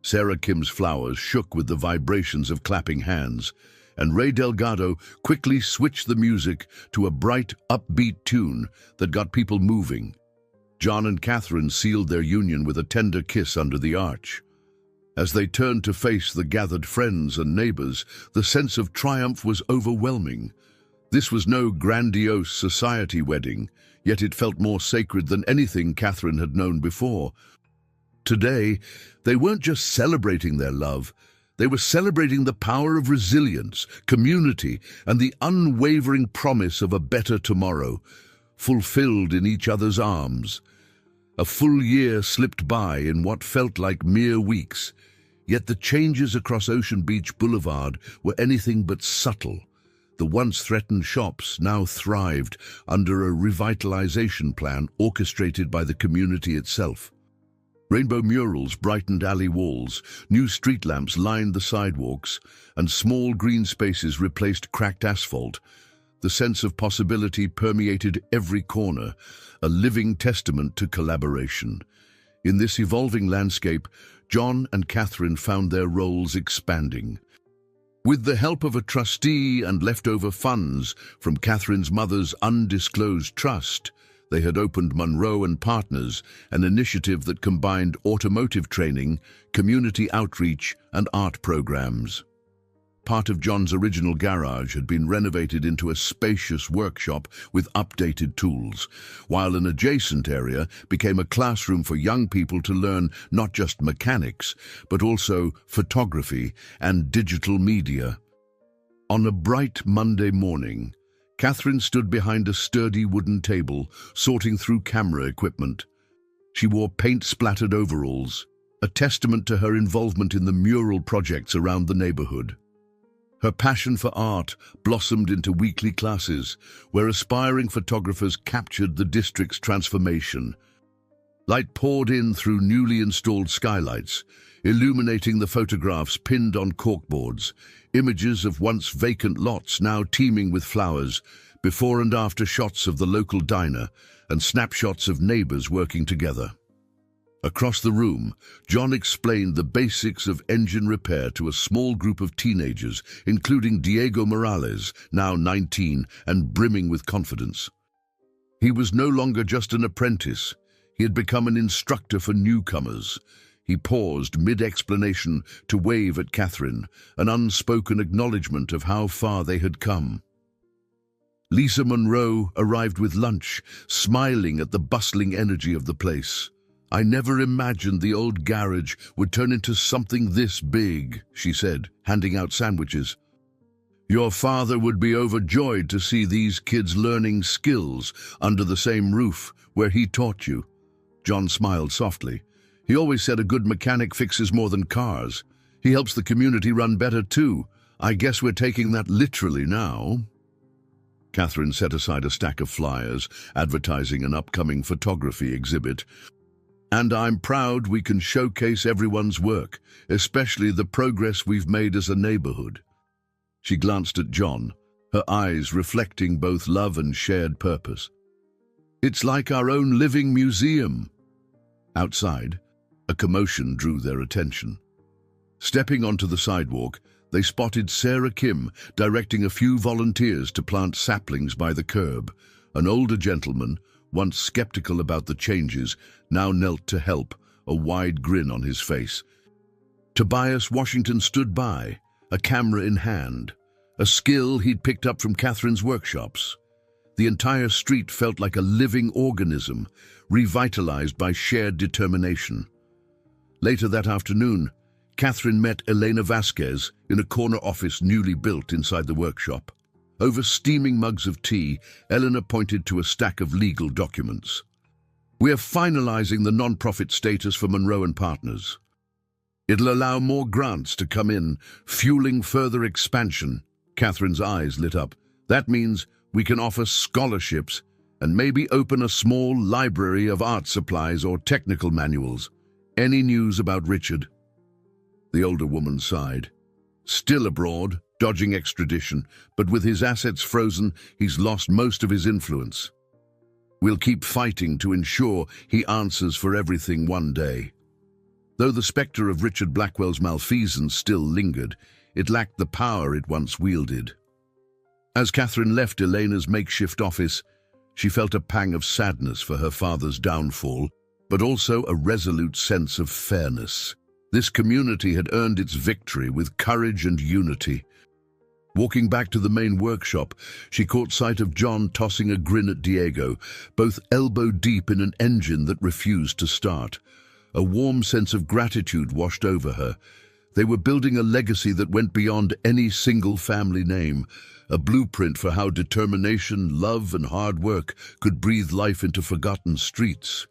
Sarah Kim's flowers shook with the vibrations of clapping hands, and Ray Delgado quickly switched the music to a bright, upbeat tune that got people moving. John and Catherine sealed their union with a tender kiss under the arch. As they turned to face the gathered friends and neighbors, the sense of triumph was overwhelming. This was no grandiose society wedding, yet it felt more sacred than anything Catherine had known before. Today, they weren't just celebrating their love, they were celebrating the power of resilience, community, and the unwavering promise of a better tomorrow, fulfilled in each other's arms. A full year slipped by in what felt like mere weeks, yet the changes across Ocean Beach Boulevard were anything but subtle. The once threatened shops now thrived under a revitalization plan orchestrated by the community itself. Rainbow murals brightened alley walls, new street lamps lined the sidewalks, and small green spaces replaced cracked asphalt. The sense of possibility permeated every corner, a living testament to collaboration. In this evolving landscape, John and Catherine found their roles expanding. With the help of a trustee and leftover funds from Catherine's mother's undisclosed trust, they had opened Monroe and Partners, an initiative that combined automotive training, community outreach, and art programs. Part of John's original garage had been renovated into a spacious workshop with updated tools, while an adjacent area became a classroom for young people to learn not just mechanics, but also photography and digital media. On a bright Monday morning, Catherine stood behind a sturdy wooden table, sorting through camera equipment. She wore paint-splattered overalls, a testament to her involvement in the mural projects around the neighborhood. Her passion for art blossomed into weekly classes, where aspiring photographers captured the district's transformation. Light poured in through newly installed skylights, illuminating the photographs pinned on corkboards, images of once vacant lots now teeming with flowers, before and after shots of the local diner, and snapshots of neighbors working together. Across the room, John explained the basics of engine repair to a small group of teenagers, including Diego Morales, now 19 and brimming with confidence. He was no longer just an apprentice. He had become an instructor for newcomers. He paused mid-explanation to wave at Catherine, an unspoken acknowledgement of how far they had come. Lisa Monroe arrived with lunch, smiling at the bustling energy of the place. "I never imagined the old garage would turn into something this big," she said, handing out sandwiches. "Your father would be overjoyed to see these kids learning skills under the same roof where he taught you." John smiled softly. "He always said a good mechanic fixes more than cars. He helps the community run better too. I guess we're taking that literally now." Catherine set aside a stack of flyers advertising an upcoming photography exhibit. "And I'm proud we can showcase everyone's work, especially the progress we've made as a neighborhood." She glanced at John, her eyes reflecting both love and shared purpose. "It's like our own living museum." Outside, a commotion drew their attention. Stepping onto the sidewalk, they spotted Sarah Kim directing a few volunteers to plant saplings by the curb. An older gentleman, once skeptical about the changes, now knelt to help, a wide grin on his face. Tobias Washington stood by, a camera in hand, a skill he'd picked up from Catherine's workshops. The entire street felt like a living organism, revitalized by shared determination. Later that afternoon, Catherine met Elena Vasquez in a corner office newly built inside the workshop. Over steaming mugs of tea, Eleanor pointed to a stack of legal documents. "We're finalizing the non-profit status for Monroe and Partners. It'll allow more grants to come in, fueling further expansion." Catherine's eyes lit up. "That means we can offer scholarships and maybe open a small library of art supplies or technical manuals. Any news about Richard?" The older woman sighed. "Still abroad, dodging extradition, but with his assets frozen, he's lost most of his influence. We'll keep fighting to ensure he answers for everything one day." Though the specter of Richard Blackwell's malfeasance still lingered, it lacked the power it once wielded. As Catherine left Elena's makeshift office, She felt a pang of sadness for her father's downfall, but also a resolute sense of fairness. This community had earned its victory with courage and unity. Walking back to the main workshop, she caught sight of John tossing a grin at Diego, both elbow-deep in an engine that refused to start. A warm sense of gratitude washed over her. They were building a legacy that went beyond any single family name, a blueprint for how determination, love, and hard work could breathe life into forgotten streets.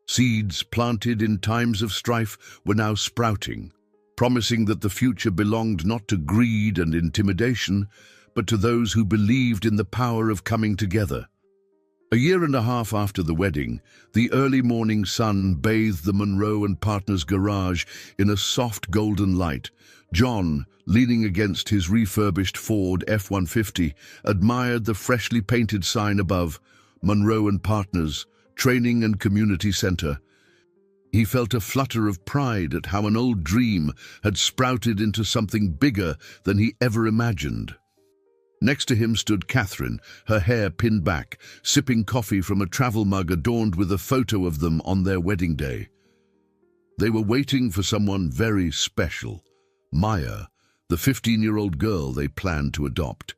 Seeds planted in times of strife were now sprouting, promising that the future belonged not to greed and intimidation, but to those who believed in the power of coming together. A year and a half after the wedding, the early morning sun bathed the Monroe and Partners garage in a soft golden light. John, leaning against his refurbished Ford F-150, admired the freshly painted sign above, Monroe and Partners, Training and Community Center. He felt a flutter of pride at how an old dream had sprouted into something bigger than he ever imagined. Next to him stood Catherine, her hair pinned back, sipping coffee from a travel mug adorned with a photo of them on their wedding day. They were waiting for someone very special, Maya, the 15-year-old girl they planned to adopt.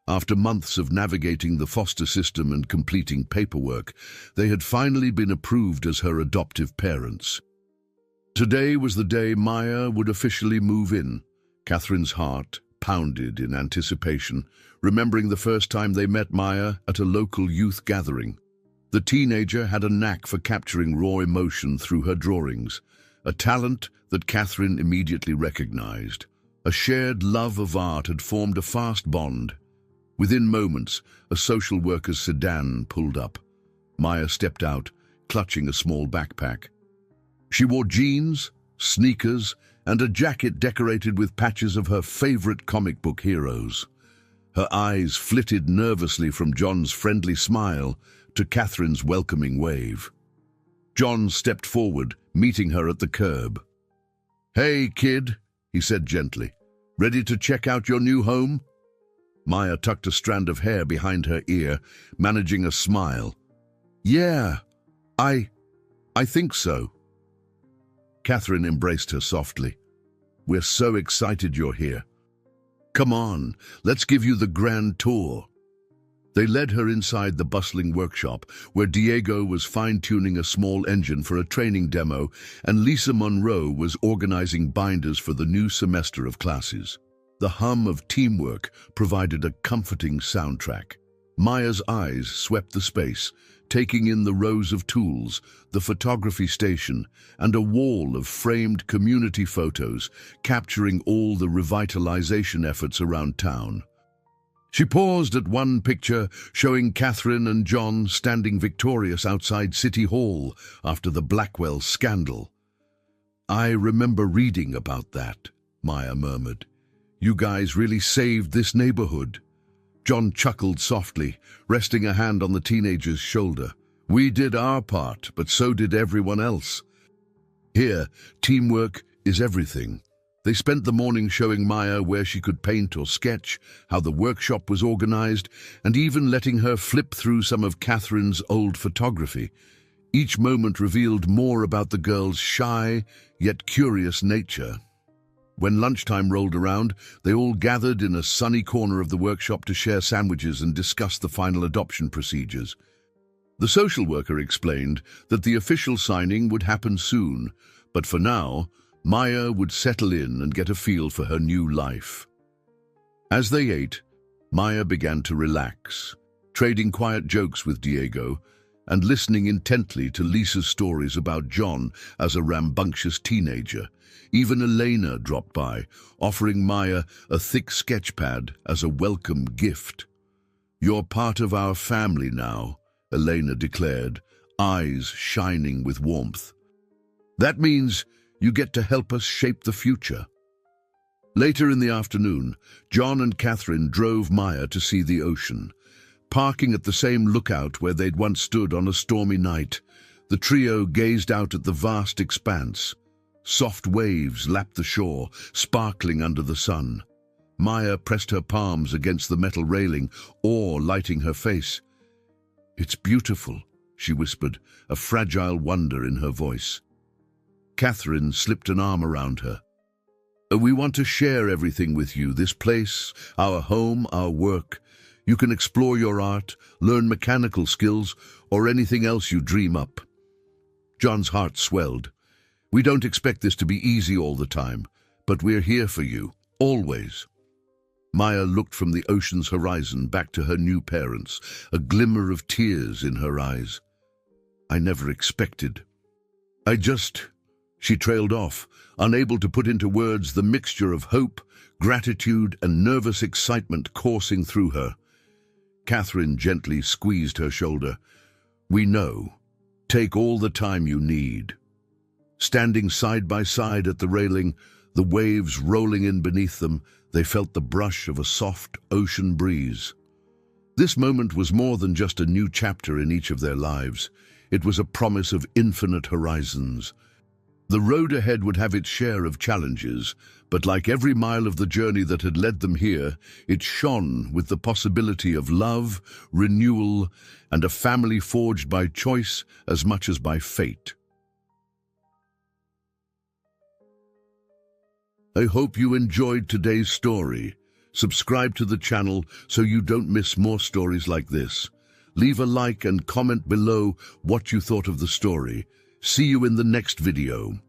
After months of navigating the foster system and completing paperwork, they had finally been approved as her adoptive parents. Today was the day Maya would officially move in. Catherine's heart pounded in anticipation, remembering the first time they met Maya at a local youth gathering. The teenager had a knack for capturing raw emotion through her drawings, a talent that Catherine immediately recognized. A shared love of art had formed a fast bond. Within moments, a social worker's sedan pulled up. Maya stepped out, clutching a small backpack. She wore jeans, sneakers, and a jacket decorated with patches of her favorite comic book heroes. Her eyes flitted nervously from John's friendly smile to Catherine's welcoming wave. John stepped forward, meeting her at the curb. "Hey, kid," he said gently. "Ready to check out your new home?" Maya tucked a strand of hair behind her ear, managing a smile. "Yeah, I think so." Catherine embraced her softly. "We're so excited you're here. Come on, let's give you the grand tour." They led her inside the bustling workshop, where Diego was fine-tuning a small engine for a training demo, and Lisa Monroe was organizing binders for the new semester of classes. The hum of teamwork provided a comforting soundtrack. Maya's eyes swept the space, taking in the rows of tools, the photography station, and a wall of framed community photos capturing all the revitalization efforts around town. She paused at one picture showing Catherine and John standing victorious outside City Hall after the Blackwell scandal. "I remember reading about that," Maya murmured. "You guys really saved this neighborhood." John chuckled softly, resting a hand on the teenager's shoulder. "We did our part, but so did everyone else. Here, teamwork is everything." They spent the morning showing Maya where she could paint or sketch, how the workshop was organized, and even letting her flip through some of Catherine's old photography. Each moment revealed more about the girl's shy, yet curious nature. When lunchtime rolled around, they all gathered in a sunny corner of the workshop to share sandwiches and discuss the final adoption procedures. The social worker explained that the official signing would happen soon, but for now, Maya would settle in and get a feel for her new life. As they ate, Maya began to relax, trading quiet jokes with Diego and listening intently to Lisa's stories about John as a rambunctious teenager. Even Elena dropped by, offering Maya a thick sketch pad as a welcome gift. "You're part of our family now," Elena declared, eyes shining with warmth. "That means you get to help us shape the future." Later in the afternoon, John and Catherine drove Maya to see the ocean. Parking at the same lookout where they'd once stood on a stormy night, the trio gazed out at the vast expanse. Soft waves lapped the shore, sparkling under the sun. Maya pressed her palms against the metal railing, awe lighting her face. "It's beautiful," she whispered, a fragile wonder in her voice. Catherine slipped an arm around her. "We want to share everything with you, this place, our home, our work. You can explore your art, learn mechanical skills, or anything else you dream up." John's heart swelled. "We don't expect this to be easy all the time, but we're here for you, always." Maya looked from the ocean's horizon back to her new parents, a glimmer of tears in her eyes. "I never expected. She trailed off, unable to put into words the mixture of hope, gratitude, and nervous excitement coursing through her. Catherine gently squeezed her shoulder. "We know. Take all the time you need." Standing side by side at the railing, the waves rolling in beneath them, they felt the brush of a soft ocean breeze. This moment was more than just a new chapter in each of their lives. It was a promise of infinite horizons. The road ahead would have its share of challenges, but like every mile of the journey that had led them here, it shone with the possibility of love, renewal, and a family forged by choice as much as by fate. I hope you enjoyed today's story. Subscribe to the channel so you don't miss more stories like this. Leave a like and comment below what you thought of the story. See you in the next video.